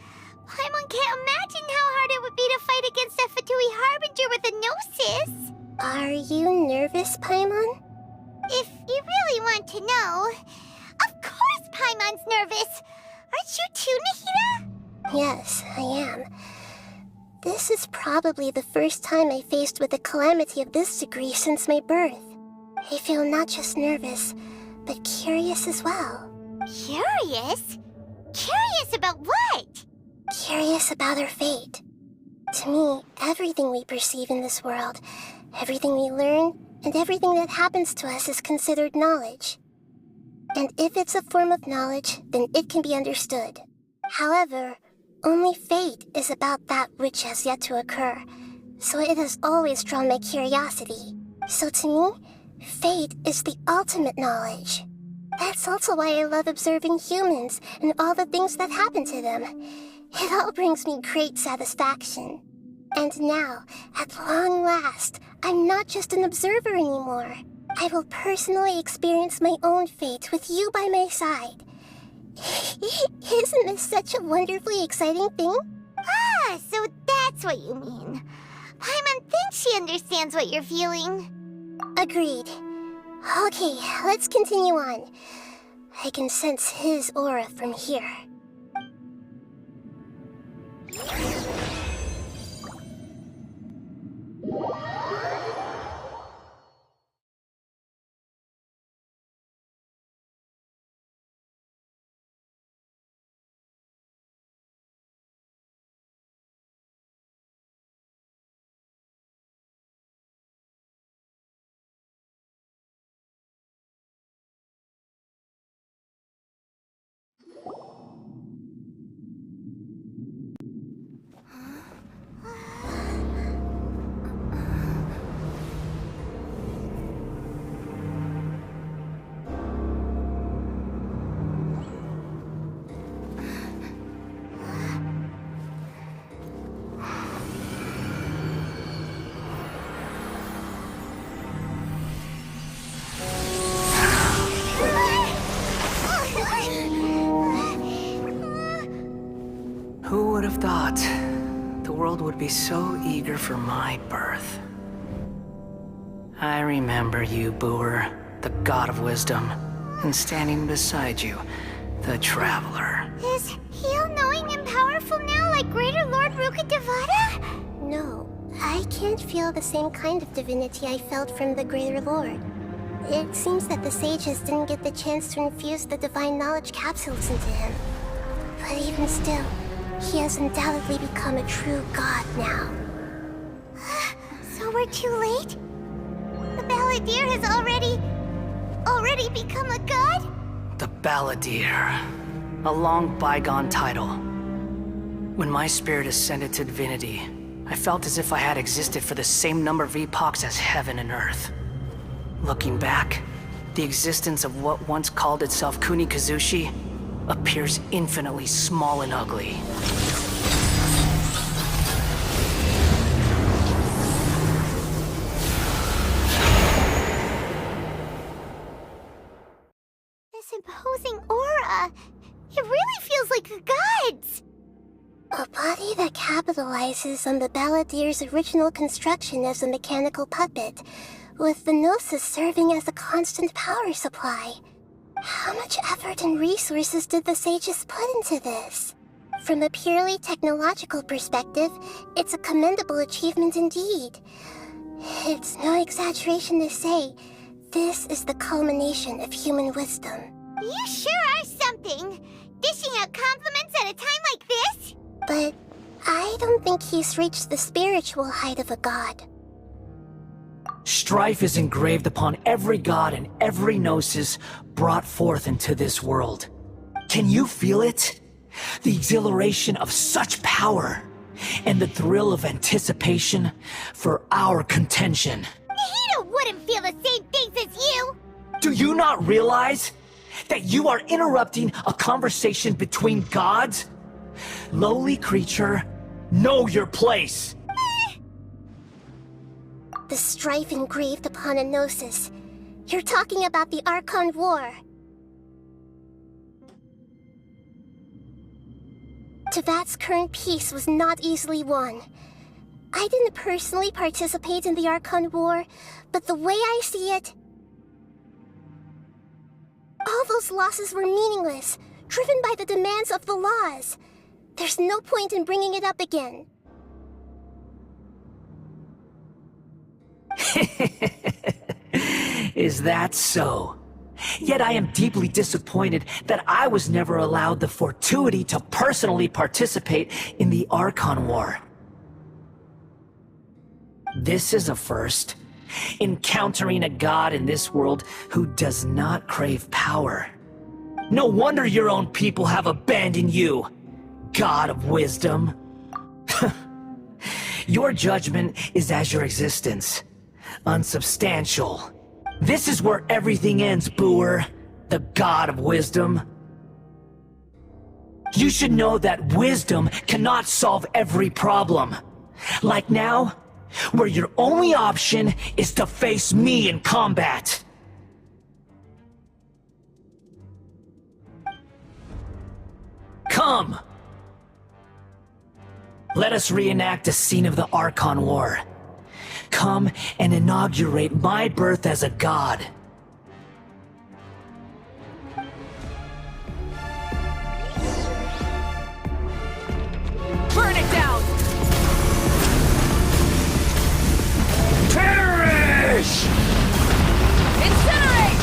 Paimon can't imagine how hard it would be to fight against a Fatui Harbinger with a Gnosis. Are you nervous, Paimon? If you really want to know, of course Paimon's nervous. Aren't you too, Nahida? Yes, I am. This is probably the first time I faced with a calamity of this degree since my birth. I feel not just nervous, but curious as well. Curious? Curious about what? Curious about our fate. To me, everything we perceive in this world, everything we learn, and everything that happens to us is considered knowledge. And if it's a form of knowledge, then it can be understood. However, only fate is about that which has yet to occur, so it has always drawn my curiosity. So to me, fate is the ultimate knowledge. That's also why I love observing humans and all the things that happen to them. It all brings me great satisfaction. And now, at long last, I'm not just an observer anymore. I will personally experience my own fate with you by my side. Isn't this such a wonderfully exciting thing? Ah, so that's what you mean. Paimon thinks she understands what you're feeling. Agreed. Okay, let's continue on. I can sense his aura from here. world would be so eager for my birth. I remember you, Booer, the god of wisdom, and standing beside you, the traveler. Is he all-knowing and powerful now like Greater Lord Rukkhadevata? No, I can't feel the same kind of divinity I felt from the Greater Lord. It seems that the sages didn't get the chance to infuse the divine knowledge capsules into him. But even still, he has undoubtedly become a true god now. So we're too late? The Balladeer has already become a god? The Balladeer. A long bygone title. When my spirit ascended to divinity, I felt as if I had existed for the same number of epochs as heaven and earth. Looking back, the existence of what once called itself Kunikazushi appears infinitely small and ugly. This imposing aura, it really feels like the gods! A body that capitalizes on the Balladeer's original construction as a mechanical puppet, with the Gnosis serving as a constant power supply. How much effort and resources did the sages put into this? From a purely technological perspective, it's a commendable achievement indeed. It's no exaggeration to say, this is the culmination of human wisdom. You sure are something! Dishing out compliments at a time like this? But I don't think he's reached the spiritual height of a god. Strife is engraved upon every god and every gnosis brought forth into this world. Can you feel it? The exhilaration of such power, and the thrill of anticipation for our contention. Nahida wouldn't feel the same things as you! Do you not realize that you are interrupting a conversation between gods? Lowly creature, know your place! The strife engraved upon a Gnosis. You're talking about the Archon War. Tevat's current peace was not easily won. I didn't personally participate in the Archon War, but the way I see it, all those losses were meaningless, driven by the demands of the laws. There's no point in bringing it up again. Is that so? Yet I am deeply disappointed that I was never allowed the fortuity to personally participate in the Archon War. This is a first. Encountering a god in this world who does not crave power. No wonder your own people have abandoned you, god of wisdom. Your judgment is as your existence, unsubstantial. This is where everything ends, Booer, the god of wisdom. You should know that wisdom cannot solve every problem. Like now, where your only option is to face me in combat. Come! Let us reenact a scene of the Archon War. Come and inaugurate my birth as a god. Burn it down! Perish! Incinerate!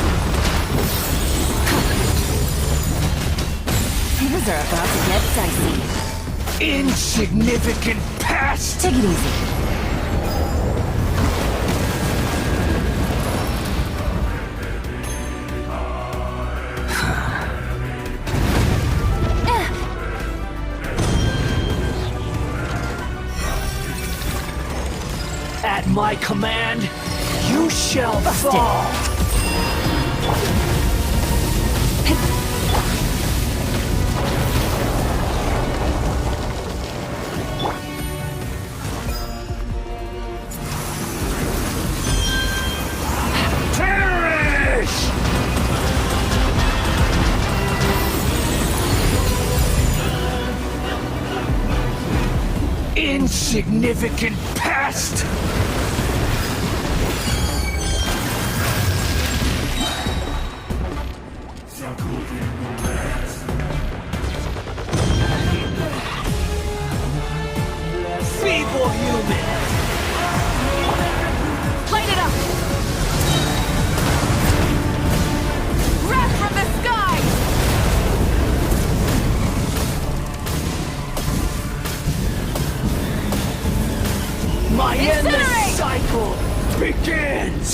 Things are about to get dicey. Insignificant pest! Take it easy. At my command, you shall fall! Perish! insignificant pest! Feeble human! Light it up! Wrath from the sky! My endless Incinerate! cycle begins!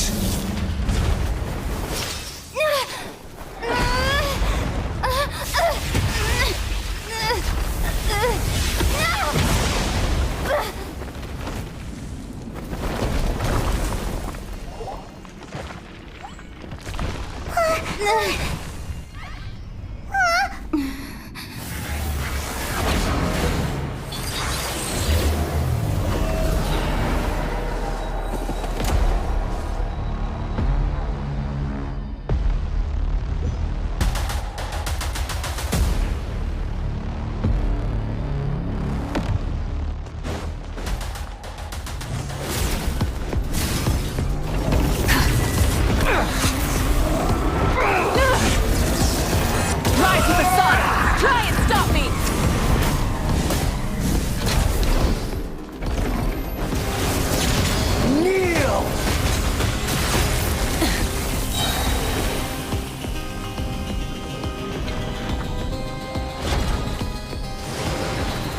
Rise to the sun! Try and stop me! Kneel!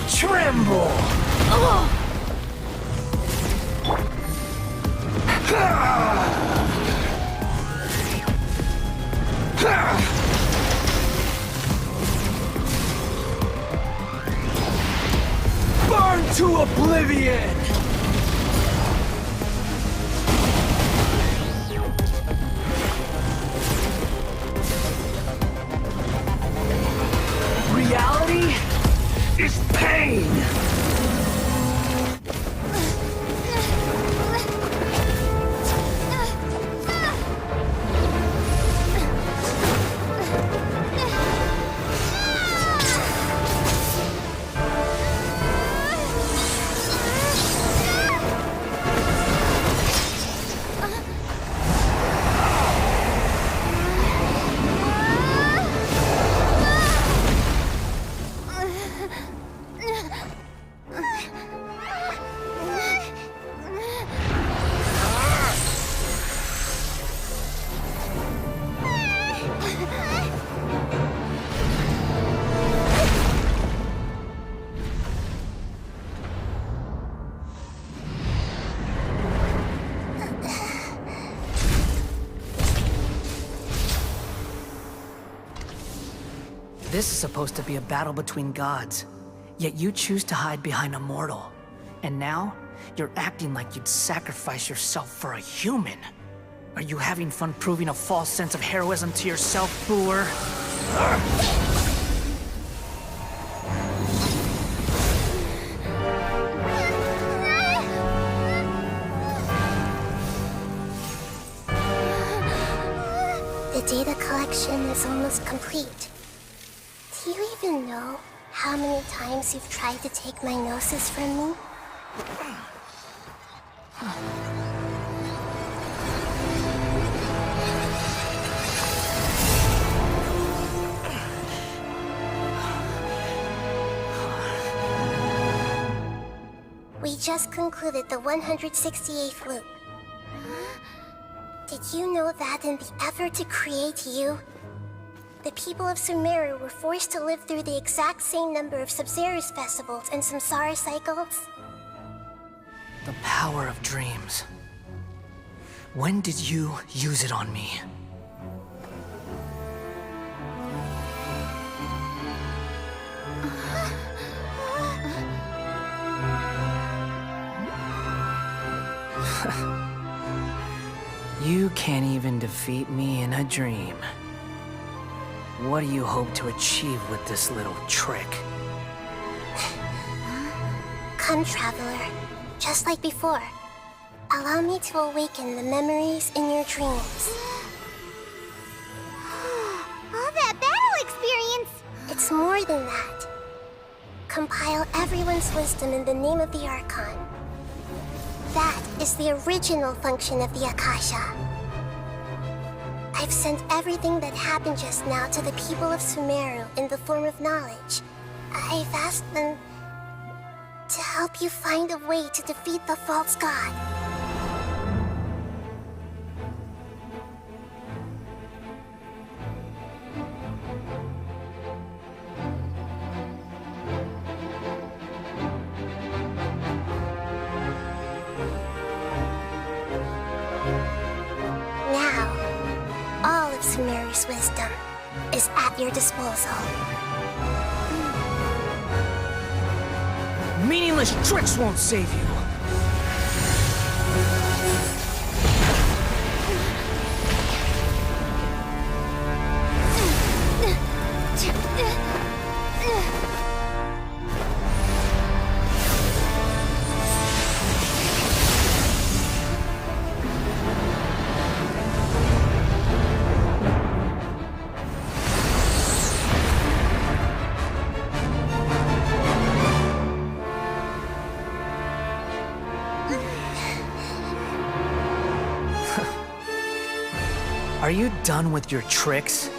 Tremble! Burn to oblivion! Reality is pain! This is supposed to be a battle between gods, yet you choose to hide behind a mortal. And now, you're acting like you'd sacrifice yourself for a human. Are you having fun proving a false sense of heroism to yourself, Boor? The data collection is almost complete. Do you even know how many times you've tried to take my gnosis from me? We just concluded the 168th loop. Did you know that in the effort to create you, the people of Sumeru were forced to live through the exact same number of Sub-Zerus festivals and Samsara cycles? The power of dreams. When did you use it on me? You can't even defeat me in a dream. What do you hope to achieve with this little trick? Come, Traveler. Just like before. Allow me to awaken the memories in your dreams. All that battle experience! It's more than that. compile everyone's wisdom in the name of the Archon. That is the original function of the Akasha. I've sent everything that happened just now to the people of Sumeru in the form of knowledge. I've asked them to help you find a way to defeat the false god. Sumeru's wisdom is at your disposal. Meaningless tricks won't save you. Are you done with your tricks?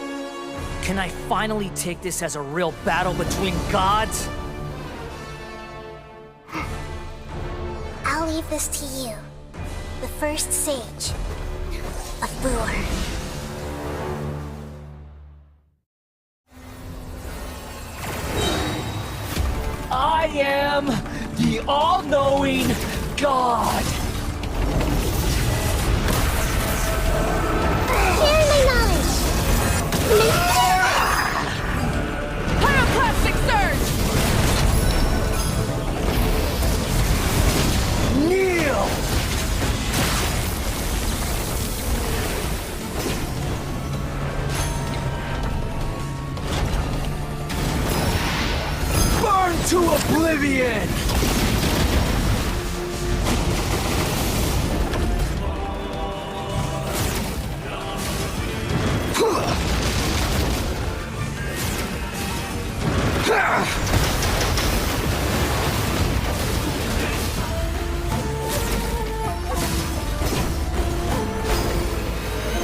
Can I finally take this as a real battle between gods? I'll leave this to you, the first sage of Boor. I am the all-knowing God! Share my knowledge! Pyroclastic surge! Kneel! Burn to oblivion!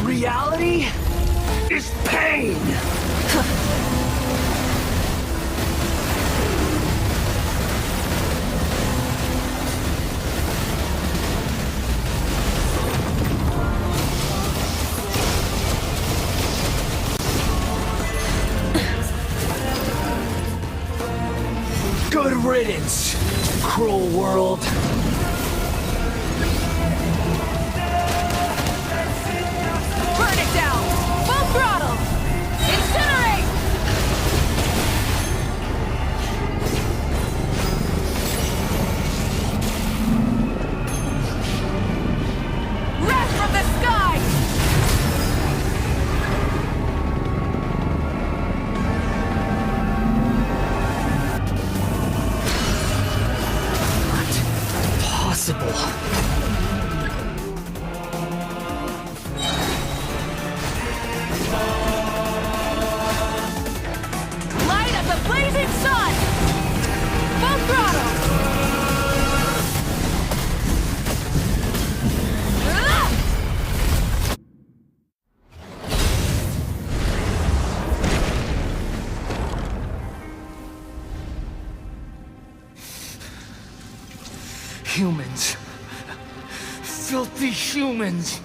Reality is pain! Good riddance, cruel world. Burn it down! Full throttle! Incinerate! Wrath from the sky! Light of the blazing sun! Full throttle! Humans. Filthy humans.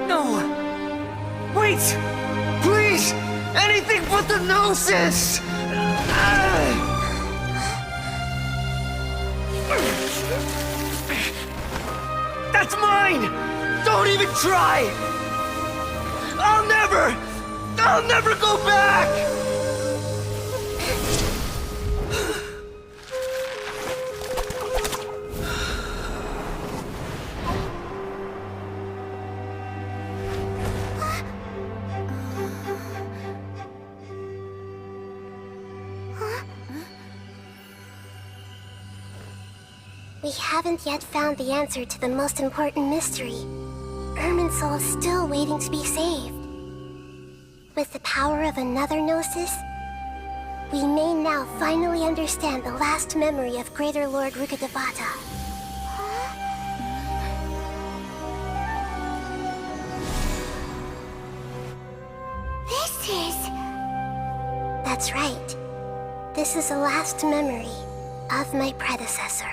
No! Wait! Please! Anything but the Gnosis! That's mine! Don't even try! I'll never go back! we haven't yet found the answer to the most important mystery. Irminsul is still waiting to be saved. With the power of another Gnosis, we may now finally understand the last memory of Greater Lord Rukkhadevata. This is... That's right. This is the last memory of my predecessor.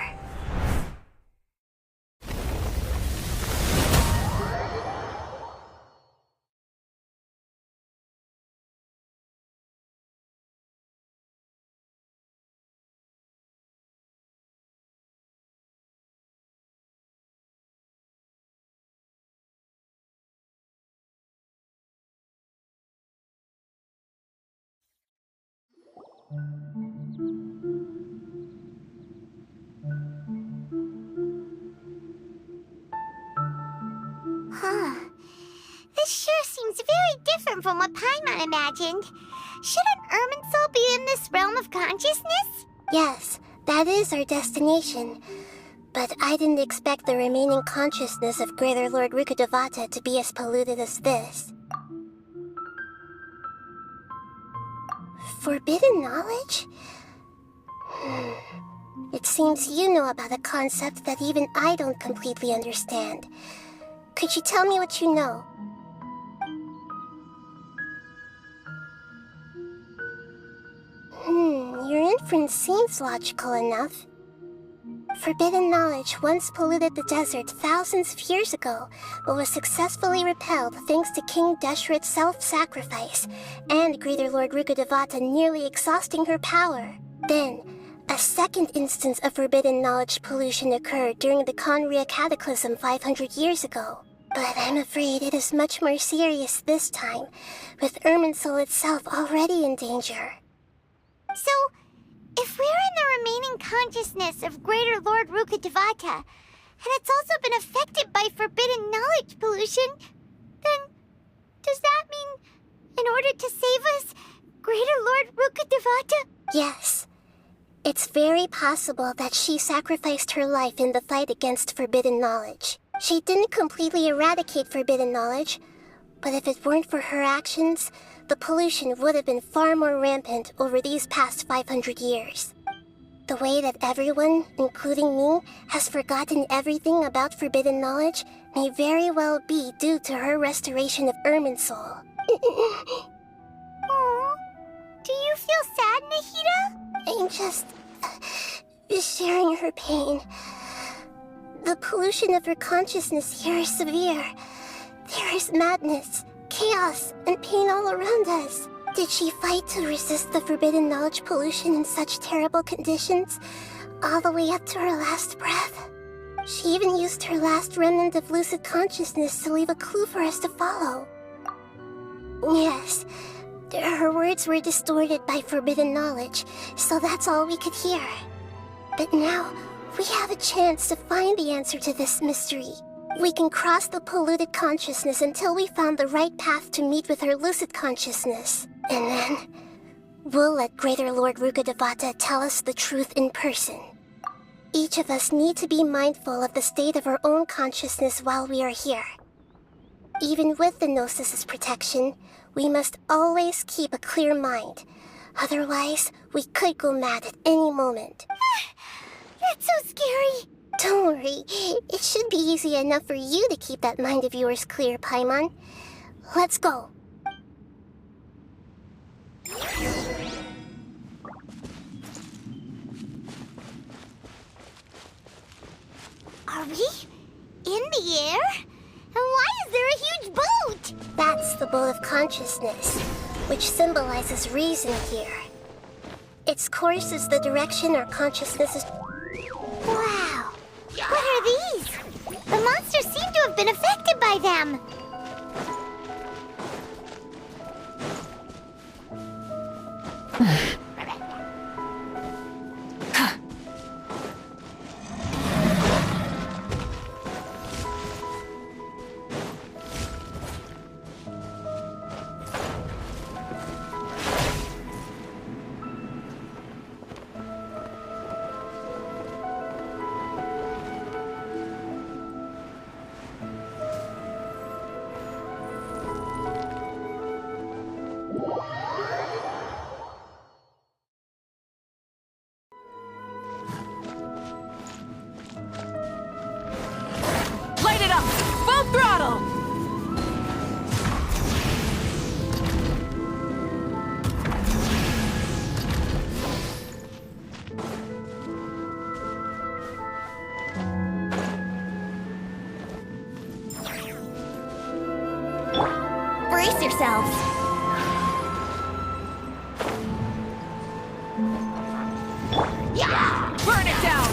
Huh. This sure seems very different from what Paimon imagined. Shouldn't Irminsul be in this realm of consciousness? Yes, that is our destination. But I didn't expect the remaining consciousness of Greater Lord Rukkhadevata to be as polluted as this. Forbidden knowledge? It seems you know about a concept that even I don't completely understand. Could you tell me what you know? Your inference seems logical enough. Forbidden knowledge once polluted the desert thousands of years ago, but was successfully repelled thanks to King Deshret's self-sacrifice, and Greater Lord Rukkhadevata nearly exhausting her power. Then, a second instance of forbidden knowledge pollution occurred during the Conria Cataclysm 500 years ago. But I'm afraid it is much more serious this time, with Irminsul itself already in danger. So, if we're in the remaining consciousness of Greater Lord Rukkhadevata, and it's also been affected by forbidden knowledge pollution, then does that mean, in order to save us, Greater Lord Rukkhadevata? Yes. It's very possible that she sacrificed her life in the fight against forbidden knowledge. She didn't completely eradicate forbidden knowledge, but if it weren't for her actions, the pollution would have been far more rampant over these past 500 years. The way that everyone, including me, has forgotten everything about forbidden knowledge may very well be due to her restoration of Irminsul. Aww. Do you feel sad, Nahida? I'm just sharing her pain. The pollution of her consciousness here is severe. There is madness, chaos, and pain all around us. Did she fight to resist the forbidden knowledge pollution in such terrible conditions, all the way up to her last breath? She even used her last remnant of lucid consciousness to leave a clue for us to follow. Yes, her words were distorted by forbidden knowledge, so that's all we could hear. But now, we have a chance to find the answer to this mystery. We can cross the polluted consciousness until we found the right path to meet with her lucid consciousness. And then, we'll let Greater Lord Rukkhadevata tell us the truth in person. Each of us need to be mindful of the state of our own consciousness while we are here. Even with the Gnosis' protection, we must always keep a clear mind. Otherwise, we could go mad at any moment. That's so scary. Don't worry, it should be easy enough for you to keep that mind of yours clear, Paimon. Let's go. Are we in the air? And why is there a huge boat? That's the boat of consciousness, which symbolizes reason here. Its course is the direction our consciousness is... Wow! What are these? The monsters seem to have been affected by them. Brace yourselves! Yeah! Burn it down!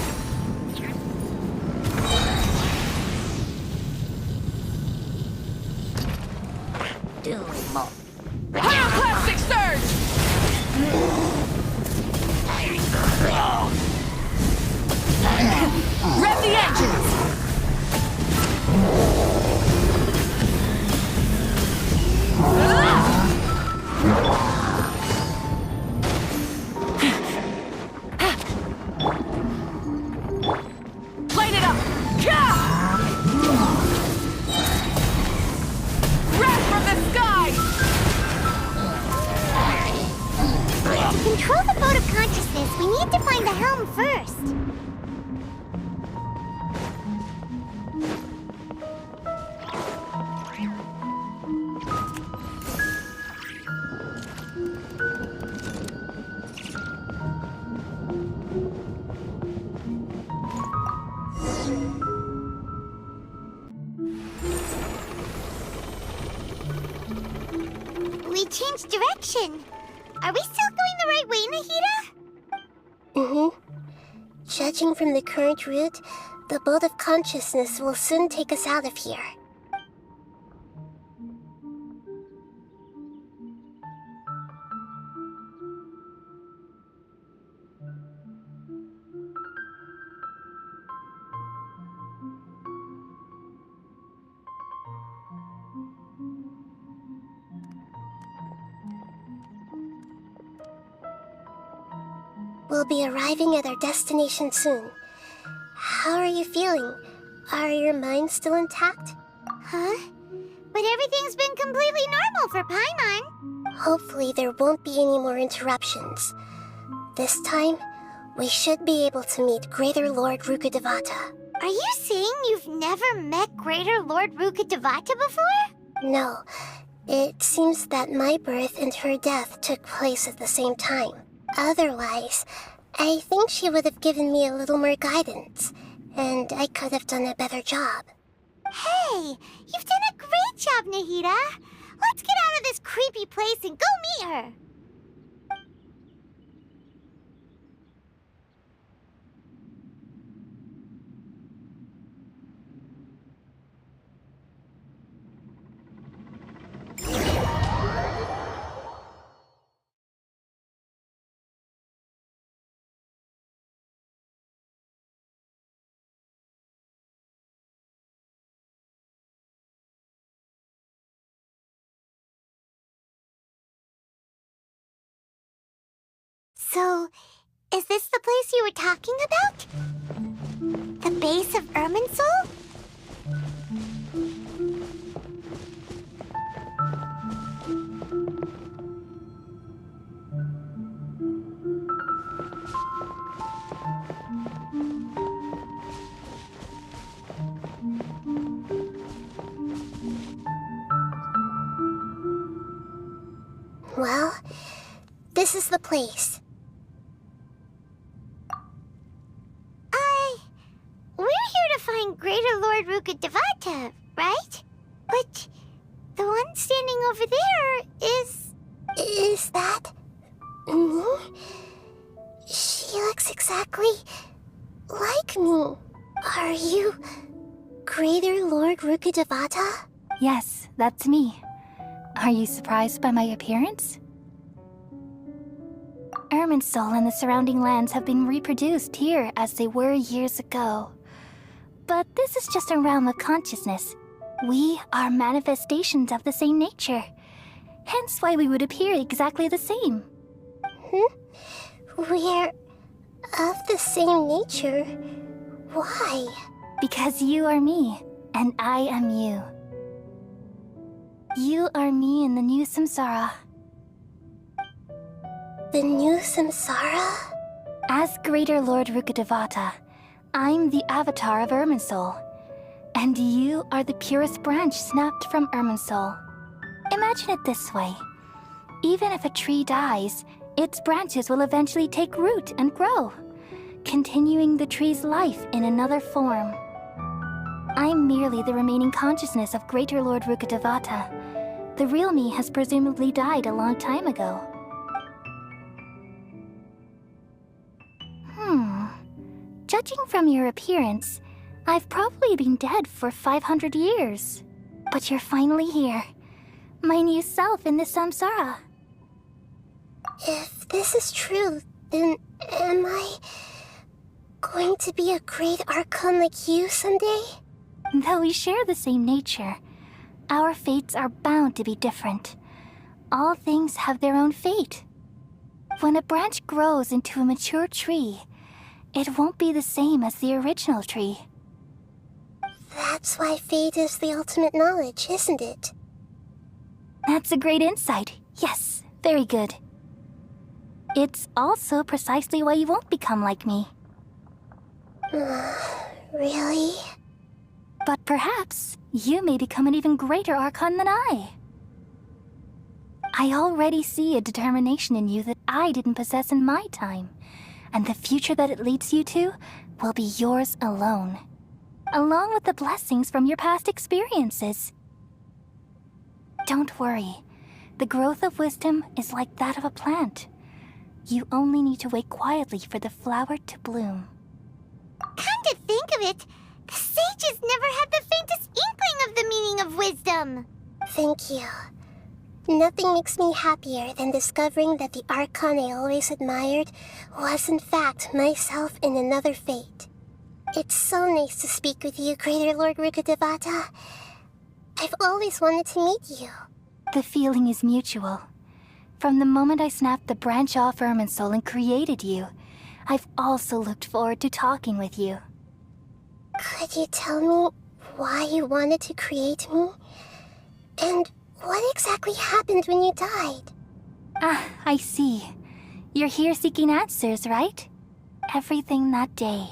Doing more. Pyroclastic surge! Rev the engines! Light it up! Wrath from the sky! To control the boat of consciousness, we need to find the helm first. We changed direction. Are we still going the right way, Nahida? Mm-hmm. Judging from the current route, the boat of consciousness will soon take us out of here. We'll be arriving at our destination soon. How are you feeling? Are your minds still intact? Huh? But everything's been completely normal for Paimon. Hopefully there won't be any more interruptions. This time, we should be able to meet Greater Lord Rukkhadevata. Are you saying you've never met Greater Lord Rukkhadevata before? No. It seems that my birth and her death took place at the same time. Otherwise, I think she would have given me a little more guidance, and I could have done a better job. Hey, you've done a great job, Nahida. Let's get out of this creepy place and go meet her. So, is this the place you were talking about? The base of Irminsul? Well, this is the place. We're here to find Greater Lord Rukkhadevata, right? But the one standing over there is... Is that... me? She looks exactly like me. Are you Greater Lord Rukkhadevata? Yes, that's me. Are you surprised by my appearance? Irminsul and the surrounding lands have been reproduced here as they were years ago. But this is just a realm of consciousness. We are manifestations of the same nature. Hence why we would appear exactly the same. We're of the same nature? Why? Because you are me, and I am you. You are me in the new samsara. The new samsara? As Greater Lord Rukkhadevata, I'm the avatar of Irminsul, and you are the purest branch snapped from Irminsul. Imagine it this way. Even if a tree dies, its branches will eventually take root and grow, continuing the tree's life in another form. I'm merely the remaining consciousness of Greater Lord Rukkhadevata, The real me has presumably died a long time ago. Judging from your appearance, I've probably been dead for 500 years. But you're finally here. My new self in the samsara. If this is true, then am I going to be a great archon like you someday? Though we share the same nature, our fates are bound to be different. All things have their own fate. When a branch grows into a mature tree, it won't be the same as the original tree. That's why fate is the ultimate knowledge, isn't it? That's a great insight. Yes, very good. It's also precisely why you won't become like me. Really? But perhaps you may become an even greater archon than I. I already see a determination in you that I didn't possess in my time, and the future that it leads you to will be yours alone, along with the blessings from your past experiences. Don't worry. The growth of wisdom is like that of a plant. You only need to wait quietly for the flower to bloom. Come to think of it, the sages never had the faintest inkling of the meaning of wisdom. Thank you. Nothing makes me happier than discovering that the archon I always admired was in fact myself in another fate. It's so nice to speak with you, Greater Lord Rukkhadevata. I've always wanted to meet you. The feeling is mutual. From the moment I snapped the branch off Irminsul and created you, I've also looked forward to talking with you. Could you tell me why you wanted to create me? And what exactly happened when you died? Ah, I see. You're here seeking answers, right? Everything that day,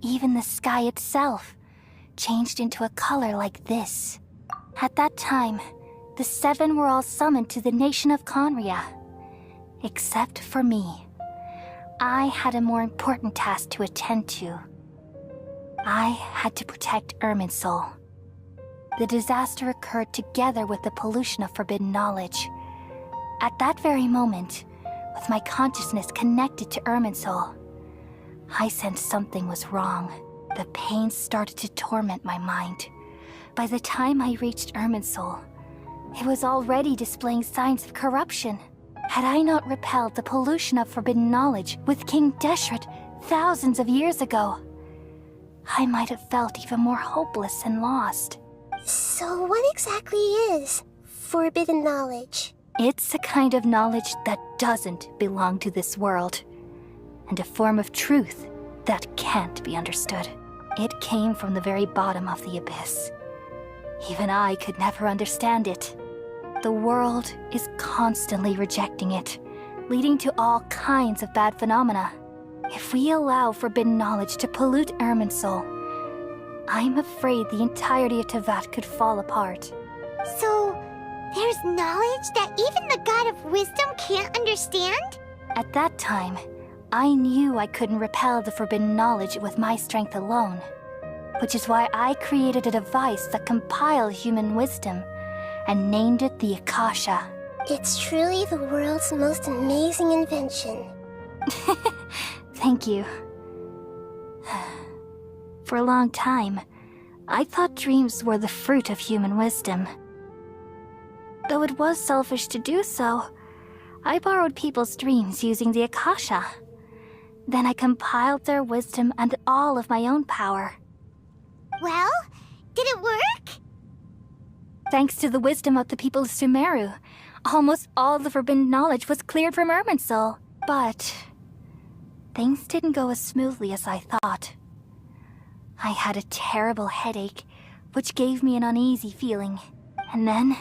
even the sky itself, changed into a color like this. At that time, the seven were all summoned to the nation of Conria. Except for me. I had a more important task to attend to. I had to protect Irminsul. The disaster occurred together with the pollution of forbidden knowledge. At that very moment, with my consciousness connected to Irminsul, I sensed something was wrong. The pain started to torment my mind. By the time I reached Irminsul, it was already displaying signs of corruption. Had I not repelled the pollution of forbidden knowledge with King Deshret thousands of years ago, I might have felt even more hopeless and lost. So what exactly is forbidden knowledge? It's a kind of knowledge that doesn't belong to this world, and a form of truth that can't be understood. It came from the very bottom of the abyss. Even I could never understand it. The world is constantly rejecting it, leading to all kinds of bad phenomena. If we allow forbidden knowledge to pollute Irminsul, I'm afraid the entirety of Teyvat could fall apart. So, there's knowledge that even the God of Wisdom can't understand? At that time, I knew I couldn't repel the forbidden knowledge with my strength alone, which is why I created a device that compiled human wisdom and named it the Akasha. It's truly the world's most amazing invention. Thank you. For a long time, I thought dreams were the fruit of human wisdom. Though it was selfish to do so, I borrowed people's dreams using the Akasha. Then I compiled their wisdom and all of my own power. Well, did it work? Thanks to the wisdom of the people of Sumeru, almost all the forbidden knowledge was cleared from Irminsul. But things didn't go as smoothly as I thought. I had a terrible headache, which gave me an uneasy feeling. And then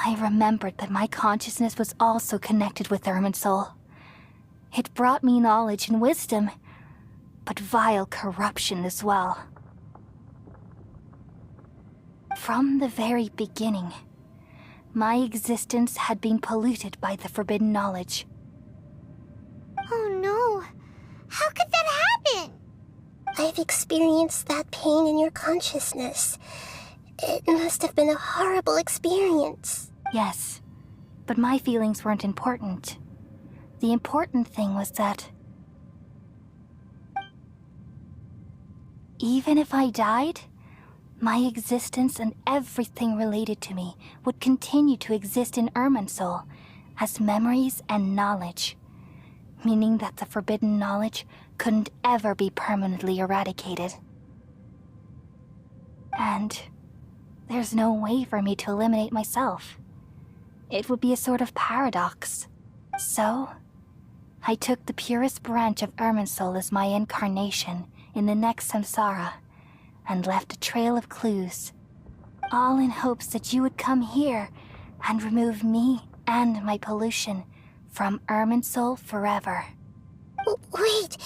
I remembered that my consciousness was also connected with Irminsul. It brought me knowledge and wisdom, but vile corruption as well. From the very beginning, my existence had been polluted by the forbidden knowledge. Oh no! How could that happen? I've experienced that pain in your consciousness. It must have been a horrible experience. Yes, but my feelings weren't important. The important thing was that even if I died, my existence and everything related to me would continue to exist in Irminsul as memories and knowledge, meaning that the forbidden knowledge couldn't ever be permanently eradicated. And there's no way for me to eliminate myself. It would be a sort of paradox. So, I took the purest branch of Irminsul as my incarnation in the next samsara, and left a trail of clues, all in hopes that you would come here and remove me and my pollution from Irminsul forever. Wait,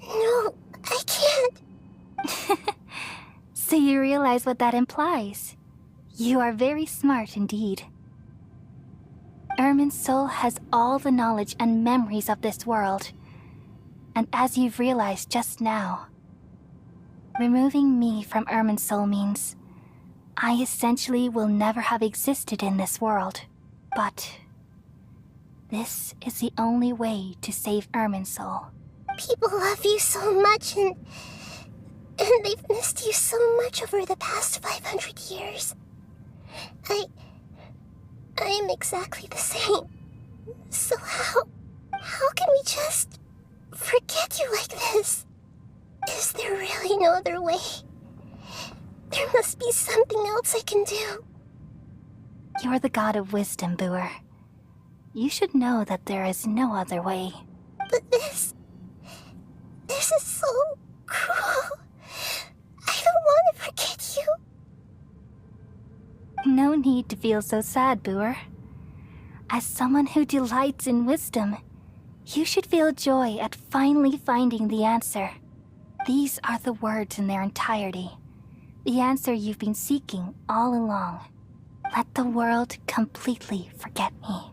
no, I can't. So you realize what that implies? You are very smart indeed. Irminsul has all the knowledge and memories of this world, and as you've realized just now, removing me from Irminsul means I essentially will never have existed in this world. But this is the only way to save Irminsul. People love you so much, and they've missed you so much over the past 500 years. I am exactly the same. So how can we just forget you like this? Is there really no other way? There must be something else I can do. You're the god of wisdom, Boer. You should know that there is no other way. But this is so cruel. I don't want to forget you. No need to feel so sad, Boer. As someone who delights in wisdom, you should feel joy at finally finding the answer. These are the words in their entirety. The answer you've been seeking all along. Let the world completely forget me.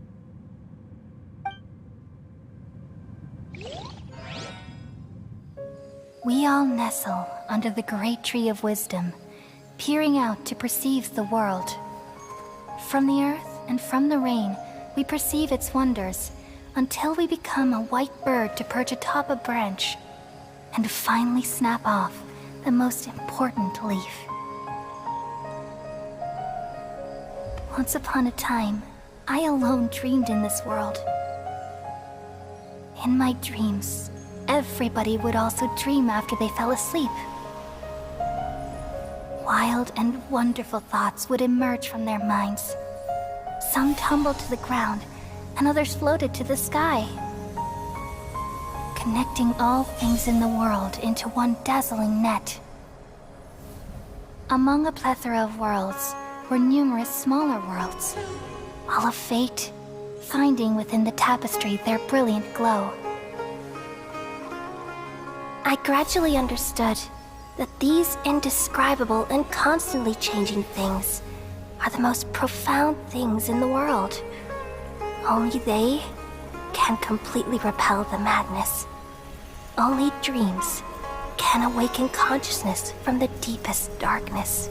We all nestle under the great tree of wisdom, peering out to perceive the world. From the earth and from the rain, we perceive its wonders, until we become a white bird to perch atop a branch, and finally snap off the most important leaf. Once upon a time, I alone dreamed in this world. In my dreams, everybody would also dream after they fell asleep. Wild and wonderful thoughts would emerge from their minds. Some tumbled to the ground, and others floated to the sky, connecting all things in the world into one dazzling net. Among a plethora of worlds were numerous smaller worlds, all of fate, finding within the tapestry their brilliant glow. I gradually understood that these indescribable and constantly changing things are the most profound things in the world. Only they can completely repel the madness. Only dreams can awaken consciousness from the deepest darkness.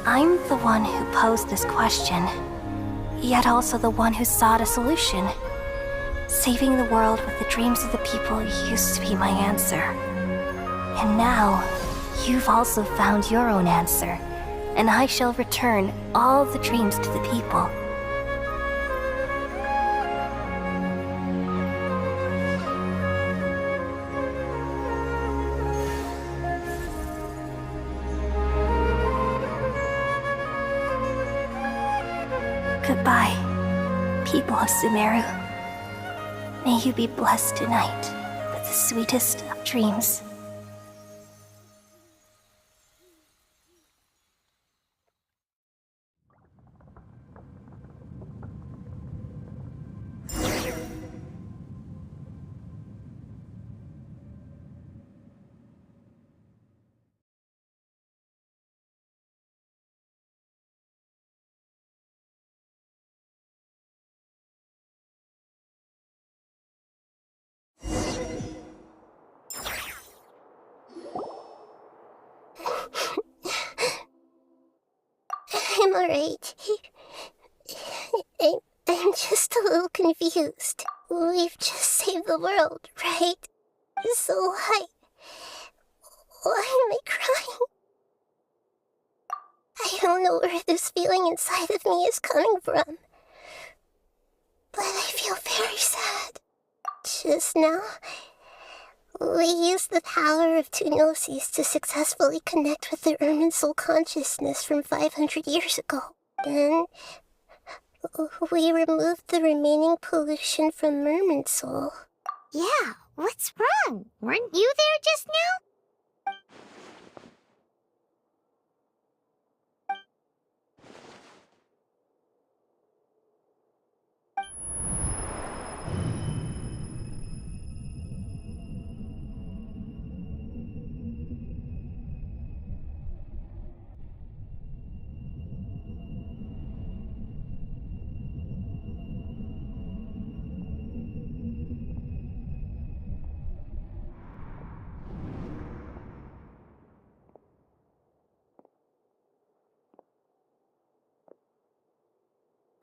I'm the one who posed this question, yet also the one who sought a solution. Saving the world with the dreams of the people used to be my answer. And now, you've also found your own answer, and I shall return all the dreams to the people. Goodbye, people of Sumeru. May you be blessed tonight with the sweetest of dreams. I'm alright. I'm just a little confused. We've just saved the world, right? So why am I crying? I don't know where this feeling inside of me is coming from, but I feel very sad. Just now, we used the power of two gnosis to successfully connect with the Irminsul consciousness from 500 years ago. Then, we removed the remaining pollution from Irminsul. Yeah, what's wrong? Weren't you there just now?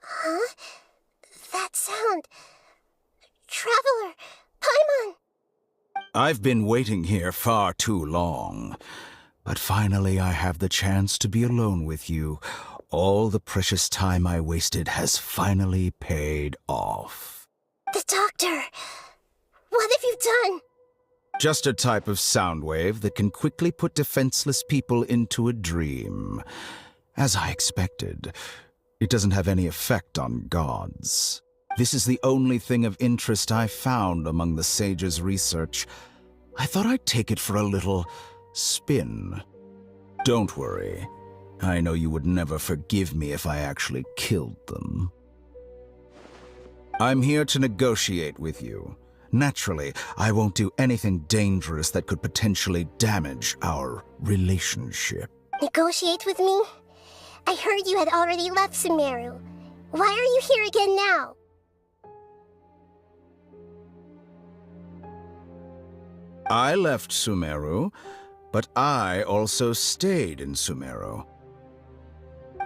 Huh? That sound. Traveler! Paimon! I've been waiting here far too long, but finally I have the chance to be alone with you. All the precious time I wasted has finally paid off. The doctor! What have you done? Just a type of sound wave that can quickly put defenseless people into a dream. As I expected, it doesn't have any effect on gods. This is the only thing of interest I found among the sage's research. I thought I'd take it for a little spin. Don't worry. I know you would never forgive me if I actually killed them. I'm here to negotiate with you. Naturally, I won't do anything dangerous that could potentially damage our relationship. Negotiate with me? I heard you had already left Sumeru. Why are you here again now? I left Sumeru, but I also stayed in Sumeru.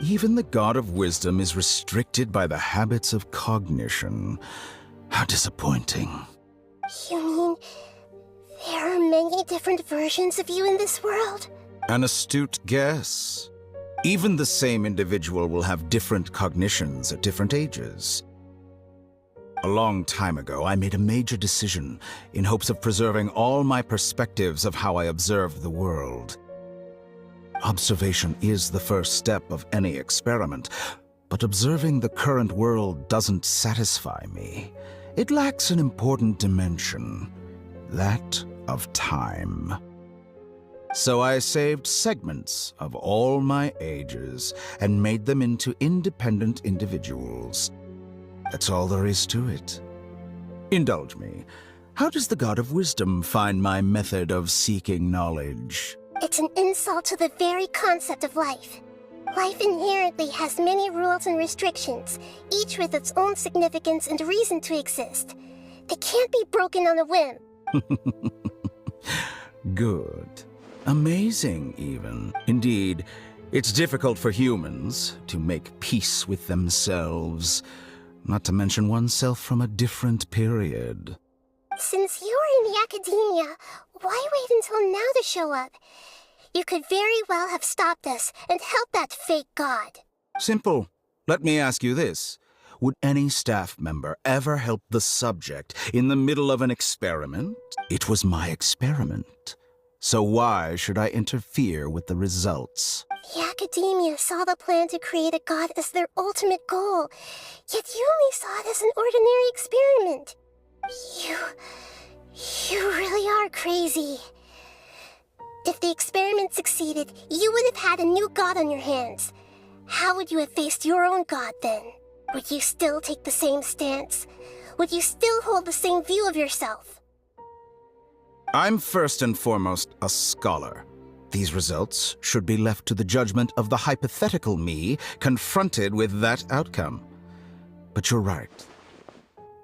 Even the God of Wisdom is restricted by the habits of cognition. How disappointing. You mean there are many different versions of you in this world? An astute guess. Even the same individual will have different cognitions at different ages. A long time ago, I made a major decision in hopes of preserving all my perspectives of how I observed the world. Observation is the first step of any experiment, but observing the current world doesn't satisfy me. It lacks an important dimension, that of time. So I saved segments of all my ages and made them into independent individuals. That's all there is to it. Indulge me. How does the God of Wisdom find my method of seeking knowledge? It's an insult to the very concept of life. Life inherently has many rules and restrictions, each with its own significance and reason to exist. They can't be broken on a whim. Good. Amazing, even. Indeed, it's difficult for humans to make peace with themselves, not to mention oneself from a different period. Since you were in the academia, why wait until now to show up? You could very well have stopped us and helped that fake god. Simple. Let me ask you this. Would any staff member ever help the subject in the middle of an experiment? It was my experiment. So why should I interfere with the results? The academia saw the plan to create a god as their ultimate goal, yet you only saw it as an ordinary experiment. You really are crazy. If the experiment succeeded, you would have had a new god on your hands. How would you have faced your own god then? Would you still take the same stance? Would you still hold the same view of yourself? I'm first and foremost a scholar. These results should be left to the judgment of the hypothetical me confronted with that outcome. But you're right.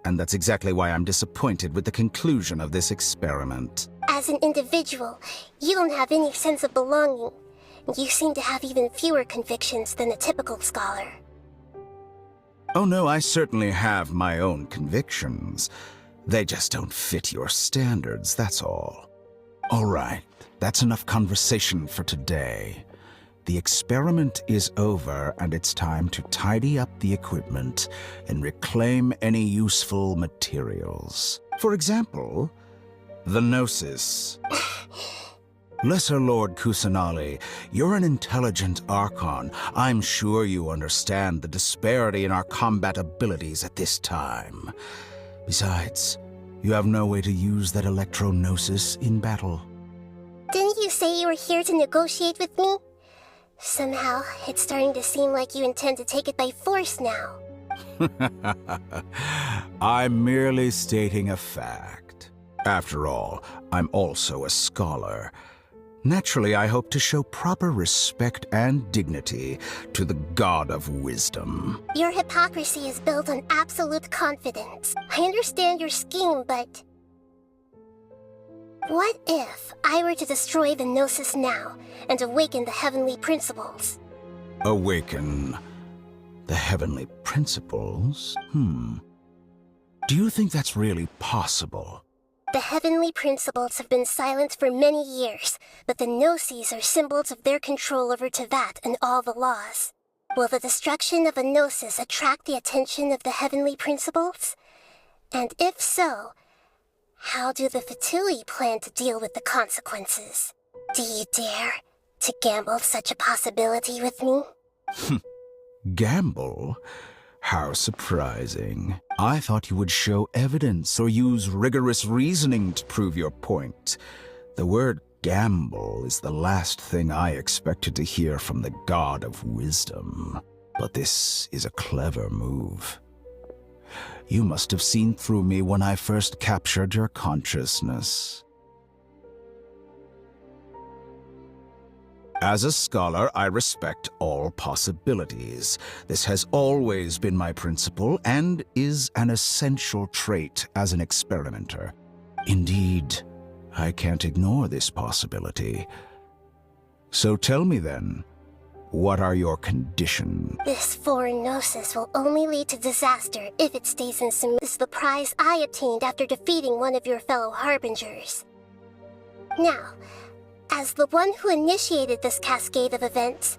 And that's exactly why I'm disappointed with the conclusion of this experiment. As an individual, you don't have any sense of belonging. You seem to have even fewer convictions than a typical scholar. Oh no, I certainly have my own convictions. They just don't fit your standards, that's all. All right, that's enough conversation for today. The experiment is over, and it's time to tidy up the equipment and reclaim any useful materials. For example, the Gnosis. Lesser Lord Kusanali, you're an intelligent archon. I'm sure you understand the disparity in our combat abilities at this time. Besides, you have no way to use that electro-gnosis in battle. Didn't you say you were here to negotiate with me? Somehow, it's starting to seem like you intend to take it by force now. I'm merely stating a fact. After all, I'm also a scholar. Naturally, I hope to show proper respect and dignity to the God of Wisdom. Your hypocrisy is built on absolute confidence. I understand your scheme, but... what if I were to destroy the Gnosis now and awaken the heavenly principles? Awaken the heavenly principles? Do you think that's really possible? The heavenly principles have been silent for many years, but the Gnosis are symbols of their control over Tevat and all the laws. Will the destruction of a Gnosis attract the attention of the heavenly principles? And if so, how do the Fatui plan to deal with the consequences? Do you dare to gamble such a possibility with me? Gamble? How surprising. I thought you would show evidence or use rigorous reasoning to prove your point. The word gamble is the last thing I expected to hear from the God of Wisdom. But this is a clever move. You must have seen through me when I first captured your consciousness. As a scholar, I respect all possibilities. This has always been my principle and is an essential trait as an experimenter. Indeed, I can't ignore this possibility. So tell me then, what are your conditions? This foreign Gnosis will only lead to disaster if it stays in Sumeru. This is the prize I obtained after defeating one of your fellow Harbingers. Now, as the one who initiated this cascade of events,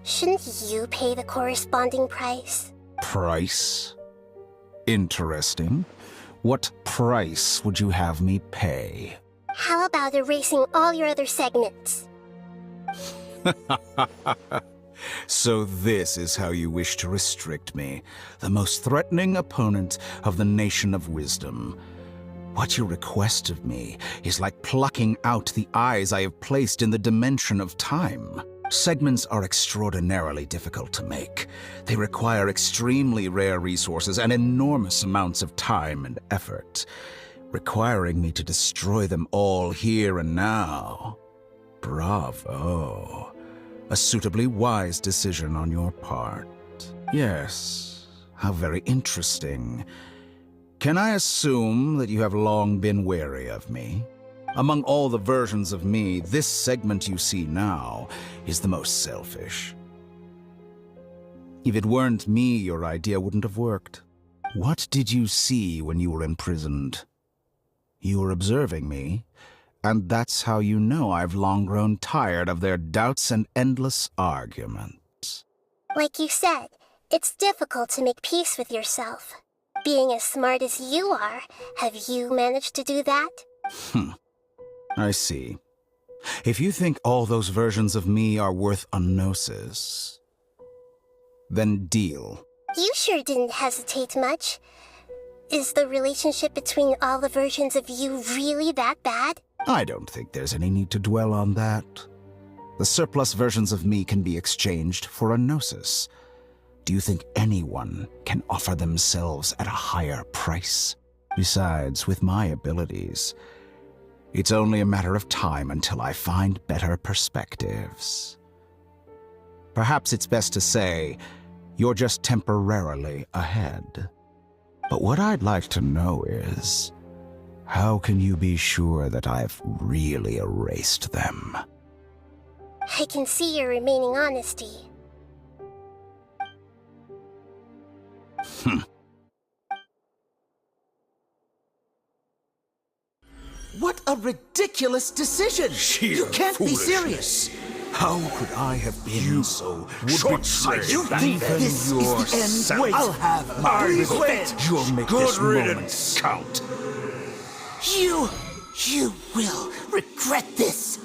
shouldn't you pay the corresponding price? Price? Interesting. What price would you have me pay? How about erasing all your other segments? So this is how you wish to restrict me, the most threatening opponent of the Nation of Wisdom. What you request of me is like plucking out the eyes I have placed in the dimension of time. Segments are extraordinarily difficult to make. They require extremely rare resources and enormous amounts of time and effort. Requiring me to destroy them all here and now. Bravo. A suitably wise decision on your part. Yes, how very interesting. Can I assume that you have long been wary of me? Among all the versions of me, this segment you see now is the most selfish. If it weren't me, your idea wouldn't have worked. What did you see when you were imprisoned? You were observing me, and that's how you know I've long grown tired of their doubts and endless arguments. Like you said, it's difficult to make peace with yourself. Being as smart as you are, have you managed to do that? I see. If you think all those versions of me are worth a gnosis, then deal. You sure didn't hesitate much. Is the relationship between all the versions of you really that bad? I don't think there's any need to dwell on that. The surplus versions of me can be exchanged for a gnosis. Do you think anyone can offer themselves at a higher price? Besides, with my abilities, it's only a matter of time until I find better perspectives. Perhaps it's best to say, you're just temporarily ahead. But what I'd like to know is, how can you be sure that I've really erased them? I can see your remaining honesty. What a ridiculous decision! You can't be serious! How could I have been so short-sighted? You think this is the end? Wait, I'll have my revenge! You'll make Good this riddance. moment count. You will regret this!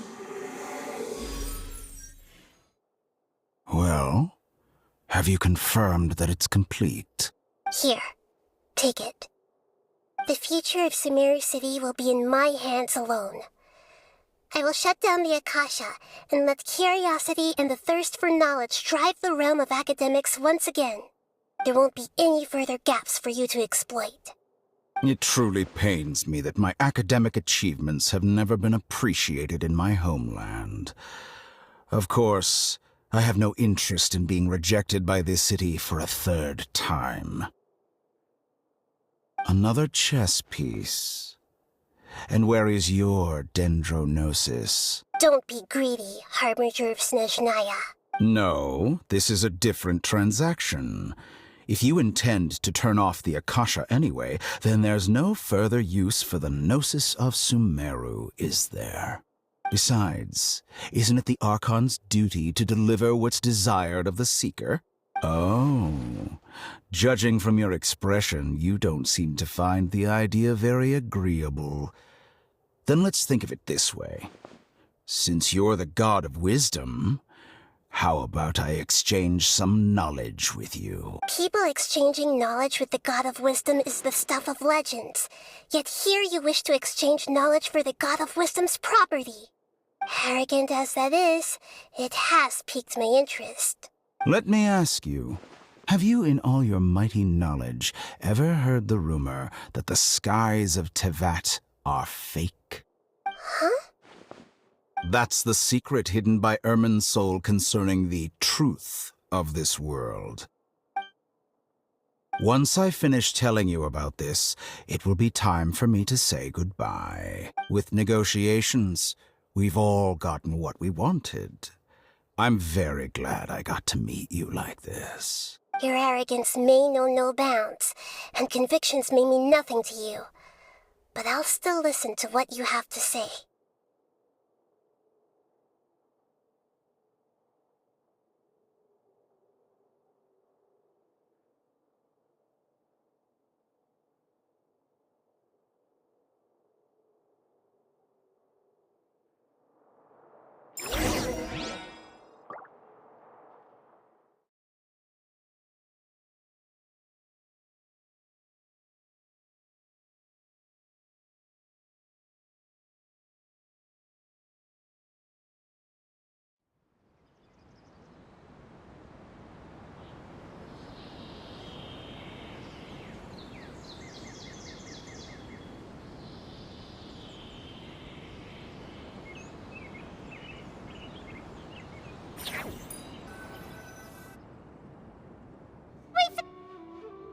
Well, have you confirmed that it's complete? Here, take it. The future of Sumeru City will be in my hands alone. I will shut down the Akasha and let curiosity and the thirst for knowledge drive the realm of academics once again. There won't be any further gaps for you to exploit. It truly pains me that my academic achievements have never been appreciated in my homeland. Of course, I have no interest in being rejected by this city for a third time. Another chess piece. And where is your dendronosis? Don't be greedy, Harbinger of Snezhnaya. No, this is a different transaction. If you intend to turn off the Akasha anyway, then there's no further use for the Gnosis of Sumeru, is there? Besides, isn't it the Archon's duty to deliver what's desired of the Seeker? Oh, judging from your expression, you don't seem to find the idea very agreeable. Then let's think of it this way. Since you're the god of wisdom, how about I exchange some knowledge with you? People exchanging knowledge with the god of wisdom is the stuff of legends. Yet here you wish to exchange knowledge for the god of wisdom's property. Arrogant as that is, it has piqued my interest. Let me ask you, have you in all your mighty knowledge ever heard the rumor that the skies of Tevat are fake? Huh? That's the secret hidden by Irminsul concerning the truth of this world. Once I finish telling you about this, it will be time for me to say goodbye. With negotiations, we've all gotten what we wanted. I'm very glad I got to meet you like this. Your arrogance may know no bounds, and convictions may mean nothing to you. But I'll still listen to what you have to say.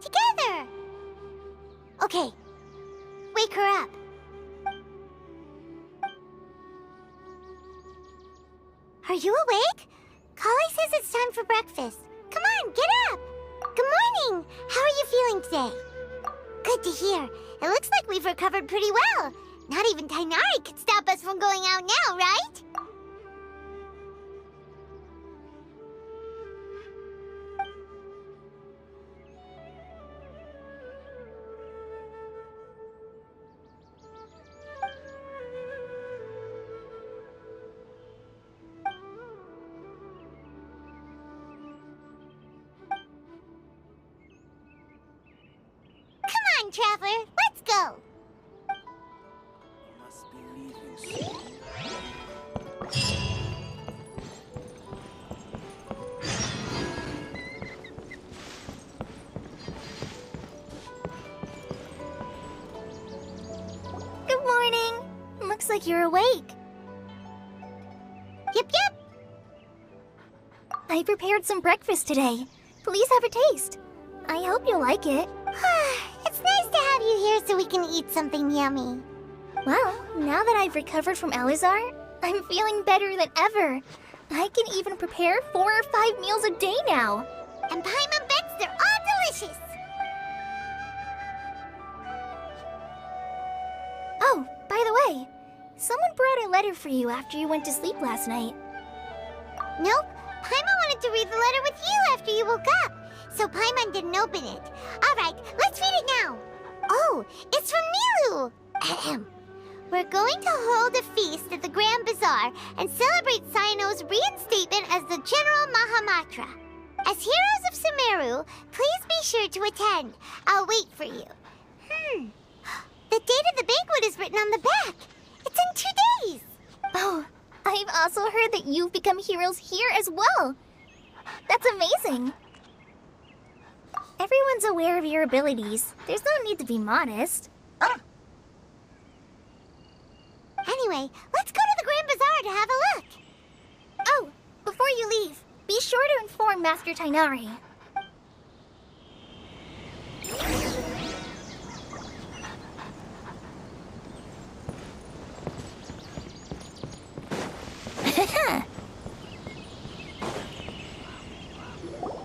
Together! Okay, wake her up. Are you awake? Kali says it's time for breakfast. Come on, get up! Good morning! How are you feeling today? Good to hear. It looks like we've recovered pretty well. Not even Tainari could stop us from going out now, right? Come on, Traveler, let's go! Good morning. Looks like you're awake. Yep. I prepared some breakfast today. Please have a taste. I hope you'll like it. It's nice to have you here so we can eat something yummy. Well, now that I've recovered from Elazar, I'm feeling better than ever. I can even prepare 4 or 5 meals a day now. And Paimon bets they're all delicious. Oh, by the way, someone brought a letter for you after you went to sleep last night. Nope. Paimon wanted to read the letter with you after you woke up, so Paimon didn't open it. Alright, let's read it now. Oh, it's from Nilu. Ahem. We're going to hold a feast at the Grand Bazaar and celebrate Cyno's reinstatement as the General Mahamatra. As heroes of Sumeru, please be sure to attend. I'll wait for you. The date of the banquet is written on the back. It's in 2 days. Oh, I've also heard that you've become heroes here as well. That's amazing. Everyone's aware of your abilities. There's no need to be modest. Anyway, let's go to the Grand Bazaar to have a look. Oh, before you leave, be sure to inform Master Tainari.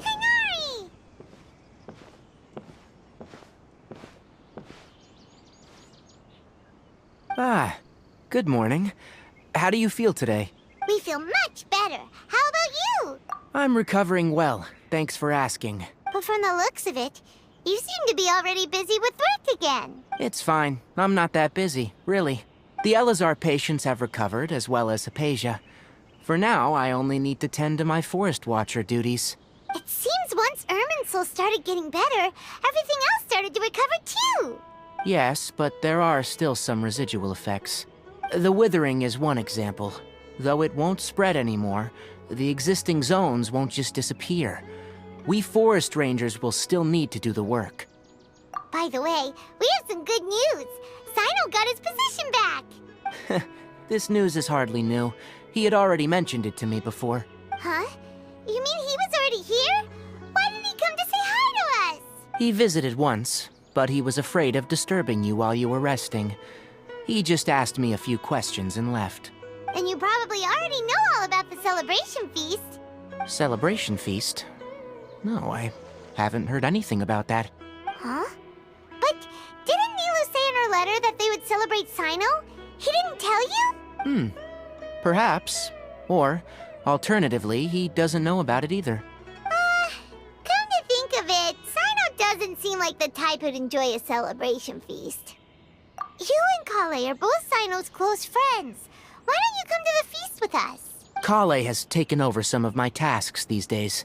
Tainari! Ah, good morning. How do you feel today? We feel much better. How about you? I'm recovering well, thanks for asking. But from the looks of it, you seem to be already busy with work again. It's fine. I'm not that busy, really. The Elazar patients have recovered, as well as Hypatia. For now, I only need to tend to my Forest Watcher duties. It seems once Irminsul started getting better, everything else started to recover too. Yes, but there are still some residual effects. The withering is one example. Though it won't spread anymore, the existing zones won't just disappear. We forest rangers will still need to do the work. By the way, we have some good news. Cyno got his position back. This news is hardly new. He had already mentioned it to me before. Huh? You mean he was already here? Why didn't he come to say hi to us? He visited once, but he was afraid of disturbing you while you were resting. He just asked me a few questions and left. Then you probably already know all about the celebration feast. Celebration feast? No, I haven't heard anything about that. Huh? But didn't Nilu say in her letter that they would celebrate Cyno? He didn't tell you? Perhaps. Or, alternatively, he doesn't know about it either. Come to think of it, Cyno doesn't seem like the type who'd enjoy a celebration feast. You and Kale are both Cyno's close friends. Why don't you come to the feast with us? Kale has taken over some of my tasks these days.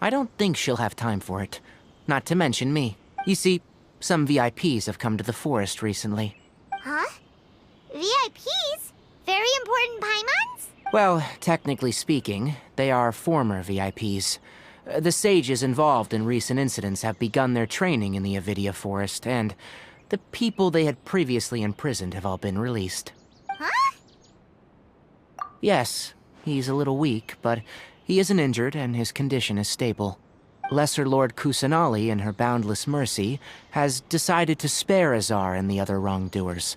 I don't think she'll have time for it. Not to mention me. You see, some VIPs have come to the forest recently. Huh? VIPs? Very important Paimons? Well, technically speaking, they are former VIPs. The sages involved in recent incidents have begun their training in the Avidia Forest, and the people they had previously imprisoned have all been released. Huh? Yes, he's a little weak, but he isn't injured and his condition is stable. Lesser Lord Kusanali, in her boundless mercy, has decided to spare Azar and the other wrongdoers.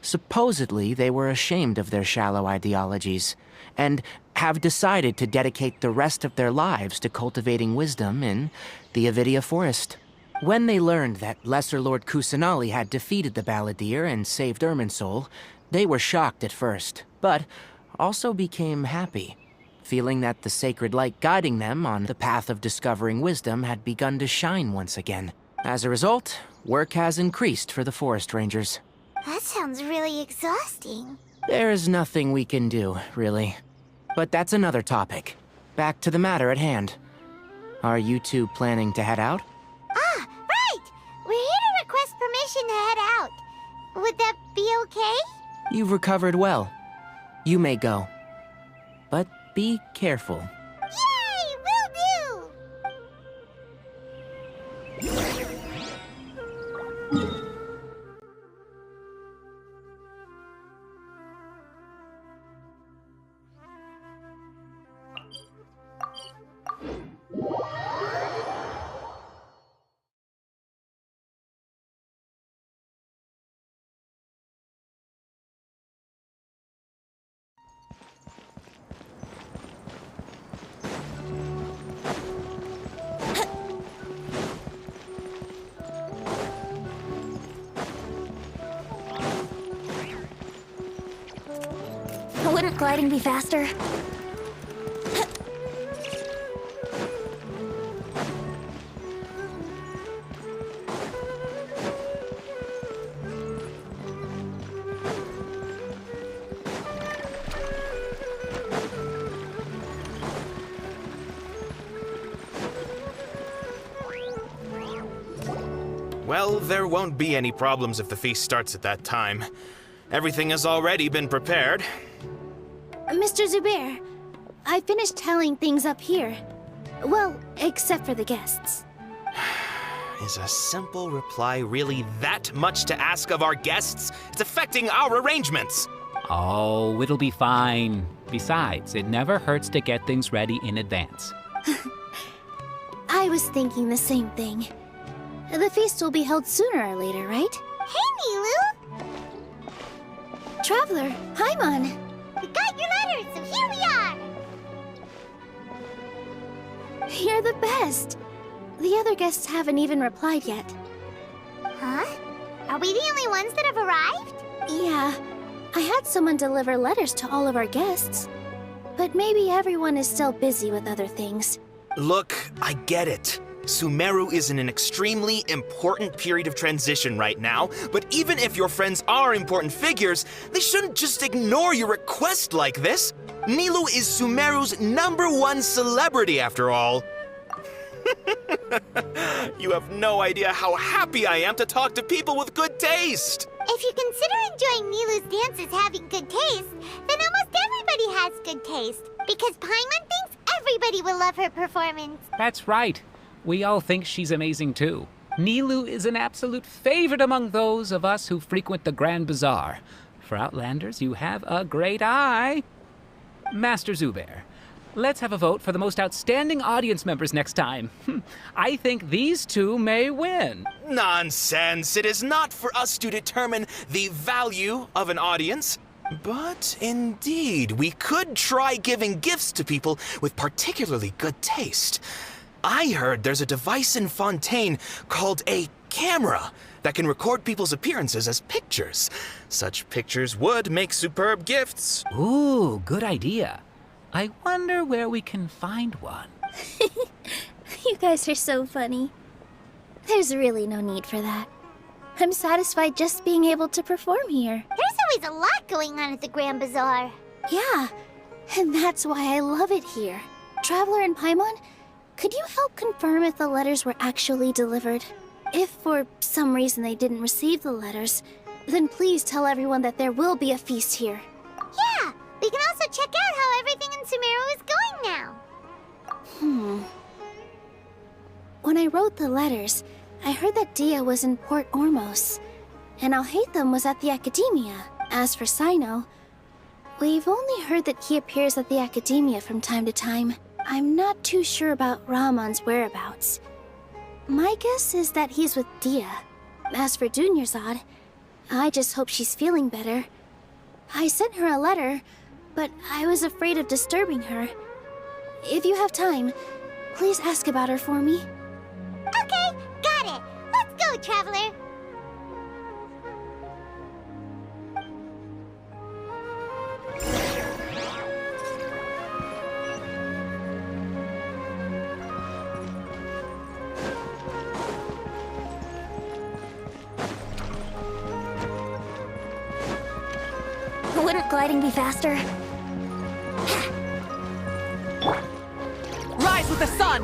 Supposedly, they were ashamed of their shallow ideologies, and have decided to dedicate the rest of their lives to cultivating wisdom in the Avidia Forest. When they learned that Lesser Lord Kusanali had defeated the Balladeer and saved Irminsul, they were shocked at first, but also became happy, feeling that the sacred light guiding them on the path of discovering wisdom had begun to shine once again. As a result, work has increased for the forest rangers. That sounds really exhausting. There's nothing we can do, really. But that's another topic. Back to the matter at hand. Are you two planning to head out? Ah, right! We're here to request permission to head out. Would that be okay? You've recovered well. You may go. But be careful. Yay! Will do! Wouldn't gliding be faster? Well, there won't be any problems if the feast starts at that time. Everything has already been prepared. Mr. Zubair, I finished tallying things up here. Well, except for the guests. Is a simple reply really that much to ask of our guests? It's affecting our arrangements. Oh, it'll be fine. Besides, it never hurts to get things ready in advance. I was thinking the same thing. The feast will be held sooner or later, right? Hey, Nilu! Traveler, Paimon! We got your letters, so here we are! You're the best! The other guests haven't even replied yet. Huh? Are we the only ones that have arrived? Yeah, I had someone deliver letters to all of our guests. But maybe everyone is still busy with other things. Look, I get it. Sumeru is in an extremely important period of transition right now, but even if your friends are important figures, they shouldn't just ignore your request like this. Nilou is Sumeru's #1 celebrity after all. You have no idea how happy I am to talk to people with good taste. If you consider enjoying Nilu's dances having good taste, then almost everybody has good taste, because Paimon thinks everybody will love her performance. That's right. We all think she's amazing too. Nilou is an absolute favorite among those of us who frequent the Grand Bazaar. For Outlanders, you have a great eye. Master Zubair, let's have a vote for the most outstanding audience members next time. I think these two may win. Nonsense! It is not for us to determine the value of an audience. But indeed, we could try giving gifts to people with particularly good taste. I heard there's a device in Fontaine called a camera that can record people's appearances as pictures. Such pictures would make superb gifts. Ooh, good idea. I wonder where we can find one. You guys are so funny. There's really no need for that. I'm satisfied just being able to perform here. There's always a lot going on at the Grand Bazaar. Yeah, and that's why I love it here. Traveler and Paimon, could you help confirm if the letters were actually delivered? If for some reason they didn't receive the letters, then please tell everyone that there will be a feast here. Yeah, we can also check out how everything in Sumeru is going now. When I wrote the letters, I heard that Dia was in Port Ormos, and Alhaitham was at the Academia. As for Sino, we've only heard that he appears at the Academia from time to time. I'm not too sure about Ramon's whereabouts. My guess is that he's with Dia. As for Dunyarzad, I just hope she's feeling better. I sent her a letter, but I was afraid of disturbing her. If you have time, please ask about her for me. Okay, got it. Let's go, Traveler. Wouldn't gliding be faster? Rise with the sun!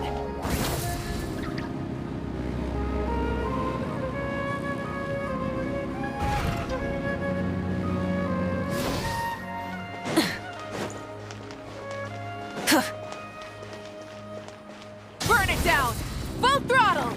Burn it down! Full throttle!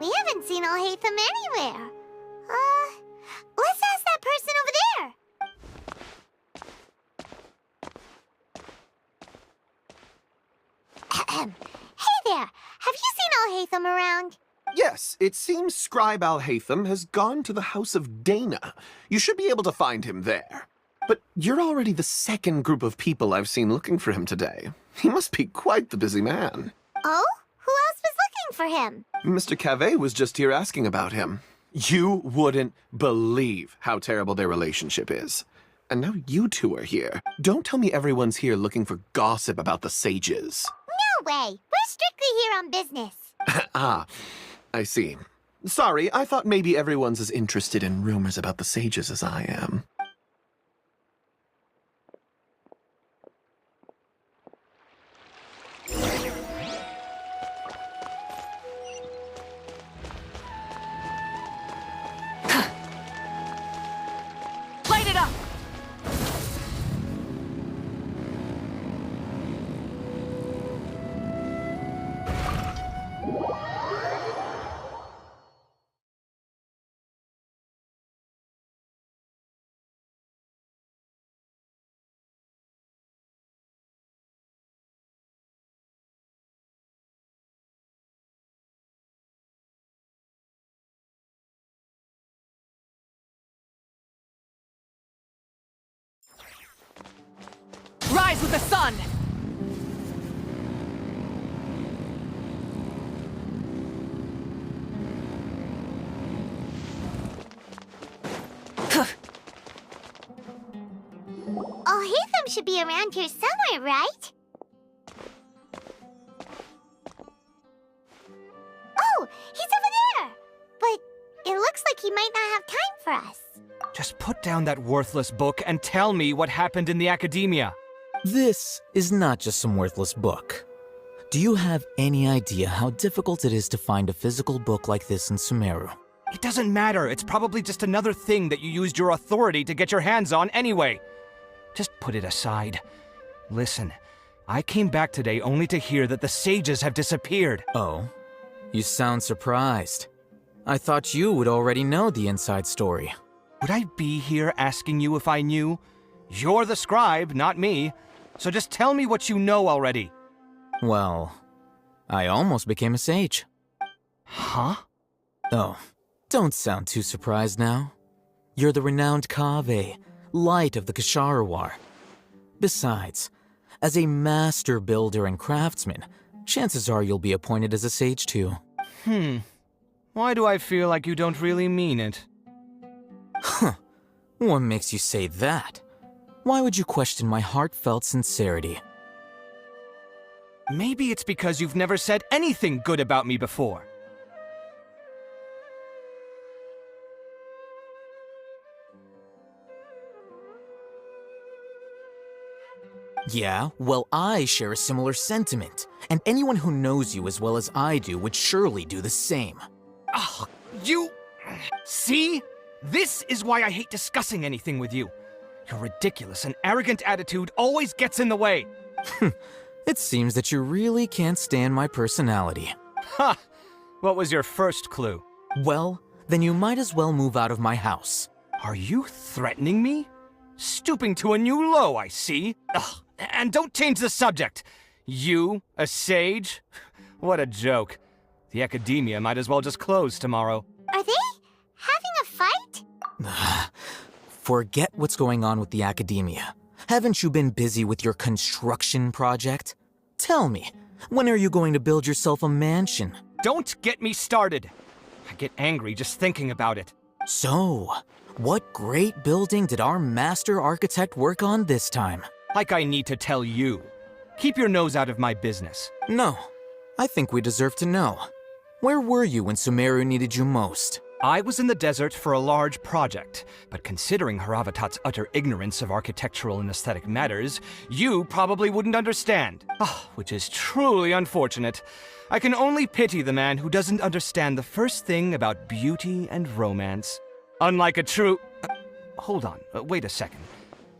We haven't seen Alhaitham anywhere. Let's ask that person over there. Hey there, have you seen Alhaitham around? Yes, it seems Scribe Al-Haytham has gone to the House of Dana. You should be able to find him there. But you're already the second group of people I've seen looking for him today. He must be quite the busy man. Oh? Who else was looking for him? Mr. Cavey was just here asking about him. You wouldn't believe how terrible their relationship is. And now you two are here. Don't tell me everyone's here looking for gossip about the sages. No way! We're strictly here on business. Ah, I see. Sorry, I thought maybe everyone's as interested in rumors about the sages as I am. Light it up! Rise with the sun! Al-Haytham should be around here somewhere, right? Oh, he's over there! But it looks like he might not have time for us. Just put down that worthless book and tell me what happened in the academia. This is not just some worthless book. Do you have any idea how difficult it is to find a physical book like this in Sumeru? It doesn't matter. It's probably just another thing that you used your authority to get your hands on anyway. Just put it aside. Listen, I came back today only to hear that the sages have disappeared. Oh? You sound surprised. I thought you would already know the inside story. Would I be here asking you if I knew? You're the scribe, not me. So just tell me what you know already. Well, I almost became a sage. Huh? Oh, don't sound too surprised now. You're the renowned Kaveh, light of the Kasharawar. Besides, as a master builder and craftsman, chances are you'll be appointed as a sage too. Why do I feel like you don't really mean it? Huh. What makes you say that? Why would you question my heartfelt sincerity? Maybe it's because you've never said anything good about me before. Yeah, well, I share a similar sentiment, and anyone who knows you as well as I do would surely do the same. Oh, you... See? This is why I hate discussing anything with you. Your ridiculous and arrogant attitude always gets in the way. It seems that you really can't stand my personality. Ha! What was your first clue? Well, then you might as well move out of my house. Are you threatening me? Stooping to a new low, I see. Ugh, and don't change the subject. You, a sage? What a joke. The academia might as well just close tomorrow. Are they having a fight? Forget what's going on with the academia. Haven't you been busy with your construction project? Tell me, when are you going to build yourself a mansion? Don't get me started. I get angry just thinking about it. So, what great building did our master architect work on this time? Like I need to tell you. Keep your nose out of my business. No, I think we deserve to know. Where were you when Sumeru needed you most? I was in the desert for a large project, but considering Haravatat's utter ignorance of architectural and aesthetic matters, you probably wouldn't understand. Which is truly unfortunate. I can only pity the man who doesn't understand the first thing about beauty and romance. Unlike a true... hold on, wait a second.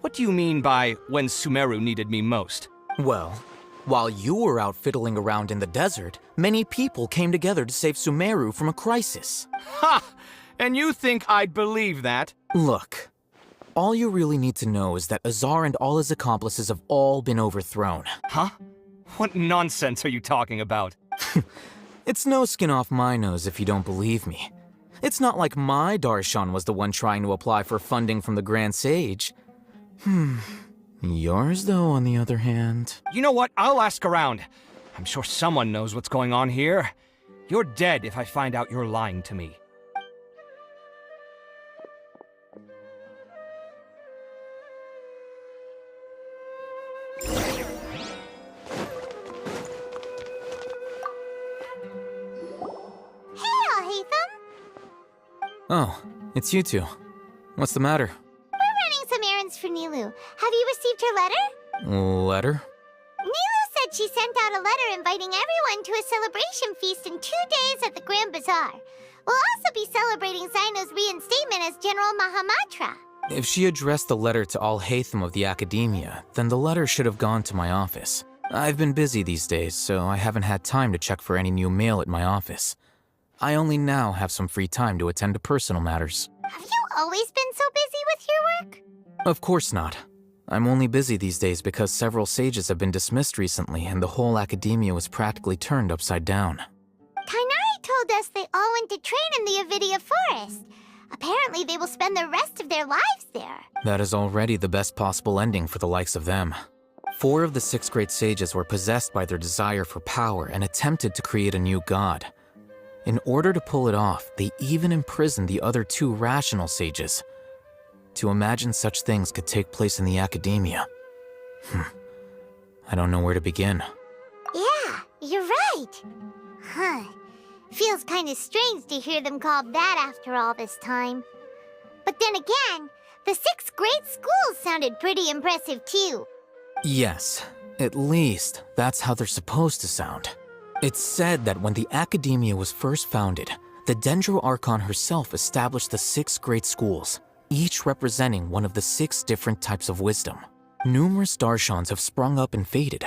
What do you mean by when Sumeru needed me most? Well, while you were out fiddling around in the desert, many people came together to save Sumeru from a crisis. Ha! And you think I'd believe that? Look, all you really need to know is that Azar and all his accomplices have all been overthrown. Huh? What nonsense are you talking about? It's no skin off my nose if you don't believe me. It's not like my Darshan was the one trying to apply for funding from the Grand Sage. Yours, though, on the other hand... You know what? I'll ask around. I'm sure someone knows what's going on here. You're dead if I find out you're lying to me. Oh, it's you two. What's the matter? We're running some errands for Nilou. Have you received her letter? Letter? Nilou said she sent out a letter inviting everyone to a celebration feast in 2 days at the Grand Bazaar. We'll also be celebrating Zino's reinstatement as General Mahamatra. If she addressed the letter to all Hatham of the Academia, then the letter should have gone to my office. I've been busy these days, so I haven't had time to check for any new mail at my office. I only now have some free time to attend to personal matters. Have you always been so busy with your work? Of course not. I'm only busy these days because several sages have been dismissed recently and the whole academia was practically turned upside down. Tighnari told us they all went to train in the Avidia Forest. Apparently they will spend the rest of their lives there. That is already the best possible ending for the likes of them. 4 of the 6 great sages were possessed by their desire for power and attempted to create a new god. In order to pull it off, they even imprisoned the other 2 rational sages. To imagine such things could take place in the academia. I don't know where to begin. Yeah, you're right. Huh. Feels kinda strange to hear them called that after all this time. But then again, the 6 great schools sounded pretty impressive too. Yes, at least that's how they're supposed to sound. It's said that when the Academia was first founded, the Dendro Archon herself established the 6 great schools, each representing one of the 6 different types of wisdom. Numerous Darshans have sprung up and faded.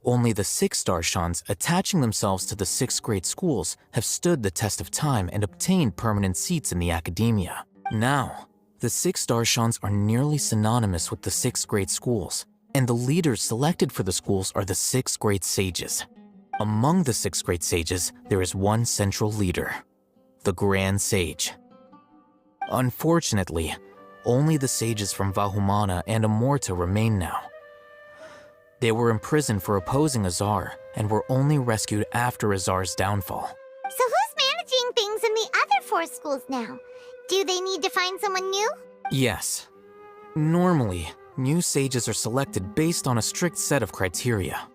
Only the 6 Darshans attaching themselves to the 6 great schools have stood the test of time and obtained permanent seats in the Academia. Now, the 6 Darshans are nearly synonymous with the 6 great schools, and the leaders selected for the schools are the 6 great sages. Among the 6 great sages, there is one central leader, the Grand Sage. Unfortunately, only the sages from Vahumana and Amorta remain now. They were imprisoned for opposing Azar and were only rescued after Azar's downfall. So who's managing things in the other 4 schools now? Do they need to find someone new? Yes. Normally, new sages are selected based on a strict set of criteria.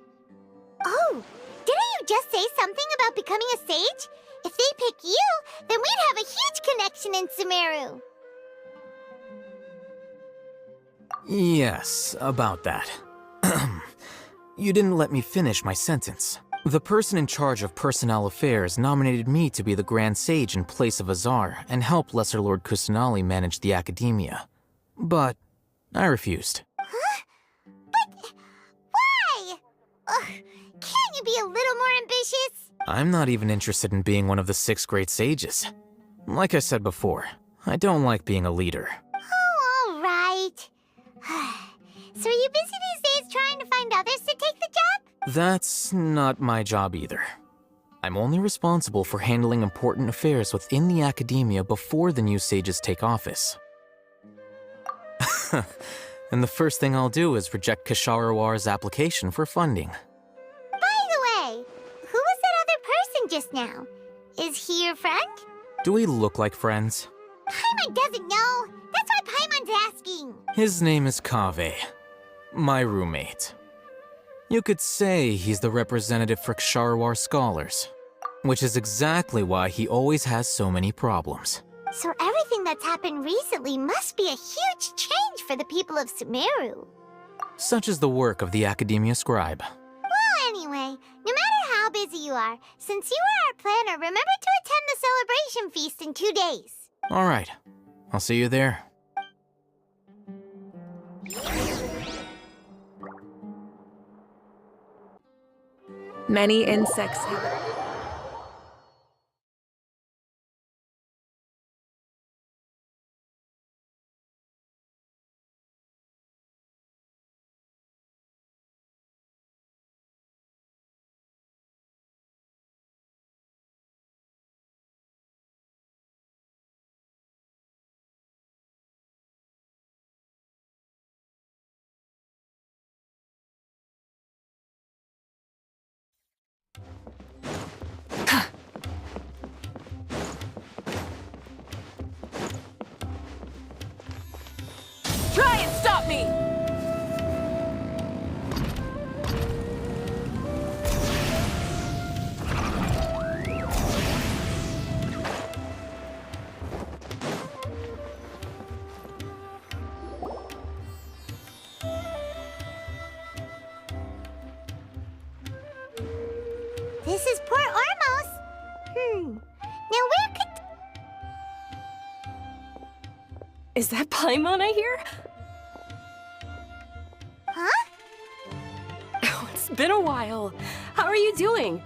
Oh, didn't you just say something about becoming a sage? If they pick you, then we'd have a huge connection in Sumeru. Yes, about that. You didn't let me finish my sentence. The person in charge of personnel affairs nominated me to be the Grand Sage in place of Azar and help Lesser Lord Kusanali manage the Academia. But I refused. Huh? But why? Can't you be a little more ambitious? I'm not even interested in being one of the 6 great sages. Like I said before, I don't like being a leader. Oh, all right. So are you busy these days trying to find others to take the job? That's not my job either. I'm only responsible for handling important affairs within the Academia before the new sages take office. And the first thing I'll do is reject Kasharawar's application for funding. By the way, who was that other person just now? Is he your friend? Do we look like friends? Paimon doesn't know. That's why Paimon's asking. His name is Kaveh, my roommate. You could say he's the representative for Ksharawar scholars, which is exactly why he always has so many problems. So everything that's happened recently must be a huge change for the people of Sumeru. Such is the work of the Academia Scribe. Well, anyway, no matter how busy you are, since you are our planner, remember to attend the celebration feast in 2 days. All right, I'll see you there. Many insects This is Port Ormos. Now where could... Is that Paimon I hear? Huh? Oh, it's been a while. How are you doing?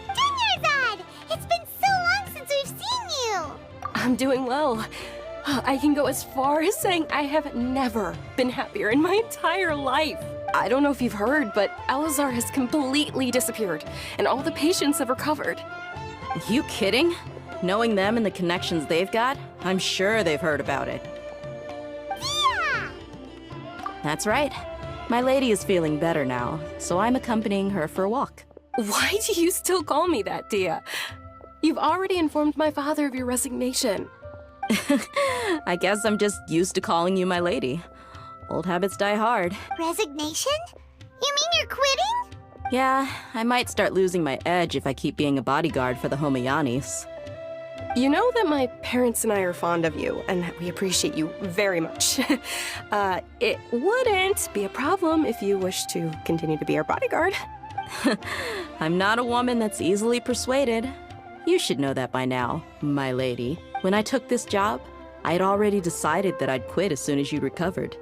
Dunyarzad! It's been so long since we've seen you! I'm doing well. I can go as far as saying I have never been happier in my entire life. I don't know if you've heard, but Elazar has completely disappeared, and all the patients have recovered. You kidding? Knowing them and the connections they've got, I'm sure they've heard about it. Yeah! That's right. My lady is feeling better now, so I'm accompanying her for a walk. Why do you still call me that, Dia? You've already informed my father of your resignation. I guess I'm just used to calling you my lady. Old habits die hard. Resignation? You mean you're quitting? Yeah, I might start losing my edge if I keep being a bodyguard for the Homayanis. You know that my parents and I are fond of you, and that we appreciate you very much. It wouldn't be a problem if you wish to continue to be our bodyguard. I'm not a woman that's easily persuaded. You should know that by now, my lady. When I took this job, I had already decided that I'd quit as soon as you recovered.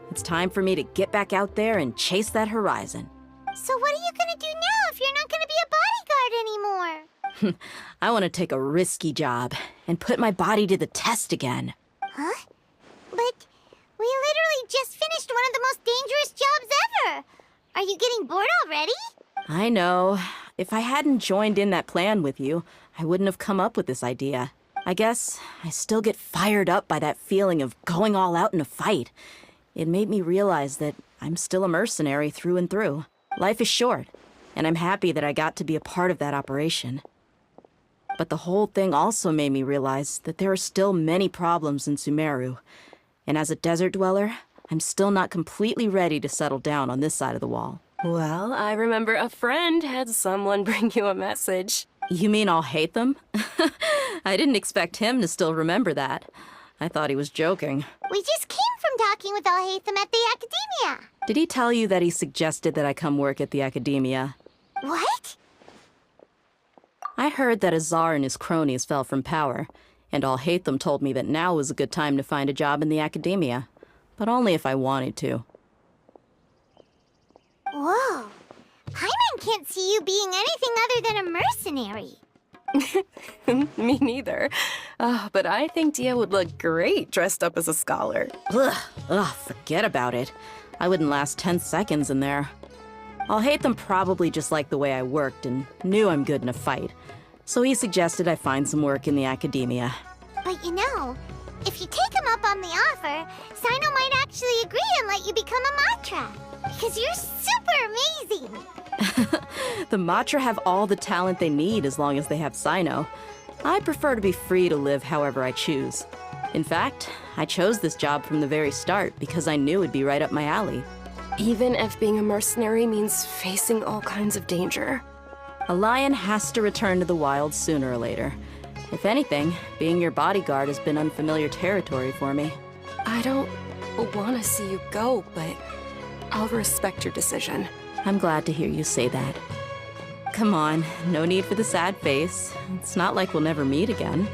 It's time for me to get back out there and chase that horizon. So what are you gonna do now if you're not gonna be a bodyguard anymore? I want to take a risky job and put my body to the test again. Huh? But we literally just finished one of the most dangerous jobs ever! Are you getting bored already? I know. If I hadn't joined in that plan with you, I wouldn't have come up with this idea. I guess I still get fired up by that feeling of going all out in a fight. It made me realize that I'm still a mercenary through and through. Life is short, and I'm happy that I got to be a part of that operation. But the whole thing also made me realize that there are still many problems in Sumeru. And as a desert dweller, I'm still not completely ready to settle down on this side of the wall. Well, I remember a friend had someone bring you a message. You mean I'll hate them? I didn't expect him to still remember that. I thought he was joking. We just came from talking with Alhaitham at the Academia. Did he tell you that he suggested that I come work at the Academia? What? I heard that Azar and his cronies fell from power, and Alhaitham told me that now was a good time to find a job in the Academia, but only if I wanted to. Whoa. Paimon can't see you being anything other than a mercenary. Me neither. But I think Dia would look great dressed up as a scholar. Ugh, forget about it. I wouldn't last 10 seconds in there. Alhaitham probably just liked the way I worked and knew I'm good in a fight, so he suggested I find some work in the Academia. But you know, if you take him up on the offer, Sino might actually agree and let you become a Matra. Because you're super amazing! The Matra have all the talent they need as long as they have Sino. I prefer to be free to live however I choose. In fact, I chose this job from the very start because I knew it'd be right up my alley. Even if being a mercenary means facing all kinds of danger. A lion has to return to the wild sooner or later. If anything, being your bodyguard has been unfamiliar territory for me. I don't want to see you go, but I'll respect your decision. I'm glad to hear you say that. Come on, no need for the sad face. It's not like we'll never meet again.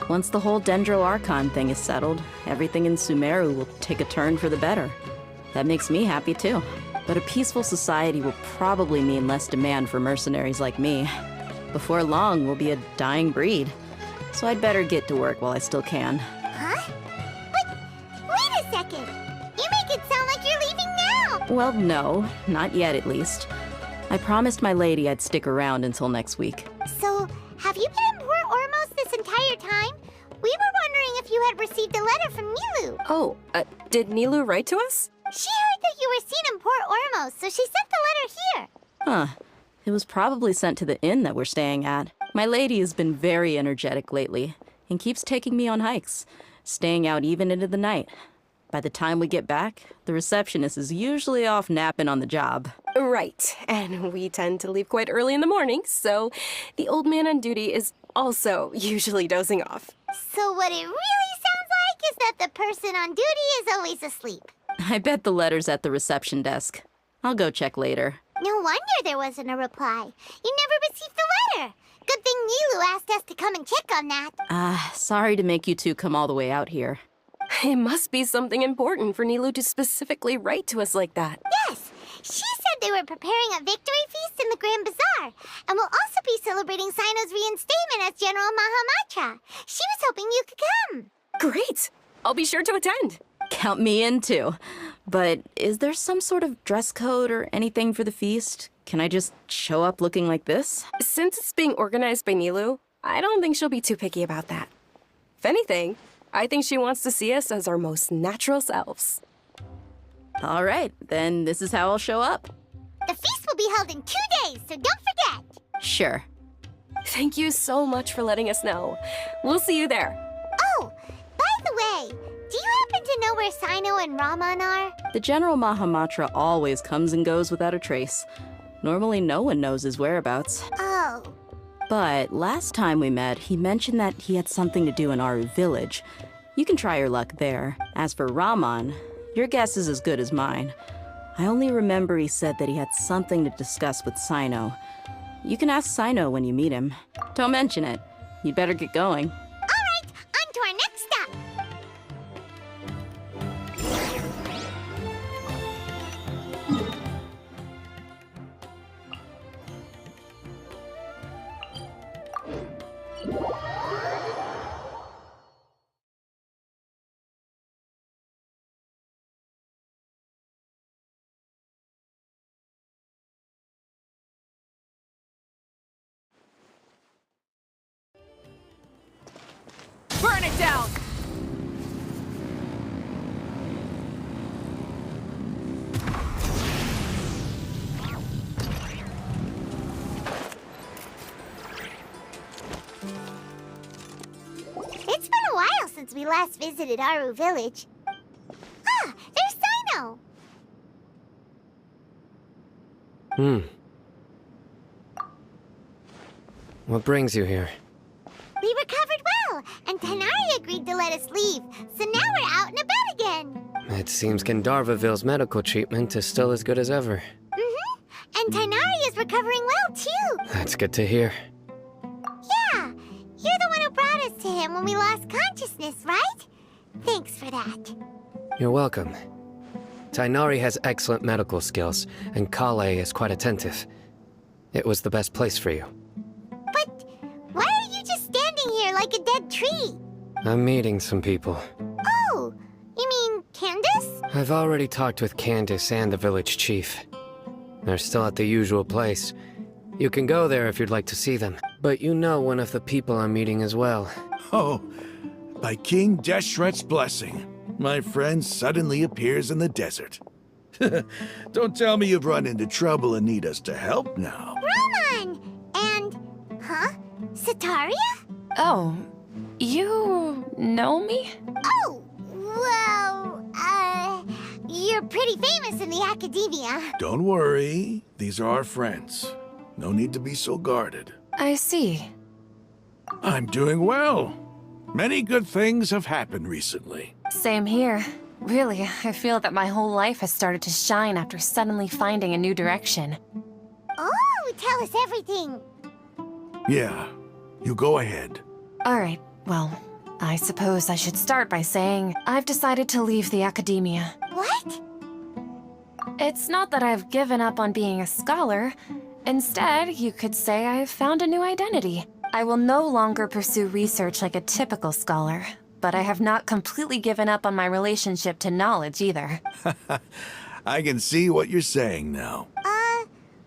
Once the whole Dendro Archon thing is settled, everything in Sumeru will take a turn for the better. That makes me happy too. But a peaceful society will probably mean less demand for mercenaries like me. Before long, we'll be a dying breed. So I'd better get to work while I still can. Huh? But wait a second! You make it sound like you're leaving now! Well, no, not yet at least. I promised my lady I'd stick around until next week. So, have you been in Port Ormos this entire time? We were wondering if you had received a letter from Nilu. Oh, did Nilu write to us? She heard that you were seen in Port Ormos, so she sent the letter here. Huh. It was probably sent to the inn that we're staying at. My lady has been very energetic lately and keeps taking me on hikes, staying out even into the night. By the time we get back, the receptionist is usually off napping on the job. Right, and we tend to leave quite early in the morning, so the old man on duty is also usually dozing off. So what it really sounds like is that the person on duty is always asleep. I bet the letter's at the reception desk. I'll go check later. No wonder there wasn't a reply. You never received the letter. Good thing Nilu asked us to come and check on that. Sorry to make you two come all the way out here. It must be something important for Nilu to specifically write to us like that. Yes, she said they were preparing a victory feast in the Grand Bazaar, and will also be celebrating Sino's reinstatement as General Mahamatra. She was hoping you could come. Great! I'll be sure to attend. Count me in too. But is there some sort of dress code or anything for the feast? Can I just show up looking like this? Since it's being organized by Nilu, I don't think she'll be too picky about that. If anything, I think she wants to see us as our most natural selves. All right, then this is how I'll show up. The feast will be held in 2 days, so don't forget. Sure. Thank you so much for letting us know. We'll see you there. Oh, by the way, do you happen to know where Sino and Raman are? The General Mahamatra always comes and goes without a trace. Normally no one knows his whereabouts. Oh. But last time we met, he mentioned that he had something to do in Aru village. You can try your luck there. As for Raman, your guess is as good as mine. I only remember he said that he had something to discuss with Sino. You can ask Sino when you meet him. Don't mention it. You'd better get going. All right, on to our next stop. Burn it down! It's been a while since we last visited Aru village. Ah, there's Sino! What brings you here? We recovered well, and Tainari agreed to let us leave, so now we're out and about again. It seems Gandharvaville's medical treatment is still as good as ever. Mm-hmm, and Tainari is recovering well, too. That's good to hear. Yeah, you're the one who brought us to him when we lost consciousness, right? Thanks for that. You're welcome. Tainari has excellent medical skills, and Kale is quite attentive. It was the best place for you. But why are you just standing here like a dead tree? I'm meeting some people. Oh, you mean Candace? I've already talked with Candace and the village chief. They're still at the usual place. You can go there if you'd like to see them. But you know one of the people I'm meeting as well. Oh, by King Deshret's blessing, my friend suddenly appears in the desert. Don't tell me you've run into trouble and need us to help now. Roman! And... huh? Sataria? Oh, you know me? Oh, well, you're pretty famous in the academia. Don't worry, these are our friends. No need to be so guarded. I see. I'm doing well. Many good things have happened recently. Same here. Really, I feel that my whole life has started to shine after suddenly finding a new direction. Oh, tell us everything. Yeah, you go ahead. Alright, well, I suppose I should start by saying I've decided to leave the academia. What? It's not that I've given up on being a scholar. Instead, you could say I've found a new identity. I will no longer pursue research like a typical scholar, but I have not completely given up on my relationship to knowledge either. I can see what you're saying now.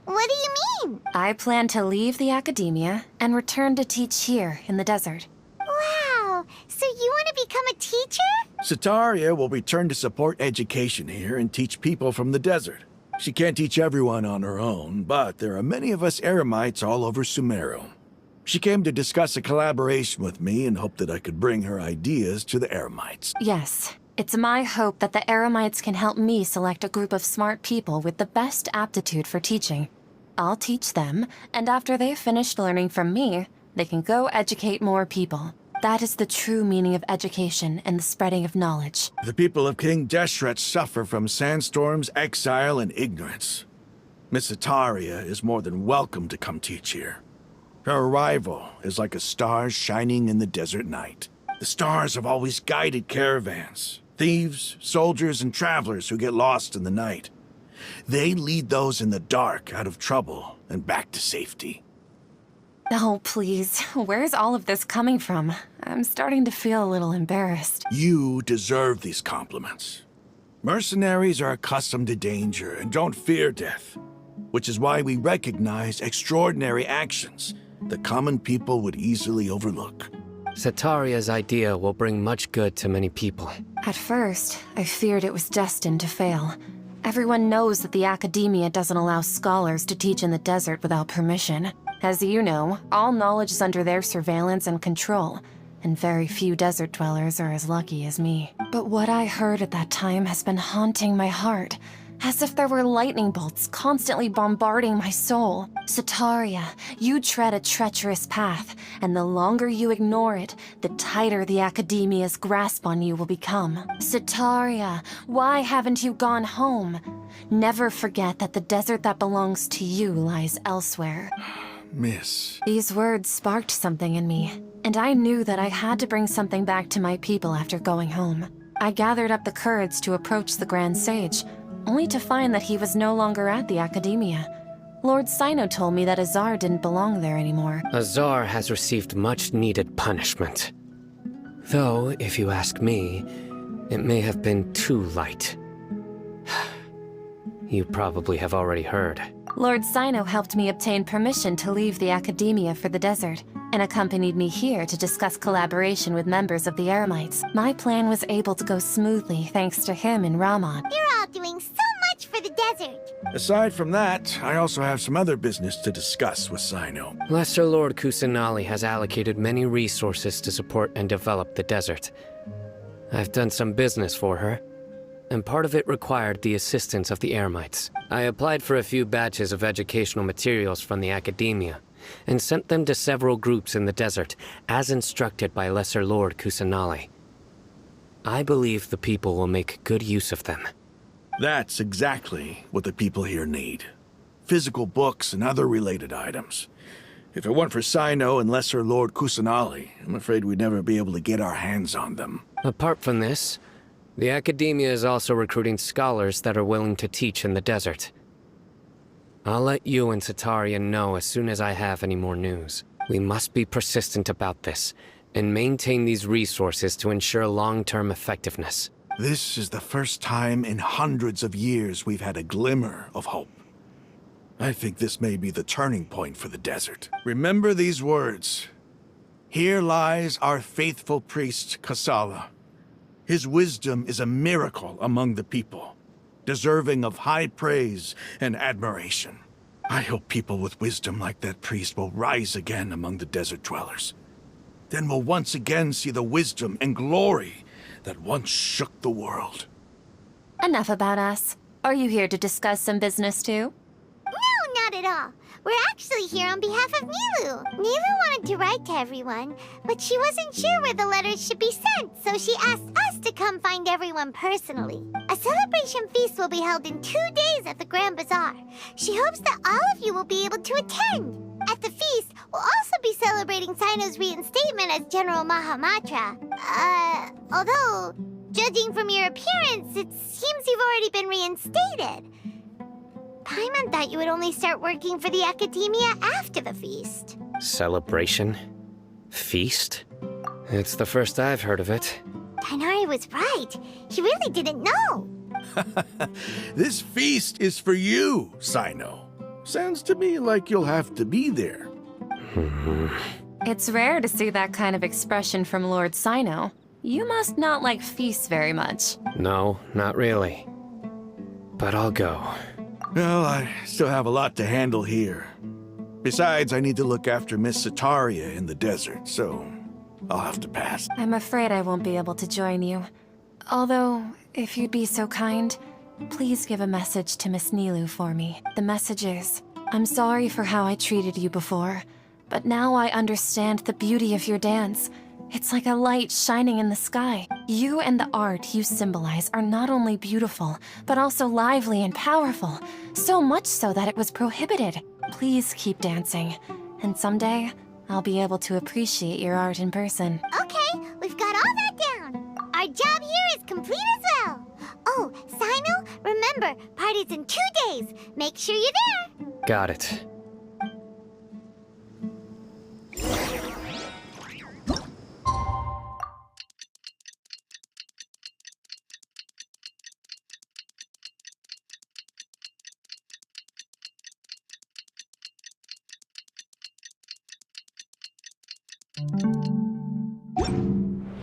What do you mean? I plan to leave the academia and return to teach here in the desert. Wow, so you want to become a teacher? Sataria will return to support education here and teach people from the desert. She can't teach everyone on her own, but there are many of us Eremites all over Sumeru. She came to discuss a collaboration with me and hoped that I could bring her ideas to the Eremites. Yes, it's my hope that the Eremites can help me select a group of smart people with the best aptitude for teaching. I'll teach them, and after they've finished learning from me, they can go educate more people. That is the true meaning of education and the spreading of knowledge. The people of King Deshret suffer from sandstorms, exile, and ignorance. Miss Itaria is more than welcome to come teach here. Her arrival is like a star shining in the desert night. The stars have always guided caravans, thieves, soldiers, and travelers who get lost in the night. They lead those in the dark out of trouble and back to safety. Oh, please. Where's all of this coming from? I'm starting to feel a little embarrassed. You deserve these compliments. Mercenaries are accustomed to danger and don't fear death, which is why we recognize extraordinary actions that common people would easily overlook. Setaria's idea will bring much good to many people. At first, I feared it was destined to fail. Everyone knows that the Academia doesn't allow scholars to teach in the desert without permission. As you know, all knowledge is under their surveillance and control, and very few desert dwellers are as lucky as me. But what I heard at that time has been haunting my heart, as if there were lightning bolts constantly bombarding my soul. Setaria, you tread a treacherous path, and the longer you ignore it, the tighter the Academia's grasp on you will become. Setaria, why haven't you gone home? Never forget that the desert that belongs to you lies elsewhere. Miss. These words sparked something in me, and I knew that I had to bring something back to my people after going home. I gathered up the courage to approach the Grand Sage, only to find that he was no longer at the Academia. Lord Sino told me that Azar didn't belong there anymore. Azar has received much-needed punishment. Though, if you ask me, it may have been too light. You probably have already heard. Lord Sino helped me obtain permission to leave the Academia for the desert, and accompanied me here to discuss collaboration with members of the Eremites. My plan was able to go smoothly thanks to him and Rahman. You're all doing so much for the desert. Aside from that, I also have some other business to discuss with Sino. Lesser Lord Kusanali has allocated many resources to support and develop the desert. I've done some business for her, and part of it required the assistance of the Eremites. I applied for a few batches of educational materials from the Academia, and sent them to several groups in the desert, as instructed by Lesser Lord Kusanali. I believe the people will make good use of them. That's exactly what the people here need. Physical books and other related items. If it weren't for Sino and Lesser Lord Kusanali, I'm afraid we'd never be able to get our hands on them. Apart from this, the Academia is also recruiting scholars that are willing to teach in the desert. I'll let you and Setaria know as soon as I have any more news. We must be persistent about this, and maintain these resources to ensure long-term effectiveness. This is the first time in hundreds of years we've had a glimmer of hope. I think this may be the turning point for the desert. Remember these words. Here lies our faithful priest, Kasala. His wisdom is a miracle among the people, deserving of high praise and admiration. I hope people with wisdom like that priest will rise again among the desert dwellers. Then we'll once again see the wisdom and glory that once shook the world. Enough about us. Are you here to discuss some business too? No, not at all. We're actually here on behalf of Nilu. Nilu wanted to write to everyone, but she wasn't sure where the letters should be sent, so she asked us to come find everyone personally. A celebration feast will be held in 2 days at the Grand Bazaar. She hopes that all of you will be able to attend. At the feast, we'll also be celebrating Sino's reinstatement as General Mahamatra. Although, judging from your appearance, it seems you've already been reinstated. Paimon thought you would only start working for the Academia after the feast. Celebration? Feast? It's the first I've heard of it. Tighnari was right. He really didn't know. This feast is for you, Sino. Sounds to me like you'll have to be there. It's rare to see that kind of expression from Lord Sino. You must not like feasts very much. No, not really. But I'll go. Well, I still have a lot to handle here. Besides, I need to look after Miss Setaria in the desert, so I'll have to pass. I'm afraid I won't be able to join you. Although, if you'd be so kind, please give a message to Miss Nilu for me. The message is, I'm sorry for how I treated you before, but now I understand the beauty of your dance, It's like a light shining in the sky. You and the art you symbolize are not only beautiful, but also lively and powerful. So much so that it was prohibited. Please keep dancing. And someday, I'll be able to appreciate your art in person. Okay, we've got all that down. Our job here is complete as well. Oh, Sino, remember, party's in 2 days. Make sure you're there. Got it.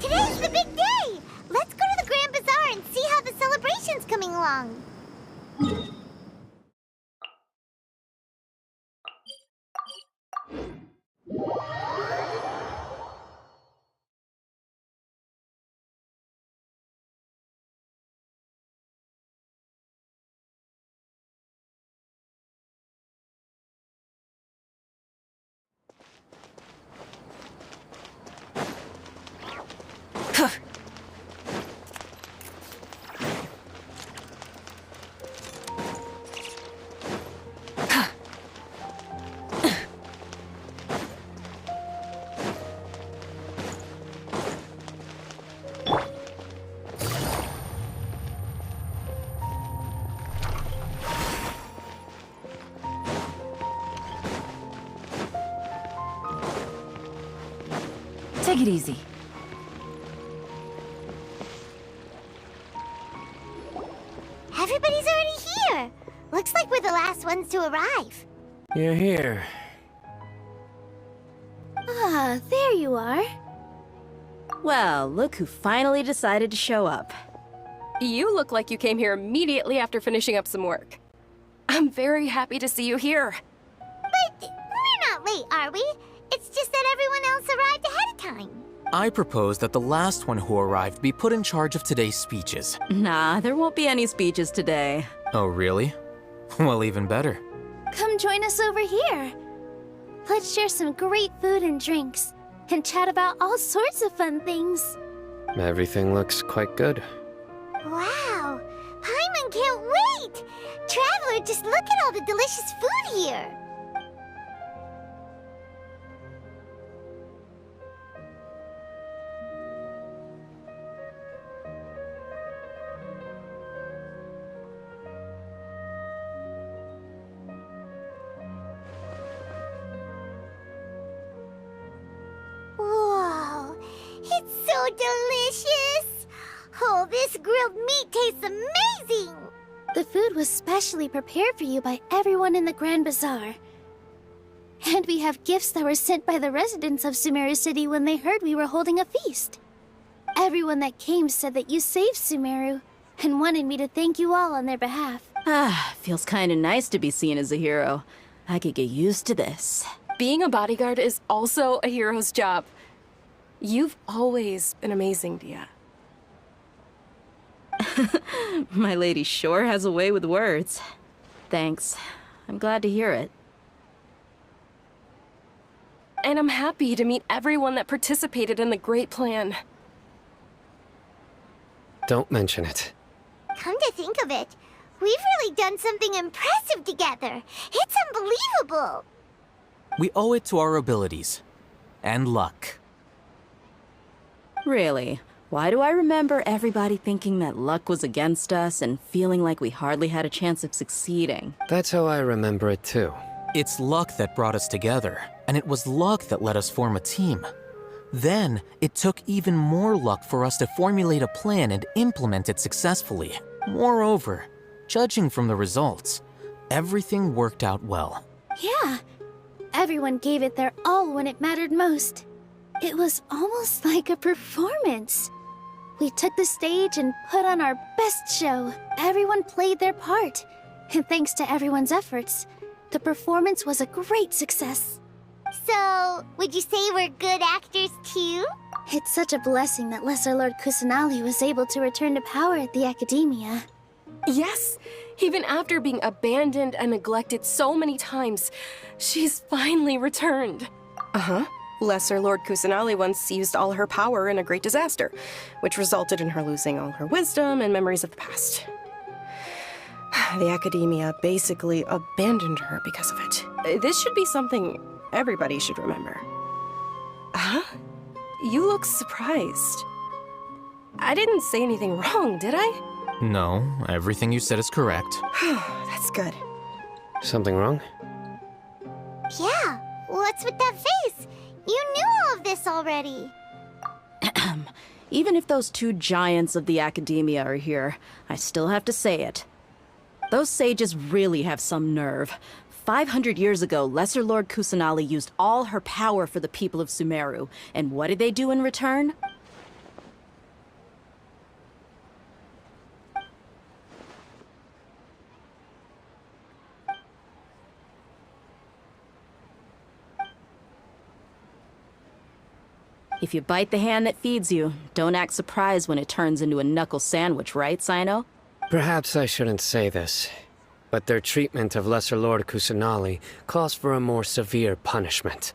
Today's the big day. Let's go to the Grand Bazaar and see how the celebration's coming along. Take it easy. Everybody's already here. Looks like we're the last ones to arrive. You're here. Ah, there you are. Well, look who finally decided to show up. You look like you came here immediately after finishing up some work. I'm very happy to see you here. But we're not late, are we? It's just that everyone else arrived ahead of time. I propose that the last one who arrived be put in charge of today's speeches. Nah, there won't be any speeches today. Oh, really? Well, even better. Come join us over here. Let's share some great food and drinks, and chat about all sorts of fun things. Everything looks quite good. Wow! Paimon can't wait! Traveler, just look at all the delicious food here! Whoa! It's so delicious! Oh, this grilled meat tastes amazing! The food was specially prepared for you by everyone in the Grand Bazaar. And we have gifts that were sent by the residents of Sumeru City when they heard we were holding a feast. Everyone that came said that you saved Sumeru, and wanted me to thank you all on their behalf. Ah, feels kinda nice to be seen as a hero. I could get used to this. Being a bodyguard is also a hero's job. You've always been amazing, Dia. My lady sure has a way with words. Thanks. I'm glad to hear it. And I'm happy to meet everyone that participated in the great plan. Don't mention it. Come to think of it, we've really done something impressive together. It's unbelievable! We owe it to our abilities. And luck. Really? Why do I remember everybody thinking that luck was against us and feeling like we hardly had a chance of succeeding? That's how I remember it too. It's luck that brought us together, and it was luck that let us form a team. Then, it took even more luck for us to formulate a plan and implement it successfully. Moreover, judging from the results, everything worked out well. Yeah, everyone gave it their all when it mattered most. It was almost like a performance. We took the stage and put on our best show. Everyone played their part. And thanks to everyone's efforts, the performance was a great success. So, would you say we're good actors too? It's such a blessing that Lesser Lord Kusanali was able to return to power at the Academia. Yes, even after being abandoned and neglected so many times, she's finally returned. Uh-huh. Lesser Lord Kusanali once used all her power in a great disaster, which resulted in her losing all her wisdom and memories of the past. The Academia basically abandoned her because of it. This should be something everybody should remember. Huh? You look surprised. I didn't say anything wrong, did I? No, everything you said is correct. That's good. Something wrong? Yeah, what's with that face? You knew all of this already. Even if those two giants of the Academia are here, I still have to say it. Those sages really have some nerve. 500 years ago, Lesser Lord Kusanali used all her power for the people of Sumeru. And what did they do in return? If you bite the hand that feeds you, don't act surprised when it turns into a knuckle sandwich, right, Sino? Perhaps I shouldn't say this, but their treatment of Lesser Lord Kusanali calls for a more severe punishment.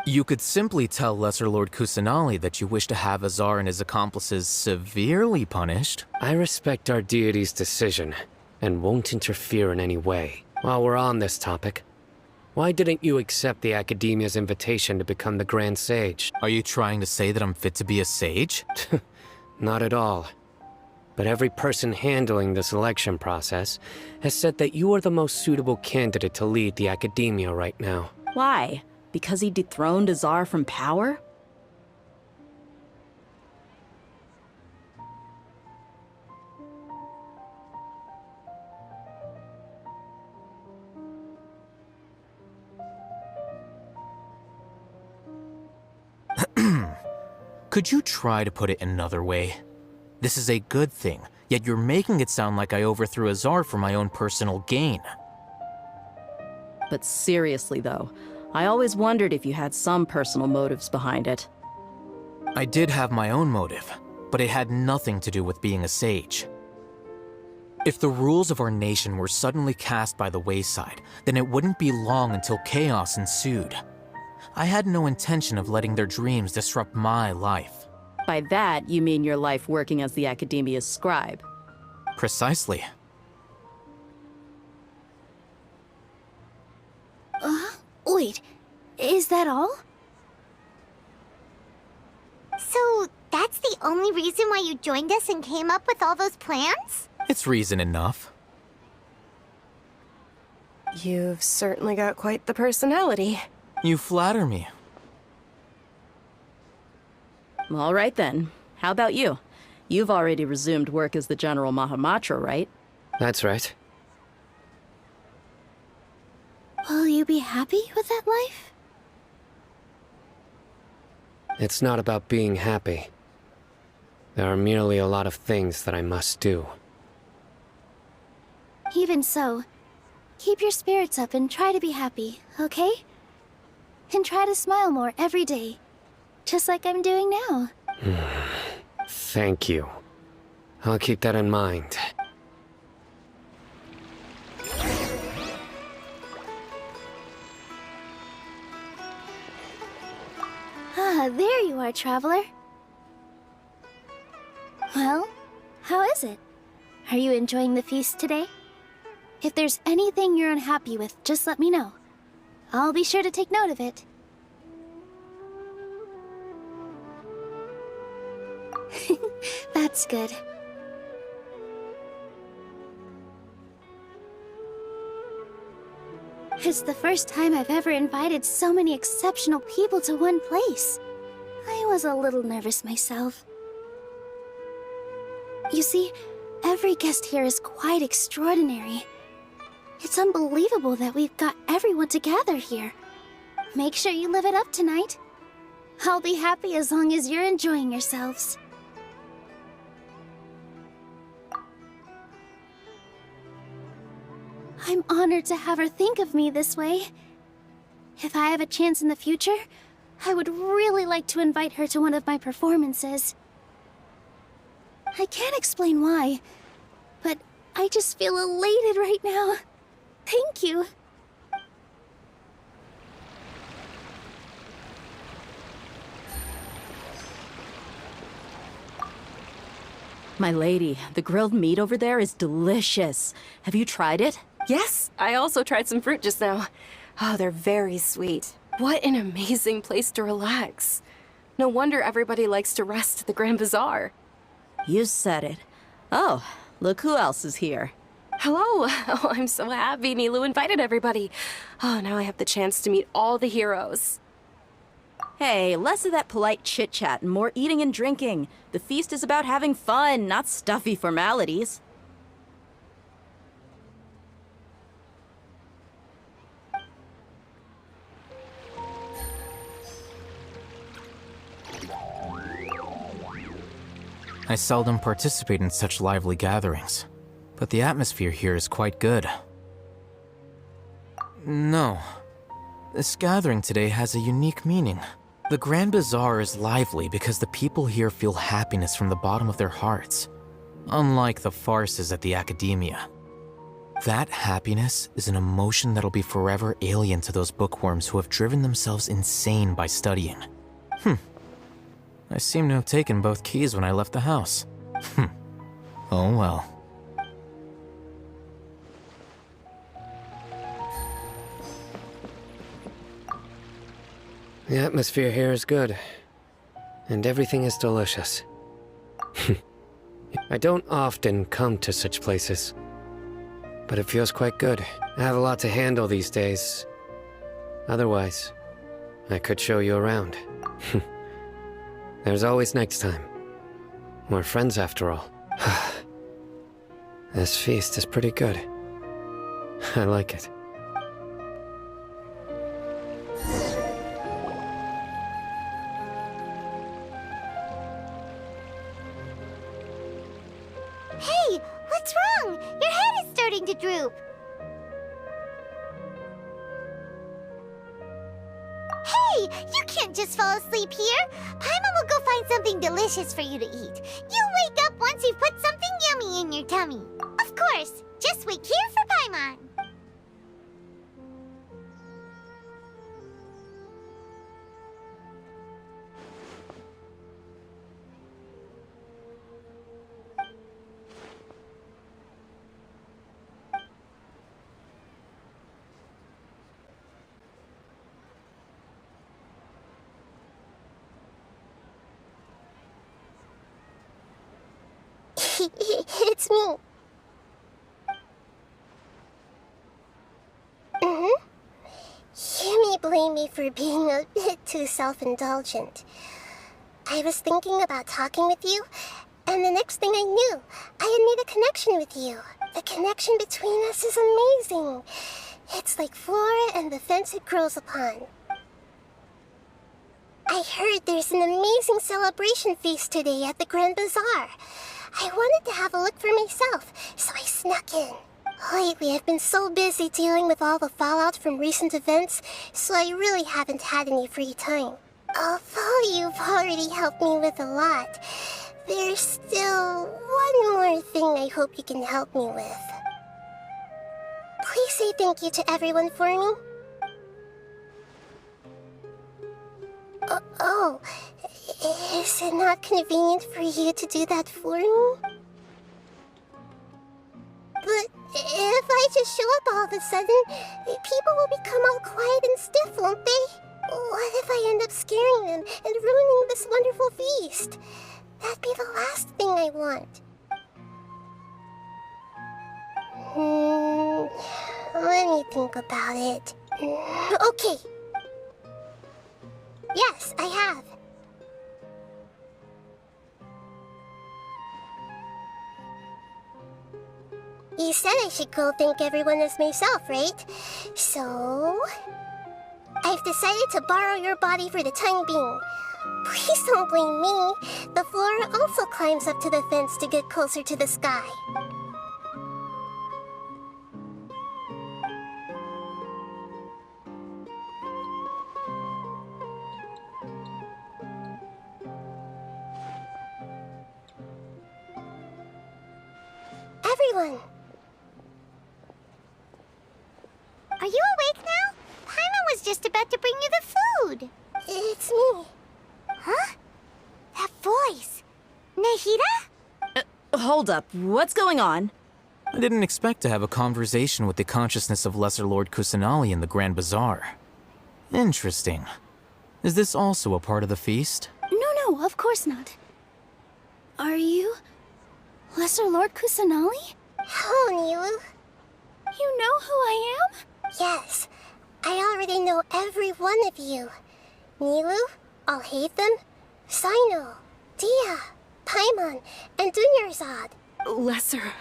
You could simply tell Lesser Lord Kusanali that you wish to have Azar and his accomplices severely punished. I respect our deity's decision, and won't interfere in any way. While we're on this topic, why didn't you accept the Academia's invitation to become the Grand Sage? Are you trying to say that I'm fit to be a sage? Not at all. But every person handling the selection process has said that you are the most suitable candidate to lead the Academia right now. Why? Because he dethroned Azar from power? Could you try to put it another way? This is a good thing, yet you're making it sound like I overthrew Azar for my own personal gain. But seriously, though, I always wondered if you had some personal motives behind it. I did have my own motive, but it had nothing to do with being a sage. If the rules of our nation were suddenly cast by the wayside, then it wouldn't be long until chaos ensued. I had no intention of letting their dreams disrupt my life. By that, you mean your life working as the Academia's scribe. Precisely. Wait, is that all? So, that's the only reason why you joined us and came up with all those plans? It's reason enough. You've certainly got quite the personality. You flatter me. All right then. How about you? You've already resumed work as the General Mahamatra, right? That's right. Will you be happy with that life? It's not about being happy. There are merely a lot of things that I must do. Even so, keep your spirits up and try to be happy, okay? And try to smile more every day. Just like I'm doing now. Thank you. I'll keep that in mind. Ah, there you are, traveler. Well, how is it? Are you enjoying the feast today? If there's anything you're unhappy with, just let me know. I'll be sure to take note of it. That's good. It's the first time I've ever invited so many exceptional people to one place. I was a little nervous myself. You see, every guest here is quite extraordinary. It's unbelievable that we've got everyone together here. Make sure you live it up tonight. I'll be happy as long as you're enjoying yourselves. I'm honored to have her think of me this way. If I have a chance in the future, I would really like to invite her to one of my performances. I can't explain why, but I just feel elated right now. Thank you. My lady, the grilled meat over there is delicious. Have you tried it? Yes, I also tried some fruit just now. Oh, they're very sweet. What an amazing place to relax. No wonder everybody likes to rest at the Grand Bazaar. You said it. Oh, look who else is here. Hello. Oh, I'm so happy Nilou invited everybody. Oh, now I have the chance to meet all the heroes. Hey, less of that polite chit-chat and more eating and drinking. The feast is about having fun, not stuffy formalities. I seldom participate in such lively gatherings, but the atmosphere here is quite good. No. This gathering today has a unique meaning. The Grand Bazaar is lively because the people here feel happiness from the bottom of their hearts, unlike the farces at the Academia. That happiness is an emotion that'll be forever alien to those bookworms who have driven themselves insane by studying. I seem to have taken both keys when I left the house. Oh well. The atmosphere here is good, and everything is delicious. I don't often come to such places, but it feels quite good. I have a lot to handle these days. Otherwise, I could show you around. There's always next time. We're friends after all. This feast is pretty good. I like it. Hey, what's wrong? Your head is starting to droop. Hey, you can't just fall asleep here. Paimon will go find something delicious for you to eat. You'll wake up once you've put something yummy in your tummy. Of course, just wait here for Paimon. It's me. You may blame me for being a bit too self-indulgent. I was thinking about talking with you, and the next thing I knew, I had made a connection with you. The connection between us is amazing. It's like flora and the fence it grows upon. I heard there's an amazing celebration feast today at the Grand Bazaar. I wanted to have a look for myself, so I snuck in. Lately, I've been so busy dealing with all the fallout from recent events, so I really haven't had any free time. Although you've already helped me with a lot, there's still one more thing I hope you can help me with. Please say thank you to everyone for me. Oh, is it not convenient for you to do that for me? But if I just show up all of a sudden, people will become all quiet and stiff, won't they? What if I end up scaring them and ruining this wonderful feast? That'd be the last thing I want. Let me think about it. Okay. Yes, I have. You said I should go thank everyone as myself, right? So... I've decided to borrow your body for the time being. Please don't blame me. The flora also climbs up to the fence to get closer to the sky. Everyone! Are you awake now? Paimon was just about to bring you the food. It's me. Huh? That voice. Nahida? Hold up, what's going on? I didn't expect to have a conversation with the consciousness of Lesser Lord Kusanali in the Grand Bazaar. Interesting. Is this also a part of the feast? No, of course not. Are you... Lesser Lord Kusanali? Hello, Nilu. You know who I am? Yes, I already know every one of you. Nilu, Alhaitham, Sino, Dia, Paimon, and Dunyarzad. Lesser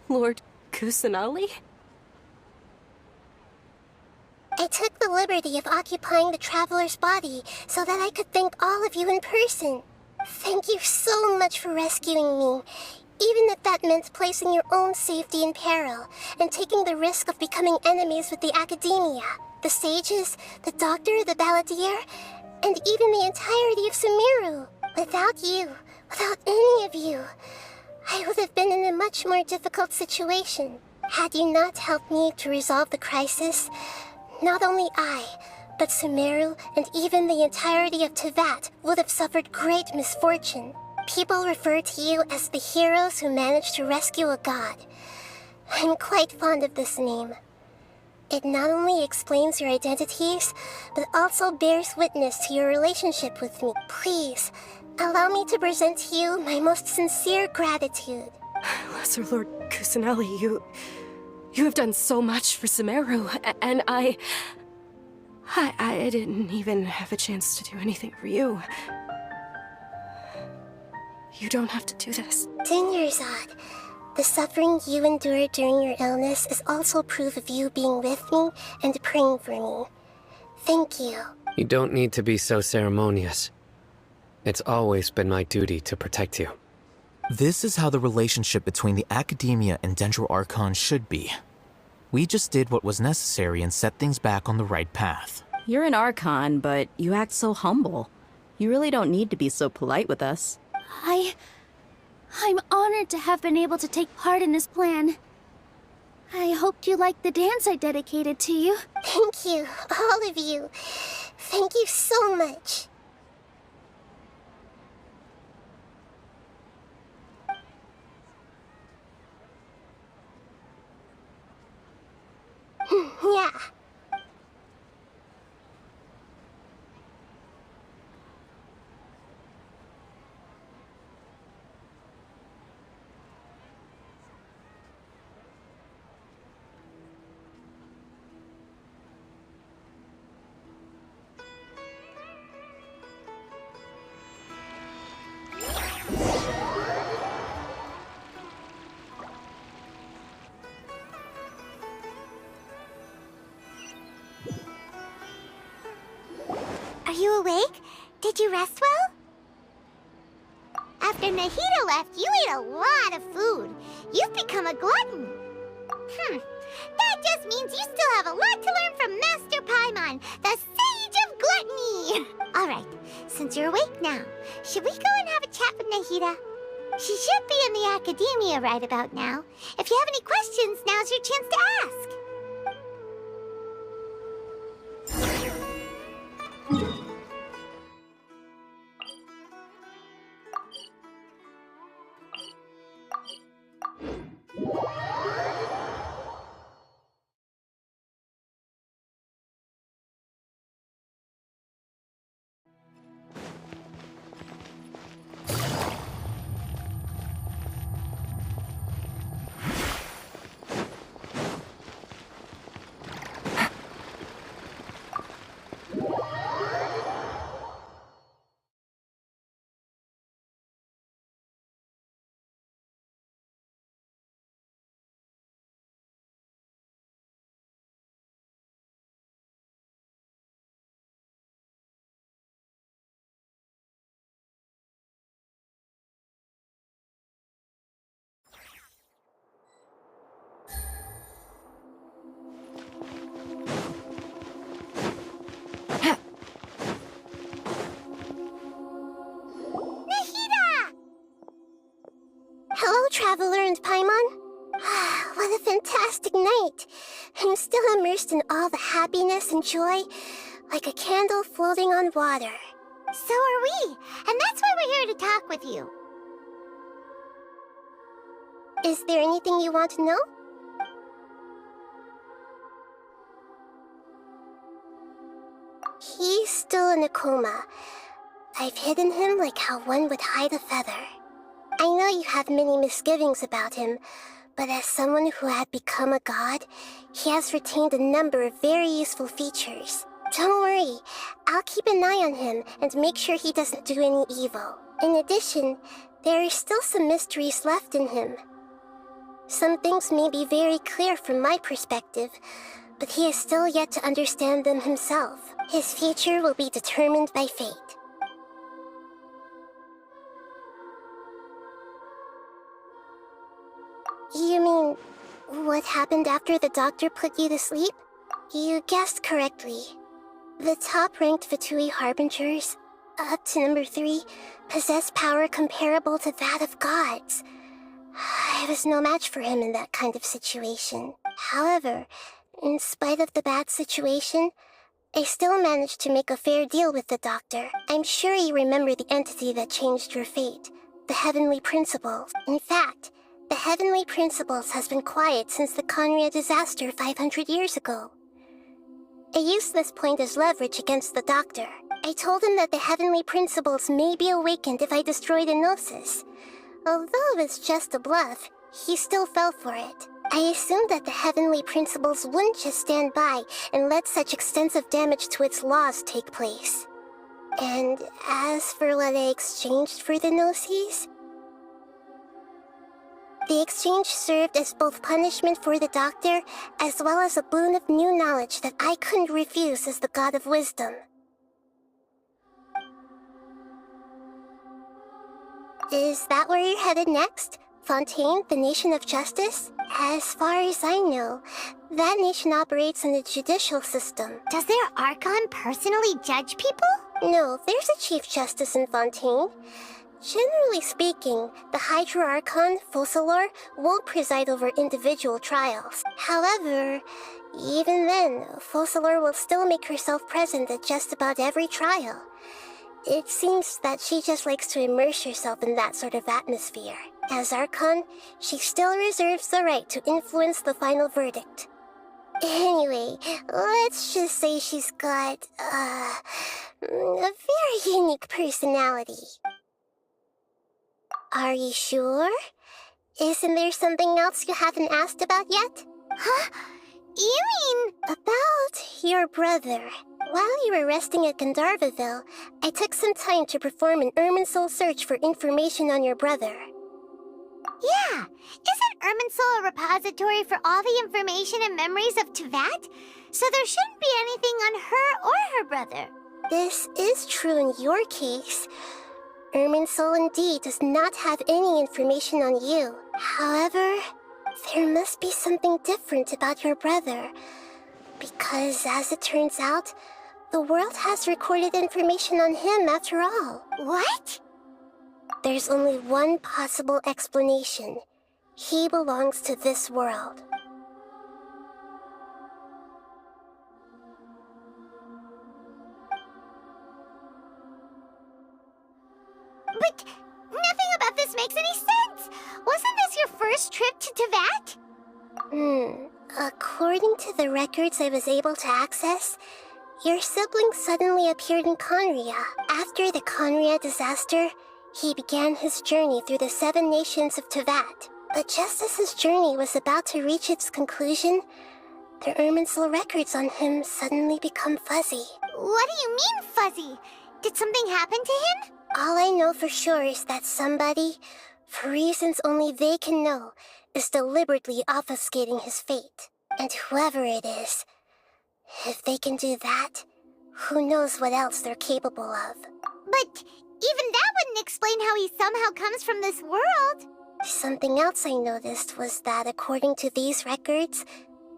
Lord Kusanali? I took the liberty of occupying the traveler's body so that I could thank all of you in person. Thank you so much for rescuing me, even if that meant placing your own safety in peril and taking the risk of becoming enemies with the Academia, the sages, the doctor, the balladeer, and even the entirety of Sumeru. Without you, without any of you, I would have been in a much more difficult situation. Had you not helped me to resolve the crisis, not only I, but Sumeru and even the entirety of Tevat would have suffered great misfortune. People refer to you as the heroes who managed to rescue a god. I'm quite fond of this name. It not only explains your identities, but also bears witness to your relationship with me. Please, allow me to present to you my most sincere gratitude. Lesser Lord Kusanali, you have done so much for Sumeru, and I didn't even have a chance to do anything for you. You don't have to do this. Dunyarzad, the suffering you endured during your illness is also proof of you being with me and praying for me. Thank you. You don't need to be so ceremonious. It's always been my duty to protect you. This is how the relationship between the Academia and Dendro Archon should be. We just did what was necessary and set things back on the right path. You're an Archon, but you act so humble. You really don't need to be so polite with us. I'm honored to have been able to take part in this plan. I hoped you liked the dance I dedicated to you. Thank you, all of you. Thank you so much. Yeah. Are you awake? Did you rest well? After Nahida left, you ate a lot of food. You've become a glutton. That just means you still have a lot to learn from Master Paimon, the Sage of Gluttony. All right, since you're awake now, should we go and have a chat with Nahida? She should be in the Academia right about now. If you have any questions, now's your chance to ask. Hello, Traveler and Paimon. What a fantastic night. I'm still immersed in all the happiness and joy, like a candle floating on water. So are we, and that's why we're here to talk with you. Is there anything you want to know? He's still in a coma. I've hidden him like how one would hide a feather. I know you have many misgivings about him, but as someone who had become a god, he has retained a number of very useful features. Don't worry, I'll keep an eye on him and make sure he doesn't do any evil. In addition, there are still some mysteries left in him. Some things may be very clear from my perspective, but he is still yet to understand them himself. His future will be determined by fate. You mean, what happened after the doctor put you to sleep? You guessed correctly. The top-ranked Fatui Harbingers, up to number 3, possess power comparable to that of gods. I was no match for him in that kind of situation. However, in spite of the bad situation, I still managed to make a fair deal with the doctor. I'm sure you remember the entity that changed your fate, the Heavenly Principles. In fact, the Heavenly Principles has been quiet since the Conria disaster 500 years ago. I used this point as leverage against the doctor. I told him that the Heavenly Principles may be awakened if I destroy the Gnosis. Although it's just a bluff, he still fell for it. I assumed that the Heavenly Principles wouldn't just stand by and let such extensive damage to its laws take place. And as for what I exchanged for the Gnosis, the exchange served as both punishment for the doctor, as well as a boon of new knowledge that I couldn't refuse as the God of Wisdom. Is that where you're headed next? Fontaine, the Nation of Justice? As far as I know, that nation operates in a judicial system. Does their archon personally judge people? No, there's a Chief Justice in Fontaine. Generally speaking, the Hydra Archon, Focalor, won't preside over individual trials. However, even then, Focalor will still make herself present at just about every trial. It seems that she just likes to immerse herself in that sort of atmosphere. As Archon, she still reserves the right to influence the final verdict. Anyway, let's just say she's got, a very unique personality. Are you sure? Isn't there something else you haven't asked about yet? Huh? You mean... About your brother. While you were resting at Gandharvaville, I took some time to perform an Irminsul search for information on your brother. Yeah! Isn't Irminsul a repository for all the information and memories of Teyvat? So there shouldn't be anything on her or her brother. This is true in your case. Irminsul indeed does not have any information on you. However, there must be something different about your brother. Because, as it turns out, the world has recorded information on him after all. What? There's only one possible explanation. He belongs to this world. But nothing about this makes any sense! Wasn't this your first trip to Teyvat? According to the records I was able to access, your sibling suddenly appeared in Conria. After the Conria disaster, he began his journey through the 7 nations of Teyvat. But just as his journey was about to reach its conclusion, the Irminsul records on him suddenly become fuzzy. What do you mean, fuzzy? Did something happen to him? All I know for sure is that somebody, for reasons only they can know, is deliberately obfuscating his fate. And whoever it is, if they can do that, who knows what else they're capable of. But even that wouldn't explain how he somehow comes from this world. Something else I noticed was that according to these records,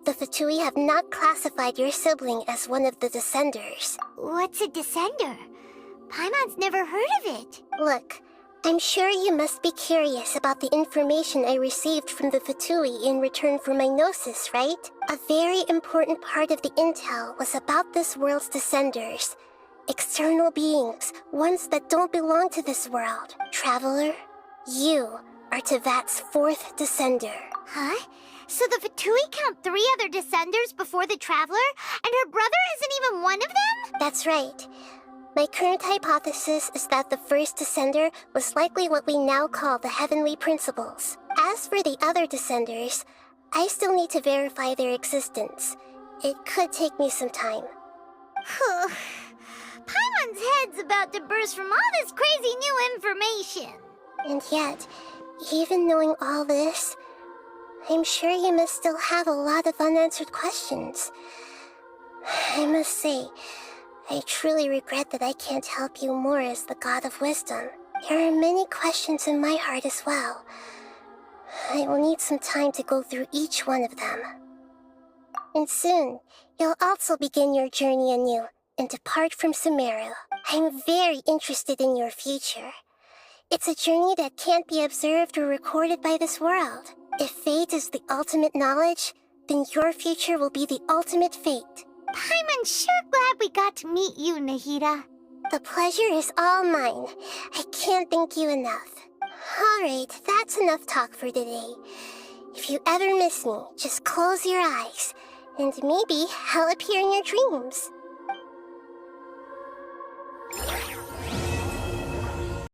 the Fatui have not classified your sibling as one of the Descenders. What's a Descender? Paimon's never heard of it. Look, I'm sure you must be curious about the information I received from the Fatui in return for my Gnosis, right? A very important part of the intel was about this world's Descenders. External beings, ones that don't belong to this world. Traveler, you are Tevat's 4th descender. Huh? So the Fatui count 3 other descenders before the Traveler, and her brother isn't even one of them? That's right. My current hypothesis is that the first descender was likely what we now call the Heavenly Principles. As for the other descenders, I still need to verify their existence. It could take me some time. Paimon's head's about to burst from all this crazy new information. And yet, even knowing all this, I'm sure you must still have a lot of unanswered questions. I must say, I truly regret that I can't help you more as the God of Wisdom. There are many questions in my heart as well. I will need some time to go through each one of them. And soon, you'll also begin your journey anew and depart from Sumeru. I'm very interested in your future. It's a journey that can't be observed or recorded by this world. If fate is the ultimate knowledge, then your future will be the ultimate fate. Paimon's sure glad we got to meet you, Nahida. The pleasure is all mine. I can't thank you enough. Alright, that's enough talk for today. If you ever miss me, just close your eyes, and maybe I'll appear in your dreams.